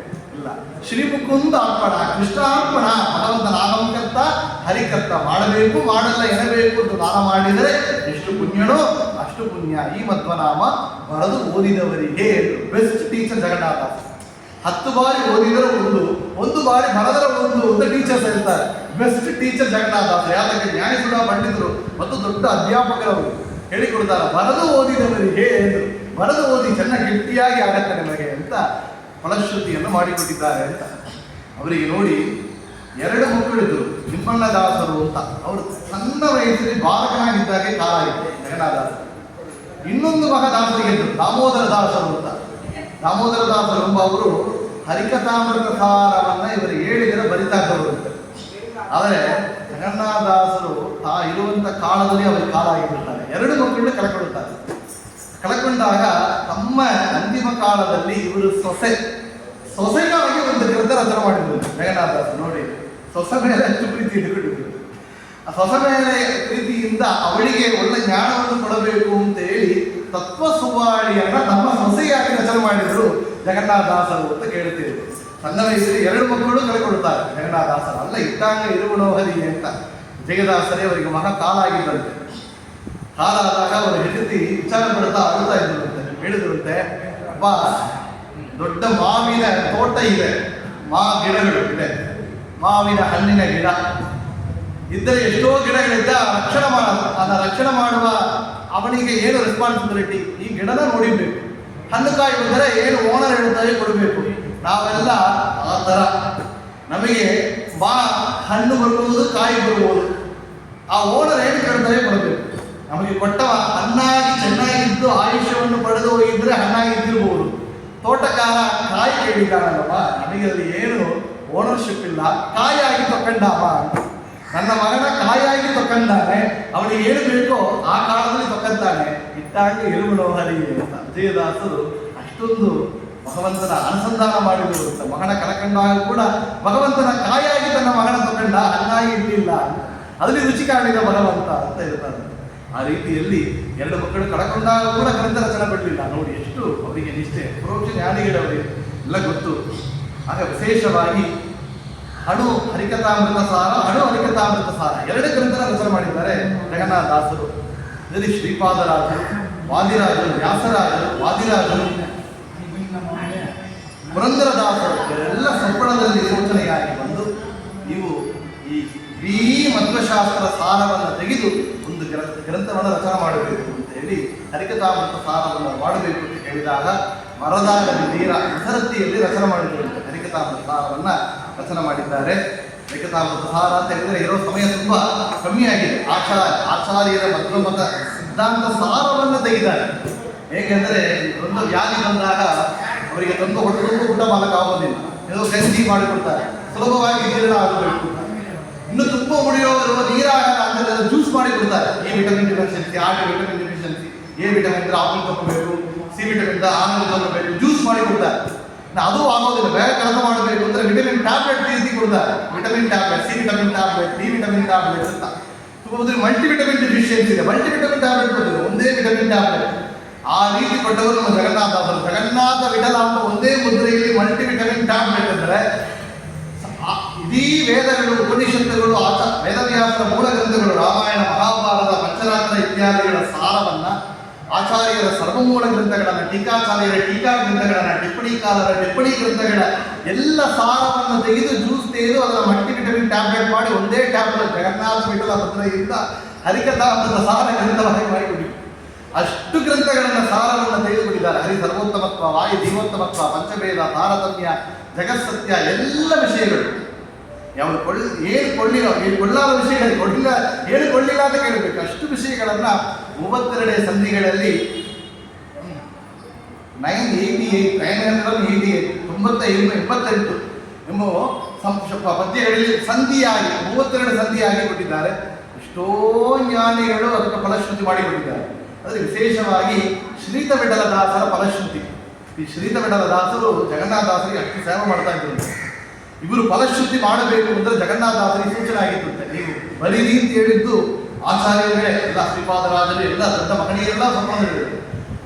ಇಲ್ಲ. ಶ್ರೀ ಮುಕುಂದ ಅರ್ಪಣ, ಕೃಷ್ಣಾರ್ಪಣ, ಭಗವಂತನ ಆಗಮಕರ್ತ ಹರಿಕರ್ತ ಮಾಡಬೇಕು, ಮಾಡಲ್ಲ ಎನ್ನಬೇಕು ಅಂತ ದಾನ ಮಾಡಿದರೆ ಎಷ್ಟು ಪುಣ್ಯನೋ ಅಷ್ಟು ಪುಣ್ಯ. ಈ ಮಧ್ವನಾಮ ಬರೆದು ಓದಿದವರಿಗೆ ಬೆಸ್ಟ್ ಟೀಚರ್ ಜಗನ್ನಾಥ. 10 ಬಾರಿ ಓದಿದರೆ ಒಂದು ಬಾರಿ ಬರೆದರೆ ಒಂದು ಟೀಚರ್ಸ್ ಹೇಳ್ತಾರೆ. Best teacher Jagannath. ಯಾತಕ್ಕೆ? ಜ್ಞಾನಿಸುಡ ಪಂಡಿತರು ಮತ್ತು ದೊಡ್ಡ ಅಧ್ಯಾಪಕರವರು ಹೇಳಿಕೊಡ್ತಾರೆ. ಬರೆದು ಓದಿದವರಿಗೆ ಎಂದರು. ಬರೆದು ಓದಿ ಚೆನ್ನಾಗಿ ಗಟ್ಟಿಯಾಗಿ ಆಗತ್ತೆ ನಿಮಗೆ ಅಂತ ಫಲಶ್ರುತಿಯನ್ನು ಮಾಡಿಕೊಟ್ಟಿದ್ದಾರೆ ಅಂತ. ಅವರಿಗೆ ನೋಡಿ 2 ಮಕ್ಕಳಿದ್ರು, ನಿಂಬಣ್ಣದಾಸರು ಅಂತ. ಅವರು ಸಣ್ಣ ವಯಸ್ಸಲ್ಲಿ ಬಾಲಕನಾಗಿದ್ದಾಗೆ ಕಾಲ ಆಯಿತು ಜಗನ್ನಾಥದಾಸರು. ಇನ್ನೊಂದು ಮಗ ದಾಸರಿಗೆ ಇದ್ದರು, ದಾಮೋದರ ದಾಸರು ಅಂತ. ದಾಮೋದರ ದಾಸರು ಎಂಬ ಅವರು ಹರಿಕಥಾಮೃತ ಸಾರವನ್ನು ಇವರು 7 ದಿನ ಬರಿತಾ ಇದ್ದವರು. ಆದರೆ ಜಗನ್ನಾಥದಾಸರು ಇರುವಂಥ ಕಾಲದಲ್ಲಿ ಅವರಿಗೆ ಕಾಲ ಆಗಿಬಿಡ್ತಾರೆ. 2 ಮಕ್ಕಳನ್ನು ಕಳಕೊಂಡಾಗ ತಮ್ಮ ಅಂತಿಮ ಕಾಲದಲ್ಲಿ ಇವರು ಸೊಸೆಗಾಗಿ ಒಂದು ಗ್ರಂಥ ರಚನೆ ಮಾಡಿದ್ರು ಜಗನ್ನಾಥದಾಸರು. ನೋಡಿ, ಸೊಸೆ ಮೇಲೆ ಎಷ್ಟು ಪ್ರೀತಿ ಇಟ್ಟುಕೊಂಡಿದ್ರು. ಆ ಸೊಸೆ ಮೇಲೆ ಪ್ರೀತಿಯಿಂದ ಅವಳಿಗೆ ಒಳ್ಳೆ ಜ್ಞಾನವನ್ನು ಕೊಡಬೇಕು ಅಂತ ಹೇಳಿ ತತ್ವ ಸುವಾಳಿಯನ್ನ ತಮ್ಮ ಸೊಸೆಯಾಗಿ ರಚನೆ ಮಾಡಿದ್ರು ಜಗನ್ನಾಥದಾಸರು ಅಂತ ಕೇಳ್ತೀವಿ. ಸಣ್ಣ ವಯಸ್ಸಲ್ಲಿ 2 ಮಕ್ಕಳು ಕಳ್ಕೊಳ್ತಾರೆ ಜಗನ್ನಾಥದಾಸರು. ಅಲ್ಲ ಇದ್ದಾಗ ಇರುವಣೋಹರಿ ಅಂತ ಜಗದಾಸರೇ ಅವರಿಗೆ ಮಹಾ ಕಾಲ ಆಗಿದ್ದಂತೆ. ಕಾಲ ಆದಾಗ ಅವರ ಹೆಂಡತಿ ವಿಚಾರ ಪಡ್ತಾ ಅಳ್ತಾ ಇದ್ದಂತೆ. ಹೇಳಿದ್ರಂತೆ, ಅಪ್ಪ ದೊಡ್ಡ ಮಾವಿನ ತೋಟ ಇದೆ, ಗಿಡಗಳು ಇದೆ, ಮಾವಿನ ಹಣ್ಣಿನ ಗಿಡ ಇದ್ದರೆ ಎಷ್ಟೋ ಗಿಡಗಳಿದ್ದ ರಕ್ಷಣೆ ಮಾಡುವ ಅವನಿಗೆ ಏನು ರೆಸ್ಪಾನ್ಸಿಬಿಲಿಟಿ? ಈ ಗಿಡನ ನೋಡಿಬೇಕು. ಹಣ್ಣು ಕಾಯಿ ಬಂದರೆ ಏನು ಓನರ್ ಹೇಳ್ತಾರೆ ಕೊಡಬೇಕು. ನಾವೆಲ್ಲ ಆ ಥರ ನಮಗೆ ಹಣ್ಣು ಬರ್ಬೋದು, ಕಾಯಿ ಬರ್ಬೋದು, ಆ ಓನರ್ ಏನು ಕೇಳ್ತಾರೆ ಕೊಡಬೇಕು. ನಮಗೆ ಕೊಟ್ಟವ ಹಣ್ಣಾಗಿ ಚೆನ್ನಾಗಿದ್ದು ಆಯುಷ್ಯವನ್ನು ಪಡೆದು ಹೋಗಿದ್ರೆ ಹಣ್ಣಾಗಿದ್ದಿರ್ಬೋದು. ತೋಟಗಾರ ಕಾಯಿ ಕೇಳಿದಾನಲ್ಲಪ್ಪ, ನಮಗೆ ಅಲ್ಲಿ ಏನು ಓನರ್ಶಿಪ್ ಇಲ್ಲ, ಕಾಯಾಗಿ ತಕೊಂಡವ. ನನ್ನ ಮಗನ ಕಾಯಾಗಿ ತಕೊಂಡಾನೆ, ಅವನಿಗೆ ಏನು ಬೇಕೋ ಆ ಕಾಲದಲ್ಲಿ ತಕೊಂತಾನೆ. ಇಟ್ಟಾಗ ಇರುವಣೋಹರಿ ಅಂತ ವಿಜಯದಾಸರು ಅಷ್ಟೊಂದು ಭಗವಂತನ ಅನುಸಂಧಾನ ಮಾಡಿದರು ಅಂತ. ಮಗನ ಕಳಕೊಂಡಾಗ ಕೂಡ ಭಗವಂತನ ಕಾಯಾಗಿ ತನ್ನ ಮಗನ ತಕೊಂಡ, ಹಣ್ಣಾಗಿ ಇರಲಿಲ್ಲ, ಅದರಲ್ಲಿ ರುಚಿ ಕಾಣಿದ ಭಗವಂತ ಅಂತ ಇರ್ತಾರೆ. ಆ ರೀತಿಯಲ್ಲಿ 2 ಮಕ್ಕಳು ಕಳಕೊಂಡಾಗ ಕೂಡ ಗ್ರಂಥ ರಚನೆ ಬಿಡಲಿಲ್ಲ. ನೋಡಿ ಎಷ್ಟು ಅವರಿಗೆ ನಿಷ್ಠೆ, ಪರೋಕ್ಷ ಜ್ಞಾನಿಗಳವರಿಗೆ ಎಲ್ಲ ಗೊತ್ತು. ಆಗ ವಿಶೇಷವಾಗಿ ಅಣು ಹರಿಕಥಾಮೃತ ಸಾರ, ಹರಿಕಥಾಮೃತ ಸಾರ 2 ಗ್ರಂಥನ ರಚನೆ ಮಾಡಿದ್ದಾರೆ ಜಗನ್ನಾಥದಾಸರು. ಇದರಲ್ಲಿ ಶ್ರೀಪಾದರಾಜರು, ವಾದಿರಾಜರು, ವ್ಯಾಸರಾಜರು, ವಾದಿರಾಜರು ಪುರಂದರದಾಸರು ಇವರೆಲ್ಲ ಸಪ್ಪಳದಲ್ಲಿ ಸೂಚನೆಯಾಗಿ ಬಂದು ನೀವು ಈ ಇಡೀ ಮಧ್ವಶಾಸ್ತ್ರ ಸಾರವನ್ನು ತೆಗೆದು ಒಂದು ಗ್ರಂಥವನ್ನು ರಚನೆ ಮಾಡಬೇಕು ಅಂತ ಹೇಳಿ ಹರಿಕಥಾಮೃತ ಸಾರವನ್ನು ಮಾಡಬೇಕು ಅಂತ ಹೇಳಿದಾಗ ಮರದಾಗಲಿ ತೀರ ಅಸರತ್ತಿಯಲ್ಲಿ ರಚನೆ ಮಾಡಿದರು. ಹರಿಕಥಾಮೃತ ಸಾರವನ್ನು ರಚನೆ ಮಾಡಿದ್ದಾರೆ. ಹರಿಕಥಾಮೃತ ಸಾರ ಅಂತ ಹೇಳಿದರೆ ಇರೋ ಸಮಯ ತುಂಬ ಕಮ್ಮಿಯಾಗಿದೆ. ಆಚಾರ್ಯರ ಮಧ್ವಮತ ಸಿದ್ಧಾಂತ ಸಾರವನ್ನು ತೆಗೆದಿದ್ದಾರೆ. ಹೇಗೆಂದರೆ ಒಂದು ವ್ಯಾಧಿ ಬಂದಾಗ ಅವರಿಗೆ ತಂದು ಹೊಟ್ಟೆಗೂ ಊಟ ಮಾಡೋಕ್ಕಾಗೋದಿಲ್ಲ, ಏನೋ ಗಂಜಿ ಮಾಡಿಕೊಡ್ತಾರೆ, ಸುಲಭವಾಗಿ ಜೀರ್ಣ ಆಗಬೇಕು. ಇನ್ನು ತುಂಬ ಮುಡಿಯೋರು ನೀರಾಹಾರ ಅಂತ ಜ್ಯೂಸ್ ಮಾಡಿ ಕೊಡ್ತಾರೆ. ಎ ವಿಟಮಿನ್ ಡಿಫಿಷಿಯನ್ಸಿ, ಆ vitamin deficiency, A vitamin apple ತಗೋಬೇಕು, ಸಿ ವಿಟಮಿನ್ ಆಮೇಲೆ ತಗೋಬೇಕು, ಜ್ಯೂಸ್ ಮಾಡಿ ಕೊಡ್ತಾರೆ. ಅದು ಆಗೋದಿಲ್ಲ, ಬೇರೆ ಕೆಲಸ ಮಾಡಬೇಕು ಅಂದರೆ ವಿಟಮಿನ್ ಟ್ಯಾಬ್ಲೆಟ್ ರೀತಿ ಕೊಡ್ತಾರೆ. Vitamin tablet, C vitamin tablet, D vitamin tablet ಅಂತ ತುಂಬ ಮಲ್ಟಿ ವಿಟಮಿನ್ ಡಿಫಿಷಿಯನ್ಸಿ ಇದೆ. ಮಲ್ಟಿ ವಿಟಮಿನ್ ಟ್ಯಾಬ್ಲೆಟ್ ಕೊಟ್ಟಿದೆ, ಒಂದೇ ವಿಟಮಿನ್ ಟ್ಯಾಬ್ಲೆಟ್. ಆ ರೀತಿ ಕೊಟ್ಟವರು ನಮ್ಮ ಜಗನ್ನಾಥರು. ಜಗನ್ನಾಥ ವಿಠಲ ಅಂತ ಒಂದೇ ಮುದ್ರೆಯಲ್ಲಿ ಮಲ್ಟಿ ವಿಟಮಿನ್ ಟ್ಯಾಬ್ಲೆಟ್ ಅಂದರೆ ಇಡೀ ವೇದಗಳು, ಉಪನಿಷತ್ತುಗಳು, ವೇದವ್ಯಾಸರ ಮೂಲ ಗ್ರಂಥಗಳು, ರಾಮಾಯಣ, ಮಹಾಭಾರತ, ಪಂಚರಾತ್ರ ಇತ್ಯಾದಿಗಳ ಸಾರವನ್ನು, ಆಚಾರ್ಯರ ಸರ್ವಮೂಲ ಗ್ರಂಥಗಳನ್ನು, ಟೀಕಾಚಾರ್ಯರ ಟೀಕಾ ಗ್ರಂಥಗಳನ್ನು, ಟಿಪ್ಪಣಿಕಾರರ ಟಿಪ್ಪಣಿ ಗ್ರಂಥಗಳ ಎಲ್ಲ ಸಾರವನ್ನು ತೆಗೆದು ಜ್ಯೂಸ್ ತೆಗೆದು ಅದರ ಮಲ್ಟಿ ವಿಟಮಿನ್ ಟ್ಯಾಬ್ಲೆಟ್ ಮಾಡಿ ಒಂದೇ ಟ್ಯಾಬ್ಲೆಟ್ ಜಗನ್ನಾಥ ವಿಠಲ ಮುದ್ರೆಯಿಂದ ಹರಿಕಥಾಮೃತ ಸಾರ ಗ್ರಂಥವಾಗಿ ಮಾಡಿಕೊಡಿ. ಅಷ್ಟು ಗ್ರಂಥಗಳನ್ನು ಸಾರವನ್ನು ತೆಗೆದುಕೊಂಡಿದ್ದಾರೆ. ಹರಿ ಸರ್ವೋತ್ತಮತ್ವ, ವಾಯು ಜೀವೋತ್ತಮತ್ವ, ಪಂಚಭೇದ, ತಾರತಮ್ಯ, ಜಗತ್ಸತ್ಯ ಎಲ್ಲ ವಿಷಯಗಳು. ಯಾವ ಏನು ಕೊಳ್ಳಾದ ವಿಷಯಗಳು ಏನು ಕೊಳ್ಳಿಲ್ಲ ಅಂತ ಕೇಳಬೇಕು. ಅಷ್ಟು ವಿಷಯಗಳನ್ನು 32 ಸಂಧಿಗಳಲ್ಲಿ 988 ಎಂಬ ಪದ್ಯಗಳಲ್ಲಿ ಸಂಧಿಯಾಗಿ 32 ಸಂಧಿಯಾಗಿ ಕೊಟ್ಟಿದ್ದಾರೆ. ಎಷ್ಟೋ ಜ್ಞಾನಿಗಳು ಅದಕ್ಕೆ ಫಲಶ್ರುತಿ ಮಾಡಿಕೊಟ್ಟಿದ್ದಾರೆ. ಆದರೆ ವಿಶೇಷವಾಗಿ ಶ್ರೀತ ವಿಠಲದಾಸರ ಫಲಶ್ರುತಿ. ಈ ಶ್ರೀತ ವಿಠಲದಾಸರು ಜಗನ್ನಾಥದಾಸರಿಗೆ ಅಷ್ಟು ಸೇವೆ ಮಾಡ್ತಾ ಇದ್ರು. ಇವರು ಫಲಶ್ರುತಿ ಮಾಡಬೇಕು ಅಂದರೆ ಜಗನ್ನಾಥದಾಸರಿಗೆ ಸೂಚನೆ ಆಗಿತ್ತು. ನೀವು ಬರೀರಿ ಅಂತ ಹೇಳಿದ್ದು ಆಚಾರ್ಯರೇ ಎಲ್ಲ, ಶ್ರೀಪಾದರಾಜರು ಎಲ್ಲ, ದೊಡ್ಡ ಮಹನೀಯರೆಲ್ಲ ಸಂಬಂಧಗಳು.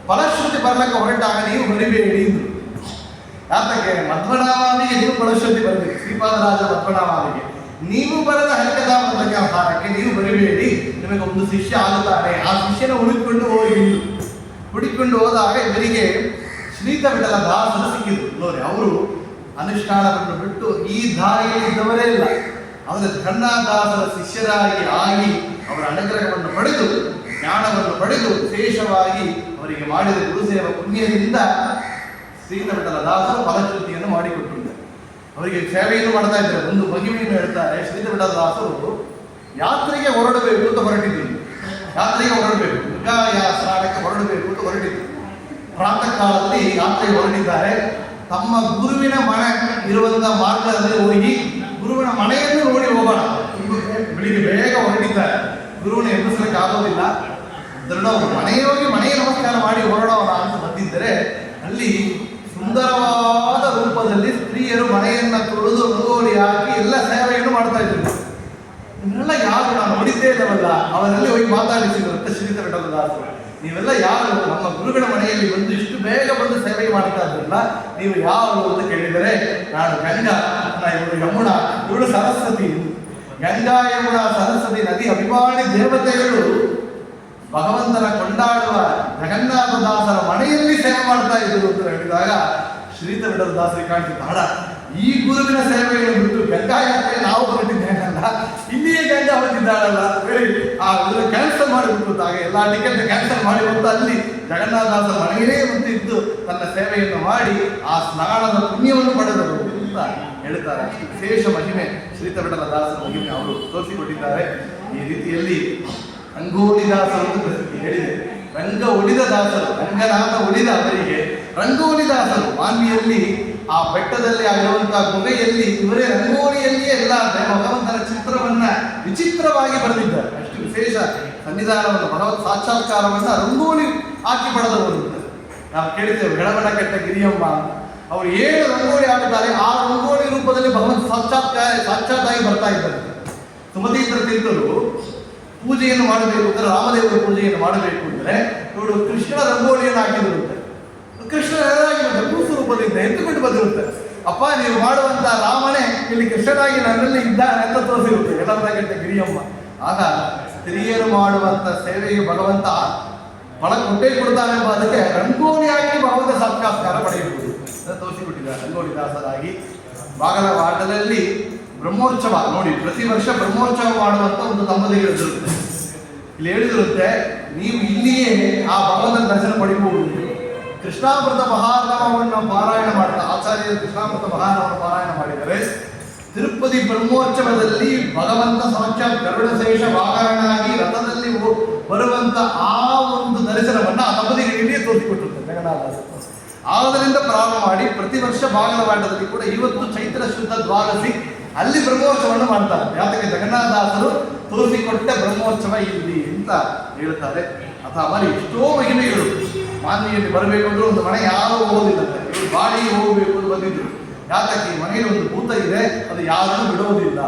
ಫಲಶ್ರುತಿ ಬರ್ಲಿಕ್ಕೆ ಹೊರಟಾಗ ನೀವು ಬರಿಬೇಡಿ ಅಂದರು. ಯಾತಕ್ಕೆ? ಮಧ್ವನಾಮಾವಿಗೆ ನೀವು ಫಲಶ್ರುತಿ ಬರಬೇಕು. ಶ್ರೀಪಾದರಾಜ ಮಧ್ವನಾಮಾವಿಗೆ ನೀವು ಬರೆದ ಹರಿಕಥಾಮೃತಕ್ಕೆ ಆಹಾರಕ್ಕೆ ನೀವು ಬರಿಬೇಡಿ, ನಿಮಗೆ ಒಂದು ಶಿಷ್ಯ ಆಗುತ್ತಾನೆ. ಆ ಶಿಷ್ಯನ ಹುಡುಕಿಕೊಂಡು ಹೋದಾಗ ಇವರಿಗೆ ಶ್ರೀತ ವಿಠಲ ದಾಸರು ಸಿಕ್ಕಿದ್ರು. ನೋಡಿ, ಅವರು ಅನುಷ್ಠಾನವನ್ನು ಬಿಟ್ಟು ಈ ದಾರಿಯಲ್ಲಿ ಇದ್ದವರೇ ಇಲ್ಲ. ಅವರ ಜಗನ್ನಾಥದಾಸರ ಶಿಷ್ಯರಾಗಿ ಆಗಿ ಅವರ ಅನುಗ್ರಹವನ್ನು ಪಡೆದು, ಜ್ಞಾನವನ್ನು ಪಡೆದು, ವಿಶೇಷವಾಗಿ ಅವರಿಗೆ ಮಾಡಿದ ಗುರುಸೇವ ಪುಣ್ಯದಿಂದ ಶ್ರೀತ ವಿಠಲ ದಾಸರು ಫಲಶ್ರುತಿಯನ್ನು ಮಾಡಿಕೊಟ್ಟಿದ್ದಾರೆ. ಅವರಿಗೆ ಸೇವೆಯನ್ನು ಮಾಡ್ತಾ ಇದ್ದಾರೆ. ಒಂದು ಮಹಿಮೆಯನ್ನು ಹೇಳ್ತಾರೆ. ಶ್ರೀತ ವಿಠಲ ದಾಸರು ಯಾತ್ರೆಗೆ ಹೊರಡಬೇಕು ಅಂತ ಹೊರಟಿದ್ರು. ದುರ್ಗಾಯ ಸ್ನಾನಕ್ಕೆ ಹೊರಡಬೇಕು ಅಂತ ಹೊರಟಿದ್ರು. ಪ್ರಾತಃ ಕಾಲದಲ್ಲಿ ಯಾತ್ರೆಗೆ ಹೊರಟಿದ್ದಾರೆ. ತಮ್ಮ ಗುರುವಿನ ಮನೆ ಇರುವಂತಹ ಮಾರ್ಗದಲ್ಲಿ ಹೋಗಿ ಗುರುವಿನ ಮನೆಯನ್ನು ನೋಡಿ ಹೋಗೋಣ. ಬೆಳಿಗ್ಗೆ ಬೇಗ ಹೊರಟಿದ್ದಾರೆ. ಗುರುವಿನ ಎಬ್ಬಿಸಲಿಕ್ಕೆ ಆಗೋದಿಲ್ಲ. ಮನೆಗೆ ಹೋಗಿ ಮನೆಗೆ ನಮಸ್ಕಾರ ಮಾಡಿ ಹೊರಡೋಣ ಅಂತ ಬಂದಿದ್ದರೆ ಅಲ್ಲಿ ಸುಂದರವಾದ ರೂಪದಲ್ಲಿ ಸ್ತ್ರೀಯರು ಮನೆಯನ್ನು ತೊಳೆದು ರಂಗೋಲಿ ಹಾಕಿ ಎಲ್ಲ ಸೇವೆಯನ್ನು ಮಾಡ್ತಾ ಇದ್ರು. ಇವನ್ನೆಲ್ಲ ಯಾರು ನಾವು ನೋಡಿದ್ದೇ ಇಲ್ಲವಲ್ಲ, ಅವರಲ್ಲಿ ಹೋಗಿ ಮಾತಾಡಿಸಿದ್ರು ಶ್ರೀತ ವಿಠಲದಾಸರು. ನೀವೆಲ್ಲ ಯಾರು? ನಮ್ಮ ಗುರುಗಳ ಮನೆಯಲ್ಲಿ ಬಂದು ಇಷ್ಟು ಬೇಗ ಬಂದು ಸೇವೆ ಮಾಡ್ತಾ ಇದ್ರಲ್ಲ, ನೀವು ಯಾರು ಅಂತ ಕೇಳಿದರೆ, ನಾನು ಗಂಗಾ, ಇವಳು ಯಮುನಾ, ಇವಳು ಸರಸ್ವತಿ. ಗಂಗಾ, ಯಮುನಾ, ಸರಸ್ವತಿ ನದಿ ಅಭಿಮಾನಿ ದೇವತೆಗಳು ಭಗವಂತನ ಕೊಂಡಾಡುವ ಜಗನ್ನಾಥದಾಸರ ಮನೆಯಲ್ಲಿ ಸೇವೆ ಮಾಡ್ತಾ ಇದ್ರು ಅಂತ ಹೇಳಿದಾಗ ಶ್ರೀತ ವಿಠಲದಾಸರಿಗೆ ಕಾಣ್ತಿತ್ತು, ಹಡ ಈ ಗುರುವಿನ ಸೇವೆಯನ್ನು ಬಿಟ್ಟು ಗಂಗಾ ಯಾತ್ರೆ ನಾವು ಹೊರಟಿದ್ದೇನಲ್ಲ, ಇಲ್ಲಿಯೇ ಗಂಗಾ ಹೊರಟಿದ್ದಾಳಲ್ಲ ಅಂತ ಹೇಳಿ ಆ ಕ್ಯಾನ್ಸಲ್ ಮಾಡಿಬಿಟ್ಟು ಆಗ ಎಲ್ಲ ಟಿಕೆಟ್ ಕ್ಯಾನ್ಸಲ್ ಮಾಡಿ ಬಂದು ಅಲ್ಲಿ ಜಗನ್ನಾಥದಾಸರ ಮನೆಯೇ ಬಂದಿದ್ದು ತನ್ನ ಸೇವೆಯನ್ನು ಮಾಡಿ ಆ ಸ್ನಾನದ ಪುಣ್ಯವನ್ನು ಪಡೆದರು ಅಂತ ಹೇಳ್ತಾರೆ. ಅಷ್ಟು ವಿಶೇಷ ಮಹಿಮೆ ಶ್ರೀತ ವಿಠಲದಾಸರ ಮಹಿಮೆ ಅವರು ತೋರಿಸಿಕೊಟ್ಟಿದ್ದಾರೆ. ಈ ರೀತಿಯಲ್ಲಿ ರಂಗೋಲಿದಾಸರು ಅಂತ ಪ್ರಸಿದ್ಧಿ ಹೇಳಿದೆ. ರಂಗ ಉಳಿದ ದಾಸರು, ರಂಗನಾಥ ಉಳಿದ ಅವರಿಗೆ ರಂಗೋಲಿದಾಸರು. ಮಾನ್ವಿಯಲ್ಲಿ ಆ ಬೆಟ್ಟದಲ್ಲಿ ಆಗಿರುವಂತಹ ಗುಹೆಯಲ್ಲಿ ಇವರೇ ರಂಗೋಲಿಯಲ್ಲಿಯೇ ಎಲ್ಲ ಭಗವಂತನ ಚಿತ್ರವನ್ನ ವಿಚಿತ್ರವಾಗಿ ಬರೆದಿದ್ದಾರೆ. ಅಷ್ಟು ವಿಶೇಷ ಸನ್ನಿಧಾನವನ್ನು, ಭಗವತ್ ಸಾಕ್ಷಾತ್ಕಾರವನ್ನ ರಂಗೋಲಿ ಹಾಕಿ ಪಡೆದವರು. ನಾವು ಕೇಳಿದ್ದೇವೆ ಹೆಳಬಡಕಟ್ಟ ಗಿರಿಯಮ್ಮ ಅಂತ. ಅವರು 7 ರಂಗೋಲಿ ಹಾಕಿದ್ದಾರೆ. ಆ ರಂಗೋಲಿ ರೂಪದಲ್ಲಿ ಭಗವಂತ ಸಾಕ್ಷಾತ್ತಾಗಿ ಬರ್ತಾ ಇದ್ದಾರೆ. ಸುಮತೀಂದ್ರ ತೀರ್ಥರು ಪೂಜೆಯನ್ನು ಮಾಡಬೇಕು ಅಂದರೆ, ರಾಮದೇವರ ಪೂಜೆಯನ್ನು ಮಾಡಬೇಕು ಅಂದರೆ ಇವರು ಕೃಷ್ಣನ ರಂಗೋಲಿಯನ್ನು ಹಾಕಿದಿರುತ್ತೆ. ಕೃಷ್ಣ ಕೂಸು ರೂಪದಿಂದ ಎತ್ತುಕೊಂಡು ಬಂದಿರುತ್ತೆ. ಅಪ್ಪ, ನೀವು ಮಾಡುವಂತಹ ರಾಮನೇ ಇಲ್ಲಿ ಕೃಷ್ಣನಾಗಿ ನನ್ನಲ್ಲಿ ಇದ್ದಾನೆ ಅಂತ ತೋರಿಸಿರುತ್ತೆ ಎಲ್ಲರಗಂಟ ಗಿರಿಯಮ್ಮ. ಆಗ ಸ್ತ್ರೀಯರು ಮಾಡುವಂತ ಸೇವೆಗೆ ಭಗವಂತ ಫಲ ಕೊಟ್ಟೇ ಕೊಡ್ತಾನೆ ಎಂಬ ಅದಕ್ಕೆ ರಂಗೋಲಿ ಹಾಕಿ ಭಗವಂತ ಸಾಕ್ಷಾತ್ಕಾರ ಪಡೆಯಬಹುದು ಅಂತ ತೋರಿಸಿಬಿಟ್ಟು ಮಾಡಿಕೊಟ್ಟಿದ್ದಾರೆ ರಂಗೋಲಿದಾಸರಾಗಿ. ಬಾಗಲವಾಡದಲ್ಲಿ ಬ್ರಹ್ಮೋತ್ಸವ ನೋಡಿ, ಪ್ರತಿ ವರ್ಷ ಬ್ರಹ್ಮೋತ್ಸವ ಮಾಡುವಂತ ಒಂದು ದಂಪತಿಗಳಿರುತ್ತೆ. ಇಲ್ಲಿ ಹೇಳಿದಿರುತ್ತೆ, ನೀವು ಇಲ್ಲಿಯೇ ಆ ಭಗವಂತನ ದರ್ಶನ ಪಡಿಬಹುದು. ಕೃಷ್ಣಾಮೃತ ಮಹಾನಾಮವನ್ನು ಪಾರಾಯಣ ಮಾಡ್ತಾ ಆಚಾರ್ಯರು ಕೃಷ್ಣಾಮೃತ ಮಹಾನಾಮವನ್ನು ಪಾರಾಯಣ ಮಾಡಿದರೆ ತಿರುಪತಿ ಬ್ರಹ್ಮೋತ್ಸವದಲ್ಲಿ ಭಗವಂತ ಸಾಕ್ಷಾತ್ ಗರುಡಶೇಷ ವಾಹನನಾಗಿ ರಥದಲ್ಲಿ ಬರುವಂತ ಆ ಒಂದು ದರ್ಶನವನ್ನು ಆ ದಂಪತಿಗಳಿಗೆ ತೋರಿಸಿಕೊಟ್ಟಿರ್ತಾರೆ ಜಗನ್ನಾಥ. ಆದ್ದರಿಂದ ಪ್ರಾರಂಭ ಮಾಡಿ ಪ್ರತಿ ವರ್ಷ ಬಾಗಲವಾಡದಲ್ಲಿ ಕೂಡ ಇವತ್ತು ಚೈತ್ರ ಶುದ್ಧ ದ್ವಾದಶಿ ಅಲ್ಲಿ ಬ್ರಹ್ಮೋತ್ಸವವನ್ನು ಮಾಡ್ತಾರೆ. ಯಾತಕ್ಕೆ ಜಗನ್ನಾಥದಾಸರು ತೋರಿಸಿಕೊಟ್ಟ ಬ್ರಹ್ಮೋತ್ಸವ ಇಲ್ಲಿ ಅಂತ ಹೇಳ್ತಾರೆ. ಅಥವಾ ಎಷ್ಟೋ ಮಹಿಮೆಗಳು ಮಾನ್ವಿಯಲ್ಲಿ ಬರಬೇಕು ಅಂದ್ರೆ ಒಂದು ಮನೆ ಯಾರೂ ಹೋಗೋದಿಲ್ಲಂತೆ, ಇವರು ಬಾಡಿಗೆ ಹೋಗಬೇಕು ಅಂತ ಬಂದಿದ್ರು. ಯಾತಕ್ಕೆ ಮನೆಯಲ್ಲಿ ಒಂದು ಭೂತ ಇದೆ, ಅದು ಯಾರನ್ನು ಬಿಡೋದಿಲ್ಲ.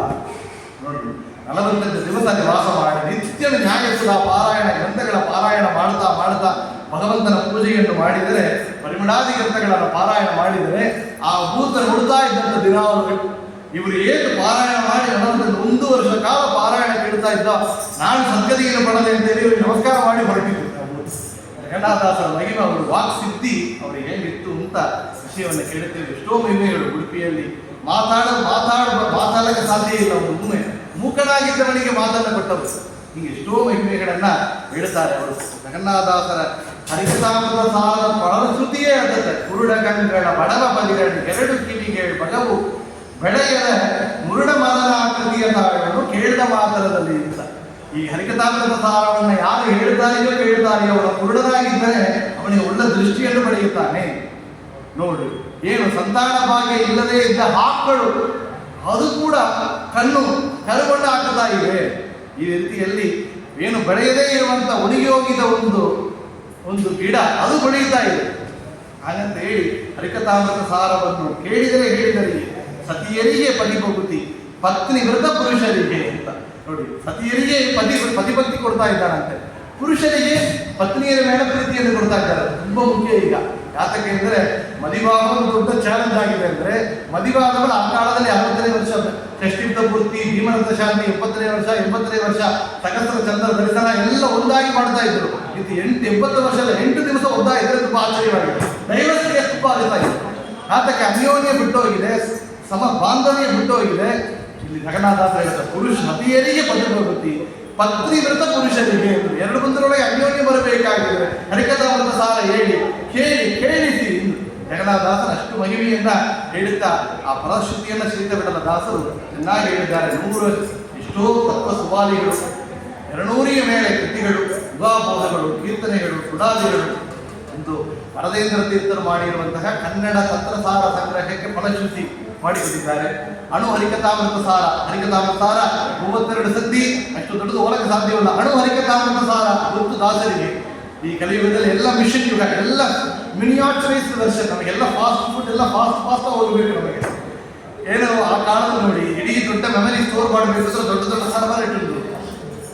ನೋಡಿ 45 ದಿವಸ ಅಲ್ಲಿ ವಾಸ ಮಾಡಿ ನಿತ್ಯ ನ್ಯಾಯಸುಧ ಪಾರಾಯಣ ಗ್ರಂಥಗಳ ಪಾರಾಯಣ ಮಾಡ್ತಾ ಮಾಡ್ತಾ ಭಗವಂತನ ಪೂಜೆಯನ್ನು ಮಾಡಿದರೆ, ಪರಿಮಳಾದಿ ಗ್ರಂಥಗಳನ್ನು ಪಾರಾಯಣ ಮಾಡಿದರೆ ಆ ಭೂತ ನೋಡ್ತಾ ಇದ್ದಂಥ ದಿನಾವಳಿ ಇವರು ಏನು ಪಾರಾಯಣ ಮಾಡಿ 1 ವರ್ಷ ಕಾಲ ಪಾರಾಯಣ ಕೇಳ್ತಾ ಇದ್ದ. ನಾನು ಸದ್ಗತಿಯನ್ನು ಪಡೆದೆ ಅಂತೇಳಿ ಇವರು ನಮಸ್ಕಾರ ಮಾಡಿ ಹೊರಟಿದ್ರು. ಜಗನ್ನಾಥದಾಸರ ಮಹಿಮೆ, ಅವರು ವಾಕ್ಸಿದ್ಧಿ ಅವರಿಗೆ ಹೇಗಿತ್ತು ಅಂತ ವಿಷಯವನ್ನು ಕೇಳುತ್ತೇವೆ. ಎಷ್ಟೋ ಮಹಿಮೆಗಳು ಉಡುಪಿಯಲ್ಲಿ ಮಾತಾಡಕ್ಕೆ ಸಾಧ್ಯ ಇಲ್ಲ. ಒಂದು ಒಮ್ಮೆ ಮೂಕನಾಗಿದ್ದವನಿಗೆ ಮಾತನ್ನು ಕೊಟ್ಟರು. ಹೀಗೆ ಎಷ್ಟೋ ಮಹಿಮೆಗಳನ್ನ ಹೇಳ್ತಾರೆ ಅವರು. ಜಗನ್ನಾಥದಾಸರ ಹರಿಕಥಾಮೃತ ಸಾರದ ಪರಶ್ರುತಿಯೇ ಆಗುತ್ತೆ. ಕುರುಡ ಕಣ್ಗಳ ಬಡವ ಬದಿಗಳು 2 ಕಿವಿಗೆ ಬಡವು ಬೆಳೆಯದ ಮುರುಡ ಮದನ ಆಕೃತಿಯ ತಾಳಗಳನ್ನು ಕೇಳಿದ ಮಾತರದಲ್ಲಿ ಅಂತ. ಈ ಹರಿಕಥಾಮೃತ ಸಾರವನ್ನು ಯಾರು ಹೇಳ್ತಾರೆಯೋ ಕೇಳ್ತಾರೆಯೋ ಅವರ ಕುರುಡನಾಗಿದ್ದರೆ ಅವನಿಗೆ ಒಳ್ಳೆ ದೃಷ್ಟಿಯನ್ನು ಪಡೆಯುತ್ತಾನೆ. ನೋಡಿ, ಏನು ಸಂತಾನ ಭಾಗ್ಯ ಇಲ್ಲದೆ ಇದ್ದ ಹಾಕಳು ಅದು ಕೂಡ ಕಣ್ಣು ಕರುಗೊಂಡು ಹಾಕುತ್ತಾ ಇವೆ. ಈ ರೀತಿಯಲ್ಲಿ ಏನು ಬೆಳೆಯದೇ ಇರುವಂತ ಒಣಗಿ ಹೋಗಿದ ಒಂದು ಗಿಡ ಅದು ಬೆಳೆಯುತ್ತಾ ಇದೆ. ಹಾಗಂತ ಹೇಳಿ ಹರಿಕಥಾಮೃತ ಸಾರವನ್ನು ಕೇಳಿದರೆ ಹೇಳಿದರೆ ಸತಿಯರಿಗೆ ಪತಿಭಕ್ತಿ ಪತ್ನಿ ವೃತ ಪುರುಷರಿಗೆ ಅಂತ. ನೋಡಿ, ಸತಿಯರಿಗೆ ಪತಿಭಕ್ತಿ ಕೊಡ್ತಾ ಇದ್ದಾರಂತೆ, ಪುರುಷರಿಗೆ ಪತ್ನಿಯರ ಮೇಲೆ ಪ್ರೀತಿಯನ್ನು ಕೊಡ್ತಾ ಇದ್ದಾರೆ. ತುಂಬಾ ಮುಖ್ಯ ಈಗ. ಯಾತಕ್ಕೆ ಅಂದರೆ ಮದಿವಾಗ ಒಂದು ದೊಡ್ಡ ಚಾಲೆಂಜ್ ಆಗಿದೆ. ಅಂದರೆ ಮದಿವಾದವಳು ಆ ಕಾಲದಲ್ಲಿ 60ನೇ ವರ್ಷ ಷಷ್ಠಿಪ್ತ ಪೂರ್ತಿ, ಭೀಮರಥ ಶಾಂತಿ 70ನೇ ವರ್ಷ, 80ನೇ ವರ್ಷ, ಸಹಸ್ರ ಚಂದ್ರ ದರ್ಶನ ಎಲ್ಲ ಒಂದಾಗಿ ಮಾಡ್ತಾ ಇದ್ರು. ಇದು 80 ವರ್ಷ 8 ದಿವಸ ಒಂದಾ ಇದ್ರೆ ತುಂಬಾ ಆಶ್ಚರ್ಯವಾಗಿದೆ. ದೈವಸ್ಥಿಗೆ ತುಂಬಾ ಆಗ್ತಾ ಇದೆ. ಯಾತಕ್ಕೆ ಅನ್ಯೋನ್ಯ ಬಿಟ್ಟೋಗಿದೆ, ಸಮ ಬಾಂಧವ್ಯ ಬಿಟ್ಟೋಗಿದೆ. ಇಲ್ಲಿ ಜಗನ್ನಾಥದಾಸ ಹೇಳ್ತಾರೆ, ಪುರುಷ ಸತಿಯರಿಗೆ ಪತಿಭಕ್ತಿ ಪತ್ನಿ ವೃತ ಪುರುಷರಿಗೆ. 2 ಬಂಧುಗಳೊಳಗೆ ಅನ್ಯೋನ್ಯ ಬರಬೇಕಾಗಿದ್ರೆ ಹರಿಕಥಾಮೃತ ಸಾರ ಹೇಳಿ ಕೇಳಿಸಿ. ಜಗನ್ನಾಥದಾಸನ ಅಷ್ಟು ಮಹಿಮೆಯನ್ನ ಹೇಳುತ್ತಾ ಆ ಫಲಶ್ರುತಿಯನ್ನು ಶ್ರೀಕಬಿಡದ ದಾಸರು ಚೆನ್ನಾಗಿ ಹೇಳಿದ್ದಾರೆ. 100 ಎಷ್ಟೋ ತತ್ವ ಸುವಾಲಿಗಳು, 200ರ ಮೇಲೆ ಕೃತಿಗಳು, ಯುಗಾಬೋಧಗಳು, ಕೀರ್ತನೆಗಳು, ಸುಡಾದಿಗಳು, ಒಂದು ವರದೇಂದ್ರ ತೀರ್ಥರು ಮಾಡಿರುವಂತಹ ಕನ್ನಡ ತತ್ವಸಾರ ಸಂಗ್ರಹಕ್ಕೆ ಫಲಶ್ರುತಿ ಮಾಡಿಕೊಟ್ಟಿದ್ದಾರೆ. ಅಣು ಹರಿಕಥಾಮೃತ ಸಾರ 32 ಸದ್ದಿ ಅಷ್ಟು ದೊಡ್ಡದು ಓದಕ್ಕೆ ಸಾಧ್ಯವಿಲ್ಲ. ಅಣು ಹರಿಕಥಾಮೃತ ಸಾರ ಗೊತ್ತು ದಾಸರಿಗೆ. ಈ ಕಲಿಯುಗದಲ್ಲಿ ಎಲ್ಲ ಮಿಷನ್ ಯುಗ, ಎಲ್ಲ ಮಿನಿಯಾಚರೈಸ್ ವರ್ಷನ್, ನಮಗೆಲ್ಲ ಫಾಸ್ಟ್ ಫುಡ್ ಎಲ್ಲ ಫಾಸ್ಟ್ ಹೋಗಬೇಕು. ನಮಗೆ ಏನೋ ಆ ಕಾಲದ ನೋಡಿ, ಇಡೀ ದೊಡ್ಡ ಮೆಮರಿ ಸ್ಟೋರ್ ಮಾಡಬೇಕು, ದೊಡ್ಡ ಸರ್ವರ್ ಇಟ್ಟಿದ್ದು.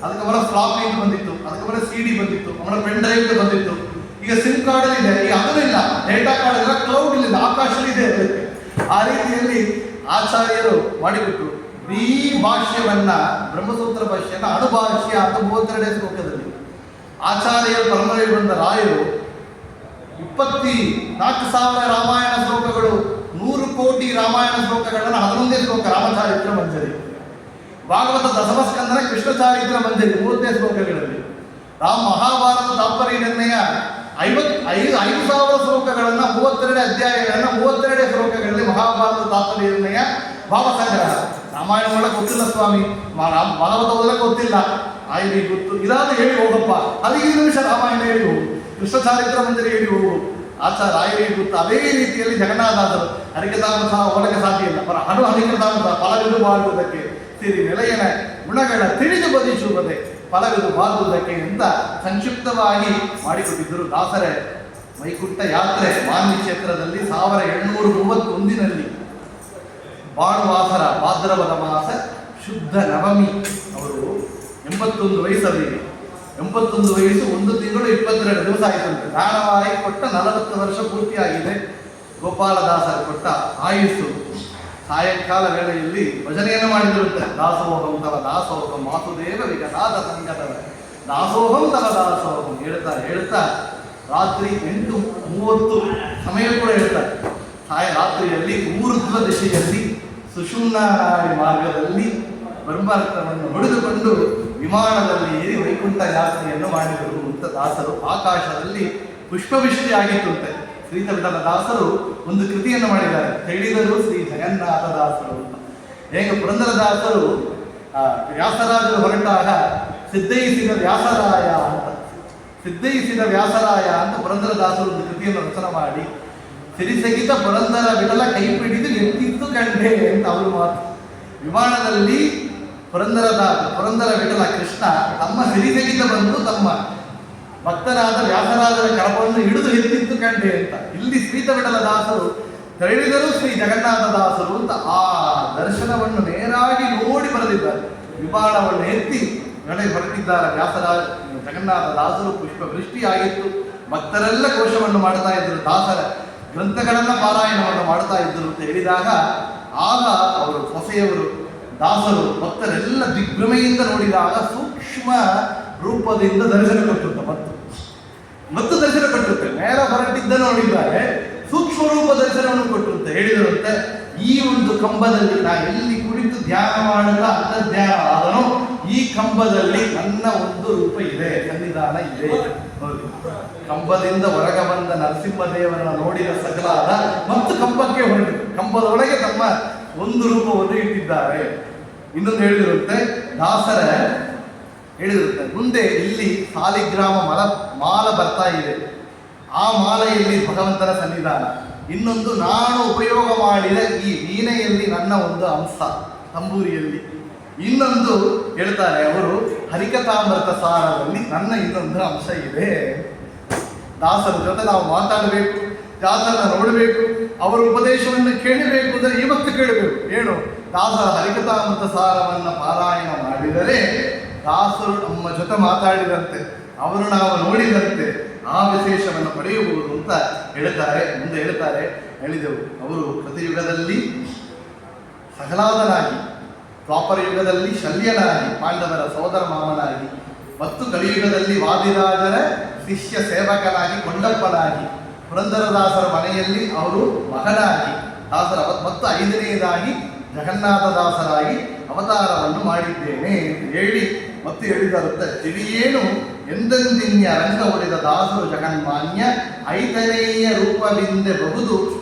ಅದಕ್ಕೆ ಅವರ ಫ್ಲಾಪಿ ಬಂದಿತ್ತು, ಅದಕ್ಕೆ ಅವರ CD ಬಂದಿತ್ತು, ಅವರ ಪೆನ್ ಡ್ರೈವ್ ಬಂದಿತ್ತು. ಈಗ ಸಿಮ್ ಕಾರ್ಡ್ ಇದೆ, ಈಗ ಅದೂ ಇಲ್ಲ. ಡೇಟಾ ಕಾರ್ಡ್ ಇಲ್ಲ, ಕ್ಲೌಡ್ ಇಲ್ಲ, ಆಕಾಶದಲ್ಲಿ ಇದೆ. ಆ ರೀತಿಯಲ್ಲಿ ಆಚಾರ್ಯರು ಮಾಡಿಬಿಟ್ರು. ಈ ಭಾಷ್ಯವನ್ನ ಬ್ರಹ್ಮಸೂತ್ರ ಭಾಷ್ಯನ ಅಣುಭಾಷ್ಯ ಅಂತ 32ನೇ ಶ್ಲೋಕದಲ್ಲಿ ಆಚಾರ್ಯರು ಪರಮರಲ್ಲಿ ಬಂದ ರಾಯರು 24,000 ರಾಮಾಯಣ ಶ್ಲೋಕಗಳು, 100 ಕೋಟಿ ರಾಮಾಯಣ ಶ್ಲೋಕಗಳನ್ನು 11ನೇ ಶ್ಲೋಕ ರಾಮಚಾರಿತ್ರ ಮಂಜರಿ, ಭಾಗವತ ದಶಮಸ್ಕಂದನ ಕೃಷ್ಣ ಚಾರಿತ್ರ ಮಂಜರಿ 30ನೇ ಶ್ಲೋಕಗಳಲ್ಲಿ, ಮಹಾಭಾರತ ತಾತ್ಪರ್ಯ ನಿರ್ಣಯ 5,000 ಶ್ಲೋಕಗಳನ್ನು 32 ಅಧ್ಯಾಯಗಳನ್ನು 32 ಶ್ಲೋಕಗಳಲ್ಲಿ ಮಹಾಭಾರತ ತಾತ್ಪರ್ಯ ನಿರ್ಣಯ ಭಾವಸಂಗ್ರಹ. ರಾಮಾಯಣ ಒಳಗೆ ಗೊತ್ತಿಲ್ಲ ಸ್ವಾಮಿ, ಭಾಗವತ ಓದಕ್ಕೆ ಗೊತ್ತಿಲ್ಲ, ಆಯ್ತು ಗೊತ್ತು, ಇದಾದ ಹೇಳಿ ಹೋಗಪ್ಪ, 15 ನಿಮಿಷ ರಾಮಾಯಣ ಹೇಳಿ ಹೋಗು, ಕೃಷ್ಣ ಚಾರಿತ್ರ ಮಂಜರಿ ಹೇಳಿ ಹೋಗು, ಆಚಾರ್ಯ ಆಯರಿಗೆ ಗೊತ್ತು. ಅದೇ ರೀತಿಯಲ್ಲಿ ಜಗನ್ನಾಥದಾಸರು ಹರಿಕಥಾಮೃತ ಓದಕ್ಕೆ ಸಾಧ್ಯ ಇಲ್ಲ. ಅಣು ಹರಿಕಥಾಮೃತ ಫಲವಿದು ಮಾಡುವುದಕ್ಕೆ ಸಿರಿ ನೆಲೆಯನ ಗುಣಗಳ ತಿಳಿದು ಬದಿಸುವುದೇ ಫಲವಿದು ಬಾರುವುದಕ್ಕೆ ಅಂತ ಸಂಕ್ಷಿಪ್ತವಾಗಿ ಮಾಡಿಕೊಟ್ಟಿದ್ದರು ದಾಸರೇ. ವೈಕುಂಠ ಯಾತ್ರೆ ಮಾನ್ವಿ ಕ್ಷೇತ್ರದಲ್ಲಿ 1731 ಬಾಳುವಾಸರ ಭಾದ್ರಪದ ಮಾಸ ಶುದ್ಧ ನವಮಿ. ಅವರು 81 ವಯಸ್ಸವರಿಗೆ, 81 ವಯಸ್ಸು 1 ತಿಂಗಳು 22 ದಿವಸ ಆಯಿತಂತೆ. ದಾನವಾಗಿ ಕೊಟ್ಟ 40 ವರ್ಷ ಪೂರ್ತಿಯಾಗಿದೆ. ಗೋಪಾಲದಾಸರು ಕೊಟ್ಟ ಆಯುಸ್ಸು. ಸಾಯಂಕಾಲ ವೇಳೆಯಲ್ಲಿ ಭಜನೆಯನ್ನು ಮಾಡಿದಿರುತ್ತೆ. ದಾಸೋಹಂ ತವ ದಾಸೋಹಂ ಮಾಸುದೇವ ವಿಗತಾದ ಸಂಗತವ ದಾಸೋಹಂ ತವ ದಾಸೋಹಂ ಹೇಳ್ತಾ ರಾತ್ರಿ 8:30 ಸಮಯ ಕೂಡ ಹೇಳ್ತಾರೆ. ರಾತ್ರಿಯಲ್ಲಿ ಊರ್ಧ್ವ ದಿಶೆಯಲ್ಲಿ ಸುಷುಮ್ನ ನಾಡಿ ಮಾರ್ಗದಲ್ಲಿ ಬ್ರಹ್ಮಾರ್ಥವನ್ನು ಹೊಡೆದುಕೊಂಡು ವಿಮಾನದಲ್ಲಿ ಏರಿ ವೈಕುಂಠ ಯಾತ್ರೆಯನ್ನು ಮಾಡಿದರು ಅಂತ ದಾಸರು. ಆಕಾಶದಲ್ಲಿ ಪುಷ್ಪವೃಷ್ಟಿ ಆಗಿತ್ತಂತೆ. ಶ್ರೀತ ವಿಠಲ ದಾಸರು ಒಂದು ಕೃತಿಯನ್ನು ಮಾಡಿದ್ದಾರೆ, ಹೇಳಿದರು ಶ್ರೀ ಜಗನ್ನಾಥ ದಾಸರು ಅಂತ. ಹೇಗೆ ಪುರಂದರದಾಸರು ವ್ಯಾಸರಾಜರು ಹೊರಟಾಗ ಸಿದ್ಧೈಸಿದ ವ್ಯಾಸರಾಯ ಅಂತ, ಸಿದ್ಧೈಸಿದ ವ್ಯಾಸರಾಯ ಅಂತ ಪುರಂದರದಾಸರು ಒಂದು ಕೃತಿಯನ್ನು ರಚನೆ ಮಾಡಿ, ಸಿರಿಸಗಿತ ಪುರಂದರ ವಿಠಲ ಕೈ ಪಿಡಿದು ಎತ್ತಿತ್ತು ಕಂಡೆ ಅಂತ ಅವರು ಮಾತು. ವಿಮಾನದಲ್ಲಿ ಪುರಂದರ ವಿಠಲ ಕೃಷ್ಣ ತಮ್ಮ ಸಿರಿಸಗಿತ ಬಂದು ತಮ್ಮ ಭಕ್ತರಾದ ವ್ಯಾಸರಾಜರ ಕಳಪವನ್ನು ಹಿಡಿದು ಎತ್ತಿತ್ತು ಕಂಡೆ ಅಂತ. ಇಲ್ಲಿ ಶ್ರೀತ ವಿಠಲ ದಾಸರು ತೆರಳಿದರು ಶ್ರೀ ಜಗನ್ನಾಥ ದಾಸರು ಅಂತ ಆ ದರ್ಶನವನ್ನು ನೇರಾಗಿ ನೋಡಿ ಬರೆದಿದ್ದಾರೆ. ವಿಮಾನವನ್ನು ಎತ್ತಿ ಹೊರಟಿದ್ದಾರೆ ವ್ಯಾಸರಾಜ ಜಗನ್ನಾಥ ದಾಸರು. ಪುಷ್ಪ ವೃಷ್ಟಿಯಾಗಿತ್ತು, ಭಕ್ತರೆಲ್ಲ ಕೋಶವನ್ನು ಮಾಡ್ತಾ ಇದ್ದರು, ದಾಸರ ಗ್ರಂಥಗಳನ್ನ ಪಾರಾಯಣವನ್ನು ಮಾಡ್ತಾ ಇದ್ದರು ಅಂತ ಹೇಳಿದಾಗ ಆಗ ಅವರು ಹೊಸೆಯವರು ದಾಸರು ಭಕ್ತರೆಲ್ಲ ದಿಗ್ಭ್ರಮೆಯಿಂದ ನೋಡಿದಾಗ ಸೂಕ್ಷ್ಮ ರೂಪದಿಂದ ದರ್ಶನ ಕೊಟ್ಟಿರುತ್ತ ಮತ್ತು ದರ್ಶನ ಕೊಟ್ಟಿರುತ್ತೆ. ಮೇಲೆ ಹೊರಟಿದ್ದ ನೋಡಿದ್ದಾರೆ, ಸೂಕ್ಷ್ಮ ರೂಪ ದರ್ಶನವನ್ನು ಕೊಟ್ಟಿರುತ್ತೆ. ಹೇಳಿದರಂತೆ, ಈ ಒಂದು ಕಂಬದಲ್ಲಿ ನಾ ಎಲ್ಲಿ ಕುಳಿತು ಧ್ಯಾನ ಮಾಡುತ್ತಾ ಅಂತರ್ಧ್ಯಾನ ಆದನೋ ಈ ಕಂಬದಲ್ಲಿ ನನ್ನ ಒಂದು ರೂಪ ಇದೆ, ಸನ್ನಿಧಾನ ಇದೆ. ಕಂಬದಿಂದ ಹೊರಗೆ ಬಂದ ನರಸಿಂಹದೇವರನ್ನು ನೋಡಿದ ಸಕಲಾದ ಮತ್ತು ಕಂಬಕ್ಕೆ ಹೊರಟಿದೆ, ಕಂಬದೊಳಗೆ ತಮ್ಮ ಒಂದು ರೂಪವನ್ನು ಇಟ್ಟಿದ್ದಾರೆ. ಇನ್ನೊಂದು ಹೇಳಿದಿರುತ್ತೆ, ದಾಸರ ಹೇಳಿದಿರುತ್ತೆ, ಮುಂದೆ ಇಲ್ಲಿ ಸಾಲಿಗ್ರಾಮ ಮಾಲ ಬರ್ತಾ ಇದೆ, ಆ ಮಾಲೆಯಲ್ಲಿ ಭಗವಂತನ ಸನ್ನಿಧಾನ. ಇನ್ನೊಂದು ನಾನು ಉಪಯೋಗ ಮಾಡಿದ ಈ ವೀಣೆಯಲ್ಲಿ ನನ್ನ ಒಂದು ಅಂಶ, ತಂಬೂರಿಯಲ್ಲಿ. ಇನ್ನೊಂದು ಹೇಳ್ತಾರೆ ಅವರು, ಹರಿಕಥಾಮೃತ ಸಾರದಲ್ಲಿ ನನ್ನ ಇನ್ನೊಂದು ಅಂಶ ಇದೆ. ದಾಸರ ಜೊತೆ ನಾವು ಮಾತಾಡಬೇಕು, ದಾಸರನ್ನ ನೋಡಬೇಕು, ಅವರ ಉಪದೇಶವನ್ನು ಕೇಳಬೇಕು ಅಂದರೆ ಇವತ್ತು ಕೇಳಬೇಕು. ಏನು, ದಾಸರ ಹರಿಕಥಾಮೃತ ಸಾರವನ್ನು ಪಾರಾಯಣ ಮಾಡಿದರೆ ದಾಸರು ನಮ್ಮ ಜೊತೆ ಮಾತಾಡಿದಂತೆ, ಅವರು ನಾವು ನೋಡಿದಂತೆ ಆ ವಿಶೇಷವನ್ನು ಪಡೆಯಬಹುದು ಅಂತ ಹೇಳ್ತಾರೆ. ಮುಂದೆ ಹೇಳಿದೆವು, ಅವರು ಕೃತಯುಗದಲ್ಲಿ ಸಹಲಾದನಾಗಿ, ದ್ವಾಪರ ಯುಗದಲ್ಲಿ ಶಲ್ಯನಾಗಿ, ಪಾಂಡವರ ಸೋದರ ಮಾಮನಾಗಿ, ಮತ್ತು ಕಲಿಯುಗದಲ್ಲಿ ವಾದಿರಾಜರ ಶಿಷ್ಯ ಸೇವಕನಾಗಿ, ಕೊಂಡಪ್ಪನಾಗಿ, ಪುರಂದರದಾಸರ ಮನೆಯಲ್ಲಿ ಅವರು ಮಗನಾಗಿ, ದಾಸರ ಮತ್ತು 5ನೇದಾಗಿ ಜಗನ್ನಾಥದಾಸರಾಗಿ ಅವತಾರವನ್ನು ಮಾಡಿದ್ದೇನೆ ಅಂತ ಹೇಳಿ ಮತ್ತು ಹೇಳಿದರುತ್ತೆ. ತಿಳಿಯೇನು ಎಂದೆಂದಿನ್ಯ ರಂಗ ಹೊಡೆದ ದಾಸರು ಜಗನ್ಮಾನ್ಯ, 5ನೇಯ ರೂಪವಿಂದೆ ಬಹುದು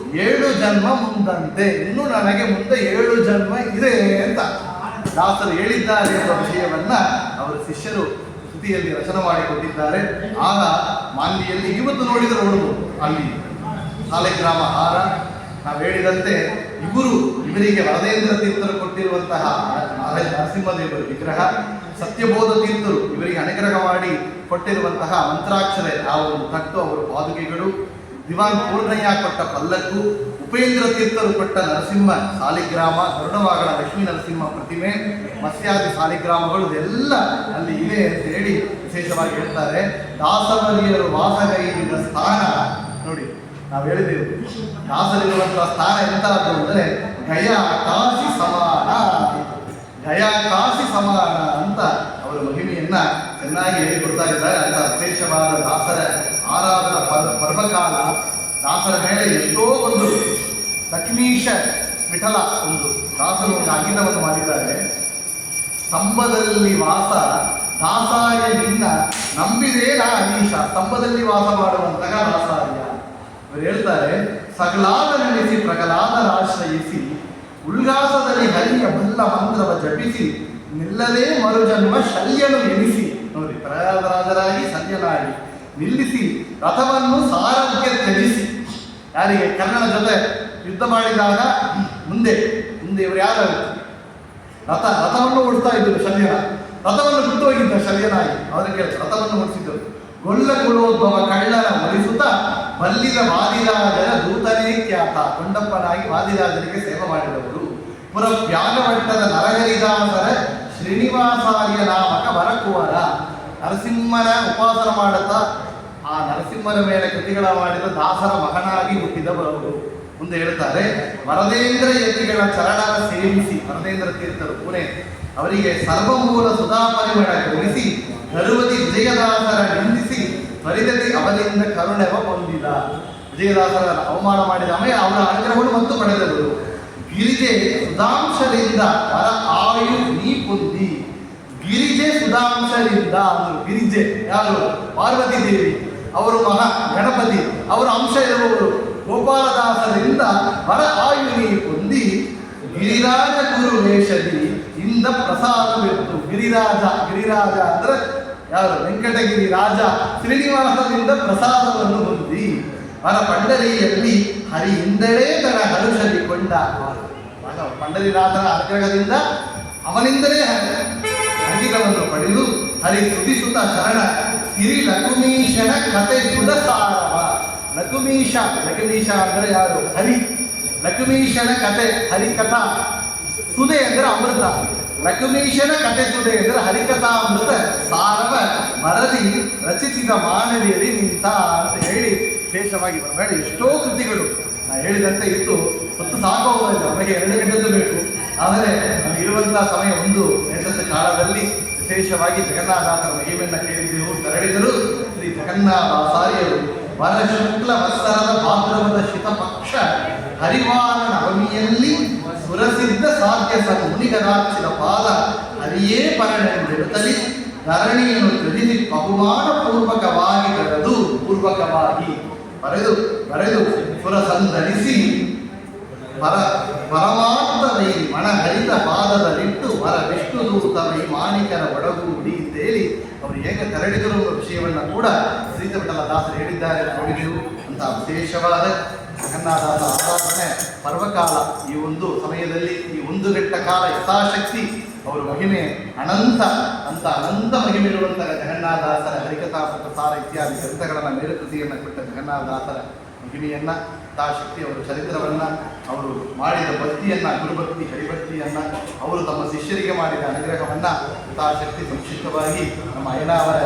7 ಜನ್ಮ ಮುಂದಂತೆ. ಇನ್ನು ನನಗೆ ಮುಂದೆ 7 ಜನ್ಮ ಇದೆ ಅಂತ ದಾಸರು ಹೇಳಿದ್ದಾರೆ ಎಂಬ ವಿಷಯವನ್ನ ಅವರ ಶಿಷ್ಯರು ಕೃತಿಯಲ್ಲಿ ರಚನೆ ಮಾಡಿಕೊಟ್ಟಿದ್ದಾರೆ. ಆಗ ಮಾನ್ವಿಯಲ್ಲಿ ಇವತ್ತು ನೋಡಿದರೆ ನೋಡಬಹುದು, ಅಲ್ಲಿ ಸಾಲಿಗ್ರಾಮ ಹಾರ, ನಾವು ಹೇಳಿದಂತೆ ಇವರಿಗೆ ವರದೇಂದ್ರ ತೀರ್ಥರು ಕೊಟ್ಟಿರುವಂತಹ ನರಸಿಂಹದೇವರ ವಿಗ್ರಹ, ಸತ್ಯಬೋಧ ತೀರ್ಥರು ಇವರಿಗೆ ಅನುಗ್ರಹ ಮಾಡಿ ಕೊಟ್ಟಿರುವಂತಹ ಮಂತ್ರಾಕ್ಷರ ಯಾವ ಒಂದು ತಟ್ಟು, ಅವರ ಪಾದುಕೆಗಳು, ದಿವಾನ್ ಪೂರ್ಣಯ್ಯ ಕೊಟ್ಟ ಪಲ್ಲಕ್ಕು, ಉಪೇಂದ್ರ ತೀರ್ಥರು ಕೊಟ್ಟ ನರಸಿಂಹ ಸಾಲಿಗ್ರಾಮ, ಗರುಡವಾಗಣ ಲಕ್ಷ್ಮೀ ನರಸಿಂಹ ಪ್ರತಿಮೆ, ಮತ್ಸ್ಯಾದಿ ಸಾಲಿಗ್ರಾಮಗಳು ಇದೆಲ್ಲ ಅಲ್ಲಿ ಇವೆ ಅಂತ ಹೇಳಿ ವಿಶೇಷವಾಗಿ ಹೇಳ್ತಾರೆ. ದಾಸವರಿಯರು ವಾಸಗೈದಿದ ಸ್ಥಾನ ನೋಡಿ, ನಾವು ಹೇಳಿದ್ದೇವೆ ದಾಸರಿರುವಂತಹ ಸ್ಥಾನ ಎಂತದ್ದು ಅಂದರೆ ಗಯಾ ಕಾಶಿ ಸಮಾನ, ಗಯಾ ಕಾಶಿ ಸಮಾನ ಅಂತ ಅವರ ಮಹಿಮೆಯನ್ನ ಚೆನ್ನಾಗಿ ಹೇಳಿಕೊಡ್ತಾ ಇದ್ದಾರೆ. ಅಂತ ವಿಶೇಷವಾದ ದಾಸರ ಆರಾಧನಾ ಪರ್ವಕಾಲ, ದಾಸರ ಮೇಲೆ ಎಷ್ಟೋ ಒಂದು ಲಕ್ಷ್ಮೀಶ ವಿಠಲ ಒಂದು ದಾಸರು ಒಂದು ಅಂಕಿತವನ್ನು ಮಾಡಿದ್ದಾರೆ. ಸ್ತಂಭದಲ್ಲಿ ವಾಸ ದಾಸಾಯ ನಿನ್ನ ನಂಬಿದೇ ನಾ ಅನೀಶ, ಸ್ತಂಭದಲ್ಲಿ ವಾಸ ಮಾಡುವಂತಹ ದಾಸಾರ್ಯ. ಇವರು ಹೇಳ್ತಾರೆ, ಸಗಲಾದ ನೆನೆಸಿ ಪ್ರಗಲಾದರಾಶ್ರಯಿಸಿ ಉಲ್ಲಾಸದಲ್ಲಿ ಹರಿಯ ಬಲ್ಲ ಮಂತ್ರವ ಜಪಿಸಿ ನಿಲ್ಲದೇ ಮರುಜನ್ಮ ಶಲ್ಯನು ಎನಿಸಿ. ನೋಡಿ, ಪ್ರಯಾಗರಾಜರಾಗಿ ಶಲ್ಯನಾಗಿ ನಿಲ್ಲಿಸಿ ರಥವನ್ನು ಸಾರಥ್ಯ ತ್ಯಜಿಸಿ. ಯಾರಿಗೆ? ಕರ್ಣನ ಜೊತೆ ಯುದ್ಧ ಮಾಡಿದಾಗ ಮುಂದೆ ಇವರು ಯಾರು? ರಥವನ್ನು ಓಡಿಸ್ತಾ ಇದ್ದರು ಶಲ್ಯನ, ರಥವನ್ನು ಬಿಟ್ಟು ಹೋಗಿದ್ದ ಶಲ್ಯನಾಗಿ. ಅವರಿಗೆ ರಥವನ್ನು ಓಡಿಸಿದ್ದರು. ಗೊಲ್ಲಗೊಳ್ಳುವೊಬ್ಬವ ಕಳ್ಳನ ಒಲಿಸುತ್ತ ಬಲ್ಲಿದ ವಾದಿರಾಜರ ದೂತನೇ ಖ್ಯಾತ, ಕೊಂಡಪ್ಪನಾಗಿ ವಾದಿರಾಜರಿಗೆ ಸೇವೆ ಮಾಡಿದವರು. ಪುರ ವ್ಯಾಗವಟ್ಟದ ನರಹರಿದಾಸರ ಶ್ರೀನಿವಾಸಾರ್ಯ ನಾಮಕ ವರಕುವರ, ನರಸಿಂಹನ ಉಪಾಸನ ಮಾಡುತ್ತಾ ಆ ನರಸಿಂಹನ ಮೇಲೆ ಕೃತಿಗಳ ಮಾಡಿದ ದಾಸರ ಮಗನಾಗಿ ಹುಟ್ಟಿದವರು. ಮುಂದೆ ಹೇಳ್ತಾರೆ, ವರದೇಂದ್ರ ಯತಿಗಳ ಚರಣರ ಸೇವಿಸಿ, ವರದೇಂದ್ರ ತೀರ್ಥರು ಪುಣೆ, ಅವರಿಗೆ ಸರ್ವಮೂಲ ಸುಧಾಪರಿಮಳ ಗ್ರಹಿಸಿ ಗರುವತಿ ವಿಜಯದಾಸರ ನಿಂದಿಸಿ ತ್ವರಿತತಿ ಅವರಿಂದ ಕರುಣೆವ ಹೊಂದಿದ. ವಿಜಯದಾಸರ ಅವಮಾನ ಮಾಡಿದ ಅಮೆ ಅವರ ಅನುಗ್ರಹವನ್ನು ಮತ್ತು ಪಡೆದವರು. ಗಿರಿಜೆ ಸುಧಾಂಶದಿಂದ ವರ ಆಯು ನೀ ಪೊಂದಿ. ಗಿರಿಜೆ ಸುಧಾಂಶದಿಂದ ಅಂದರು. ಗಿರಿಜೆ ಯಾರು? ಪಾರ್ವತಿ ದೇವಿ. ಅವರು ಮಹಾ ಗಣಪತಿ, ಅವರ ಅಂಶ ಇರುವವರು. ಗೋಪಾಲದಾಸರಿಂದ ವರ ಆಯು ನೀ ಪೊಂದಿ. ಗಿರಿರಾಜ ಗುರು ವೇಷದಿ ಇಂದ ಪ್ರಸಾದವಿತ್ತು. ಗಿರಿರಾಜ, ಗಿರಿರಾಜ ಅಂದ್ರೆ ಯಾರು? ವೆಂಕಟಗಿರಿ ರಾಜ ಶ್ರೀನಿವಾಸದಿಂದ ಪ್ರಸಾದವನ್ನು ಹೊಂದಿ ಅವರ ಪಂಡರಿಯಲ್ಲಿ ಹರಿಯಿಂದಲೇ ತನ್ನ ಹರುಷದಿ ಕೊಂಡ. ಪಂಡರಿನಾಥನ ಅನುಗ್ರಹದಿಂದ ಅವನಿಂದಲೇ ಅಂಕಿತವನ್ನು ಪಡೆದು ಹರಿ ತುದಿಸುತ್ತ ಶರಣ ಸಿರಿ ಲಕುಮೀಶನ ಕತೆ ಸುಡಸಾರವ. ಲಕುಮೀಶ, ಲಕುಮೀಶ ಅಂದರೆ ಯಾರು? ಹರಿ. ಲಕುಮೀಶನ ಕತೆ ಹರಿಕಥಾ. ಸುದೆ ಅಂದರೆ ಅಮೃತ. ಲಕುಮೀಶನ ಕತೆ ಸುದೆ ಅಂದರೆ ಹರಿಕಥಾಮೃತ ಸಾರವ ಮರದಿ ರಚಿಸಿದ ಮಾನವಿಯಲ್ಲಿ ನಿಂತ ಅಂತ ಹೇಳಿ ವಿಶೇಷವಾಗಿ ಬರಬೇಡ. ಎಷ್ಟೋ ಕೃತಿಗಳು ನಾ ಹೇಳಿದಂತೆ ಇತ್ತು. ಹೊತ್ತು ಸಾಕುವುದಿಲ್ಲ, ನಮಗೆ 2 ಗಂಟೆದ್ದು ಬೇಕು. ಆದರೆ ನಮಗಿರುವಂತಹ ಸಮಯ 1 ಗಂಟೆ ಕಾಲದಲ್ಲಿ ವಿಶೇಷವಾಗಿ ಜಗನ್ನಾಥಾಸರ ಮಹಿಮೆಯನ್ನು ಕೇಳಿದೆವು, ತೆರಳಿದರು. ಶ್ರೀ ಜಗನ್ನಾಥಾಚಾರ್ಯರು ವರ ಶುಕ್ಲ ವತ್ಸರದ ಭಾದ್ರವದ ಶಿತಪಕ್ಷ ಹರಿವಾರ ನವಮಿಯಲ್ಲಿ ಸುರಸಿದ್ಧ ಸಾಧ್ಯ ಮುನಿಗರಾಚಿದ ಪಾದ ಹರಿಯೇ ಪರನೆಂದಿರುತ್ತಲಿ ಧರಣಿಯನ್ನು ತ್ಯಜಿಸಿ ಬಹುಮಾನ ಪೂರ್ವಕವಾಗಿ ಪೂರ್ವಕವಾಗಿ ಬರೆದು ಸುರ ಸಂಧರಿಸಿ ಪರಮಾರ್ಥವೈ ಮಣಹರಿತ ಪಾದದಲ್ಲಿಟ್ಟು ವರ ವಿಷ್ಣು ದೂತವೈ ಮಾಣಿಕರ ಒಡಗೂಡಿ ತೇಲಿ ಅವರು ಹೇಗೆ ತೆರಳಿದರು ಎಂಬ ವಿಷಯವನ್ನು ಕೂಡ ಶ್ರೀಧವಿಠಲ ದಾಸರು ಹೇಳಿದ್ದಾರೆ ನೋಡಿದೆವು. ಅಂತ ವಿಶೇಷವಾದ ಜಗನ್ನಾಥದಾಸ ಆರಾಧನೆ ಪರ್ವಕಾಲ ಈ ಒಂದು ಸಮಯದಲ್ಲಿ ಈ 1 ಗಂಟೆ ಕಾಲ ಯಥಾಶಕ್ತಿ ಅವರು ಮಹಿಮೆ ಅನಂತ ಮಹಿಮೆ ಇರುವಂತಹ ಜಗನ್ನಾಥದಾಸರ ಹರಿಕಥಾಮೃತ ಸಾರ ಇತ್ಯಾದಿ ಗ್ರಂಥಗಳನ್ನು ಮೇರುಕೃತಿಯನ್ನು ಕೊಟ್ಟ ಜಗನ್ನಾಥದಾಸರ ಮಹಿಮೆಯನ್ನ, ಯಥಾಶಕ್ತಿ ಅವರ ಚರಿತ್ರವನ್ನ, ಅವರು ಮಾಡಿದ ಭಕ್ತಿಯನ್ನ, ಗುರುಭಕ್ತಿ ಹರಿಭಕ್ತಿಯನ್ನ, ಅವರು ತಮ್ಮ ಶಿಷ್ಯರಿಗೆ ಮಾಡಿದ ಅನುಗ್ರಹವನ್ನ ಯಥಾಶಕ್ತಿ ಸಂಕ್ಷಿಪ್ತವಾಗಿ ನಮ್ಮ ಅಯ್ಯನಾವರ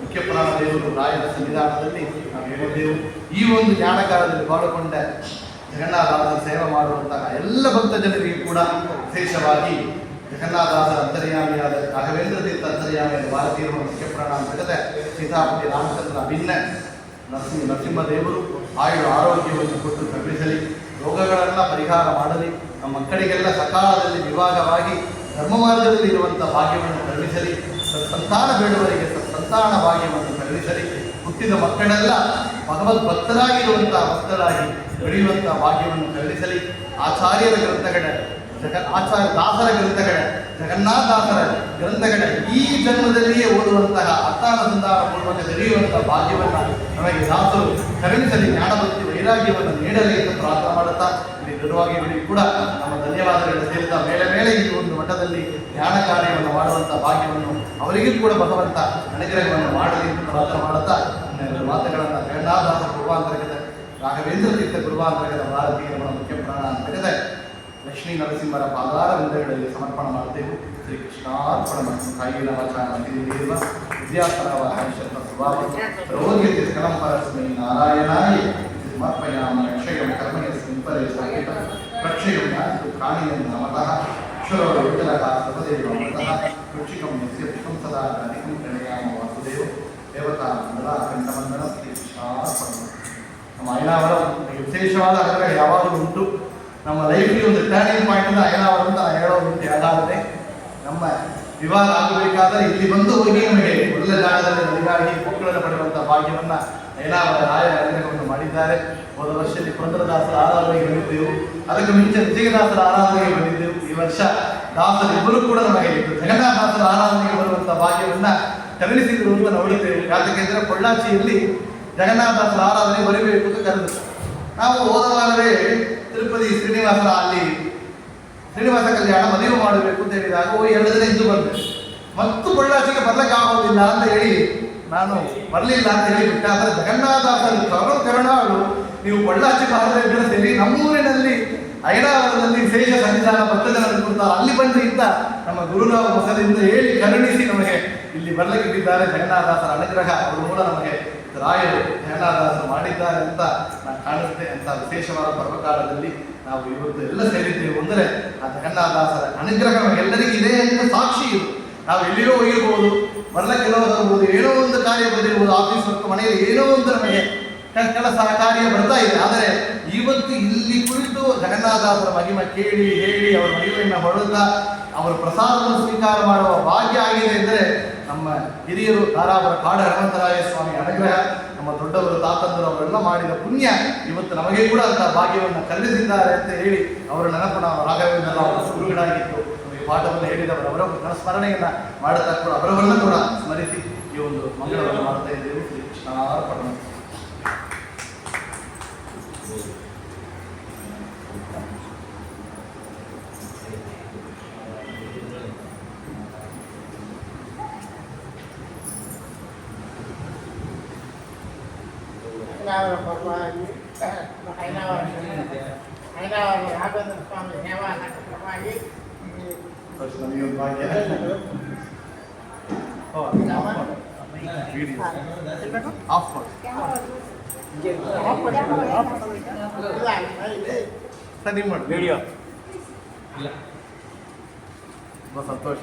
ಮುಖ್ಯ ಪುರಾಣ ದೇವರು ರಾಯರ ಸನ್ನಿಧಾನದಲ್ಲಿ ನಾವು ಹೇಳಿದ್ದೆವು. ಈ ಒಂದು ಜ್ಞಾನಕಾಲದಲ್ಲಿ ಬಾಳಿಕೊಂಡ ಜಗನ್ನಾಥದಾಸರ ಸೇವೆ ಮಾಡುವಂತಹ ಎಲ್ಲ ಭಕ್ತ ಜನರಿಗೂ ಕೂಡ ವಿಶೇಷವಾಗಿ ಜಗನ್ನಾಥದಾಸರ ಅಂತರ್ಯಾಮಿಯಾದ ರಾಘವೇಂದ್ರ ತೀರ್ಥ ಅಂತರ್ಯಾಮಿಯಾದ ಭಾರತೀಯರ ಮುಖ್ಯ ಪುರಾಣ ಅಂತಕ್ಕಂಥ ಸೀತಾಪತಿ ರಾಮಚಂದ್ರ ಅಭಿನ್ನ ನರಸಿಂಹದೇವರು ಆಯುಳು ಆರೋಗ್ಯವನ್ನು ಕೊಟ್ಟು ಕರುಣಿಸಲಿ, ರೋಗಗಳನ್ನು ಪರಿಹಾರ ಮಾಡಲಿ, ನಮ್ಮ ಮಕ್ಕಳಿಗೆಲ್ಲ ಸಕಾಲದಲ್ಲಿ ವಿಭಾಗವಾಗಿ ಧರ್ಮ ಮಾರ್ಗದಲ್ಲಿ ಇರುವಂಥ ಭಾಗ್ಯವನ್ನು ಕರುಣಿಸಲಿ, ಸಂತಾನ ಬೇಡುವರಿಗೆ ಸಂತಾನ ಭಾಗ್ಯವನ್ನು ಕರುಣಿಸಲಿ, ಹುಟ್ಟಿದ ಮಕ್ಕಳೆಲ್ಲ ಭಗವದ್ಭಕ್ತರಾಗಿರುವಂಥ ಭಕ್ತರಾಗಿ ಬೆಳೆಯುವಂಥ ಭಾಗ್ಯವನ್ನು ಕರುಣಿಸಲಿ. ಆಚಾರ್ಯರ ಗ್ರಂಥಗಳ ದಾಸರ ಗ್ರಂಥಗಳ ಜಗನ್ನಾಥದಾಸರ ಗ್ರಂಥಗಳ ಈ ಜನ್ಮದಲ್ಲಿಯೇ ಓದುವಂತಹ ಅರ್ಥಾನುಸಂಧಾನ ಪೂರ್ವಕ ತಿಳಿಯುವಂತಹ ಭಾಗ್ಯವನ್ನು ನಮಗೆ ದಾಸರು ಕರುಣಿಸಲಿ, ಜ್ಞಾನಭಕ್ತಿ ವೈರಾಗ್ಯವನ್ನು ನೀಡಲಿ ಎಂದು ಪ್ರಾರ್ಥನೆ ಮಾಡುತ್ತಾ ಇಲ್ಲಿ ದೃಢವಾಗಿ ಕೂಡ ನಮ್ಮ ಧನ್ಯವಾದಗಳು ಸೇರಿದ ಮೇಲೆ ಈ ಒಂದು ಮಠದಲ್ಲಿ ಜ್ಞಾನ ಕಾರ್ಯವನ್ನು ಮಾಡುವಂಥ ಭಾಗ್ಯವನ್ನು ಅವರಿಗೂ ಕೂಡ ಭಗವಂತ ಅನುಗ್ರಹವನ್ನು ಮಾಡಲಿ ಎಂದು ಪ್ರಾರ್ಥನೆ ಮಾಡುತ್ತಾ ಮಾತುಗಳನ್ನು ಜಗನ್ನಾಥದಾಸ ಪೂರ್ವಾಂತರ್ಗತ ರಾಘವೇಂದ್ರ ತೀರ್ಥ ಪೂರ್ವಾಂತರ್ಗತ ಭಾರತೀಯ ಮುಖ್ಯ ಪ್ರಾಣ ಅಂತರ್ಗತ ಲಕ್ಷ್ಮೀ ನರಸಿಂಹರ ಪಾದಾರ ವಿಂದಗಳಲ್ಲಿ ಸಮರ್ಪಣೆ ಮಾಡುತ್ತೇವೆ. ಶ್ರೀ ಕೃಷ್ಣಾರ್ಪಣ ಮತ್ತು ಕಾಯಿಲ ವಾಚಾನಿರುವ ವಿದ್ಯಾಪರವ ಹರಿಶತ ಸ್ವಭಾವ ರೋಗ್ಯತೆ ಕಲಂಪರಸ್ಮೈ ನಾರಾಯಣಾಯ ಸಮರ್ಪಯಾಮ ರಕ್ಷಯಂ ಕರ್ಮಯ ಸಿಂಪರೇ ಸಾಹಿತ ರಕ್ಷಯಂ ಯಾತು ಕಾಣಿಯಂ ನಮತಃ ಅಕ್ಷರೋ ವಿಠಲಃ ಸರ್ವದೇವ ಮತಃ ಕೃಷಿಕಂ ನಿತ್ಯಂ ಸದಾ ಅಧಿಕಂ ಪ್ರಣಯಾಮ ವಾಸುದೇವ ದೇವತಾ ಮಂಡಲ ಕಂಠಮಂಡಲ ಶ್ರೀ ಕೃಷ್ಣಾರ್ಪಣ. ನಮ್ಮ ಅಯ್ಯನಾವರ ವಿಶೇಷವಾದ ಅನುಗ್ರಹ ಯಾವಾಗಲೂ ಉಂಟು. ನಮ್ಮ ಲೈಫ್ಗೆ ಒಂದು ಟರ್ನಿಂಗ್ ಪಾಯಿಂಟ್ ಅಂತ ಅಯ್ಯನಾವರ ಅಂತ ಹೇಳೋದು ಯಾವ್ದಾದರೆ, ನಮ್ಮ ವಿವಾಹ ಆಗಬೇಕಾದರೆ ಇಲ್ಲಿ ಬಂದು ಹೋಗಿ ನಮಗೆ ಒಳ್ಳೆ ಜಾಗದಲ್ಲಿ ನಮಗಾಗಿ ಮಕ್ಕಳನ್ನು ಪಡೆಯುವಂಥ ಭಾಗ್ಯವನ್ನು ಅಯ್ಯನಾವರ ರಾಯರ ಅನುಗ್ರಹವನ್ನು ಮಾಡಿದ್ದಾರೆ. ಹೋದ ವರ್ಷದಲ್ಲಿ ಪುರಂದರದಾಸರ ಆರಾಧನೆಗೆ ಬಂದಿದ್ದೆವು, ಅದಕ್ಕೆ ಮುಂಚೆ ವಿಜಯದಾಸರ ಆರಾಧನೆಗೆ ಬಂದಿದ್ದೆವು. ಈ ವರ್ಷ ದಾಸರು ಇಬ್ಬರು ಕೂಡ ನಮಗೆ ಜಗನ್ನಾಥದಾಸರ ಆರಾಧನೆಗೆ ಬರುವಂಥ ಭಾಗ್ಯವನ್ನು ಕರುಣಿಸಿದ್ರು ಅಂತ ನೋಡಿದ್ದೇವೆ. ಯಾಕೆಂದರೆ ಪೊಳ್ಳಾಚಿಯಲ್ಲಿ ಜಗನ್ನಾಥದಾಸರ ಆರಾಧನೆ ಬರಬೇಕು ಅಂತ ಕರೆದು ನಾವು ಹೋದ ವಾರವೇ ತಿರುಪತಿ ಶ್ರೀನಿವಾಸನ ಅಲ್ಲಿ ಶ್ರೀನಿವಾಸ ಕಲ್ಯಾಣ ಮದುವೆ ಮಾಡಬೇಕು ಅಂತ ಹೇಳಿದಾಗ 2 ದಿನ ಇದ್ದು ಬಂದೆ. ಮತ್ತು ಪೊಳ್ಳಾಚಿಗೆ ಬರ್ಲಿಕ್ಕೆ ಆಗೋದಿಲ್ಲ ಅಂತ ಹೇಳಿ ನಾನು ಬರಲಿಲ್ಲ ಅಂತ ಹೇಳಿಬಿಟ್ಟೆ. ಆದರೆ ಜಗನ್ನಾಥದಾಸರು ಕರುಣಾಳು ನೀವು ಪೊಳ್ಳಾಚಿ ಬಾರದೆ ಇದ್ದರೆ ಸರಿ, ನಮ್ಮೂರಿನಲ್ಲಿ ಅಯ್ಯನಾವರದಲ್ಲಿ ವಿಶೇಷ ಸನ್ನಿಧಾನ ಭಕ್ತಜನರು ಕೊಡ್ತಾರೆ, ಅಲ್ಲಿ ಬಂದು ಇದ್ದ ನಮ್ಮ ಗುರುರಾವ ಮುಖದಿಂದ ಹೇಳಿ ಕರುಣಿಸಿ ನಮಗೆ ಇಲ್ಲಿ ಬರ್ಲಿಕ್ಕೆ ಬಿದ್ದಾರೆ. ಜಗನ್ನಾಥದಾಸರ ಅನುಗ್ರಹ ಅವರು ಮೂಲ ನಮಗೆ ರಾಯರು ಜಗನ್ನಾಥದಾಸರು ಮಾಡಿದ್ದಾರೆ ಅಂತ ನಾನು ಕಾಣುತ್ತೆ. ಅಂತ ವಿಶೇಷವಾದ ಪರ್ವಕಾಲದಲ್ಲಿ ನಾವು ಇವತ್ತು ಎಲ್ಲ ಸೇರಿದ್ದೇವೆ ಅಂದರೆ ಆ ಜಗನ್ನಾಥದಾಸರ ಅನುಗ್ರಹ ನಮಗೆಲ್ಲರಿಗೂ ಇದೆ ಅಂತ ಸಾಕ್ಷಿ ಇದು. ನಾವು ಎಲ್ಲಿಯೋ ಹೋಗಿರ್ಬೋದು, ಬರ್ಲಕ್ಕೆಲ್ಲೋ ಹೋಗ್ಬೋದು, ಏನೋ ಒಂದು ಕಾರ್ಯ ಬಂದಿರ್ಬೋದು, ಆಫೀಸ್ ವರ್ಕ್ ಮನೆಯಲ್ಲಿ ಏನೋ ಒಂದು ನಮಗೆ ಕೆಲಸ ಕಾರ್ಯ ಬರ್ತಾ ಇದೆ. ಆದರೆ ಇವತ್ತು ಇಲ್ಲಿ ಕುಳಿತು ಜಗನ್ನಾಥಾಸರ ಮಹಿಮೆ ಕೇಳಿ ಹೇಳಿ ಅವರ ಮಹಿಮೆಯನ್ನು ಹೊರಡುತ್ತಾ ಅವರ ಪ್ರಸಾದವನ್ನು ಸ್ವೀಕಾರ ಮಾಡುವ ಭಾಗ್ಯ ಆಗಿದೆ ಎಂದರೆ ನಮ್ಮ ಹಿರಿಯರು ಧಾರಾವರ ಕಾಡು ಹನುಮಂತರಾಯ ಸ್ವಾಮಿ ಅನುಗ್ರಹ, ನಮ್ಮ ದೊಡ್ಡವರು ತಾತಂದರು ಅವರೆಲ್ಲ ಮಾಡಿದ ಪುಣ್ಯ ಇವತ್ತು ನಮಗೆ ಕೂಡ ಅಂತ ಭಾಗ್ಯವನ್ನು ಕಲಿಸಿದ್ದಾರೆ ಅಂತ ಹೇಳಿ ಅವರ ನೆನಪು ನಾವು ರಾಘವೇಂದ್ರ ಅವರ ಗುರುಗಳಾಗಿತ್ತು ನಮಗೆ ಪಾಠವನ್ನು ಹೇಳಿದವರು ಅವರ ಸ್ಮರಣೆಯನ್ನ ಮಾಡುತ್ತಾ ಕೂಡ ಅವರವರನ್ನು ಕೂಡ ಸ್ಮರಿಸಿ ಈ ಒಂದು ಮಂಗಳವನ್ನು ಮಾಡ್ತಾ ಇದ್ದೇವೆ. ಶ್ರೀ ಕೃಷ್ಣಾರ್ಪಣ. ಪರವಾಗಿ ರಾಘವೇಂದ್ರ ಸ್ವಾಮಿ ದೇವಾಲಯದ ಪರವಾಗಿ ವಿಡಿಯೋ ತುಂಬ ಸಂತೋಷ.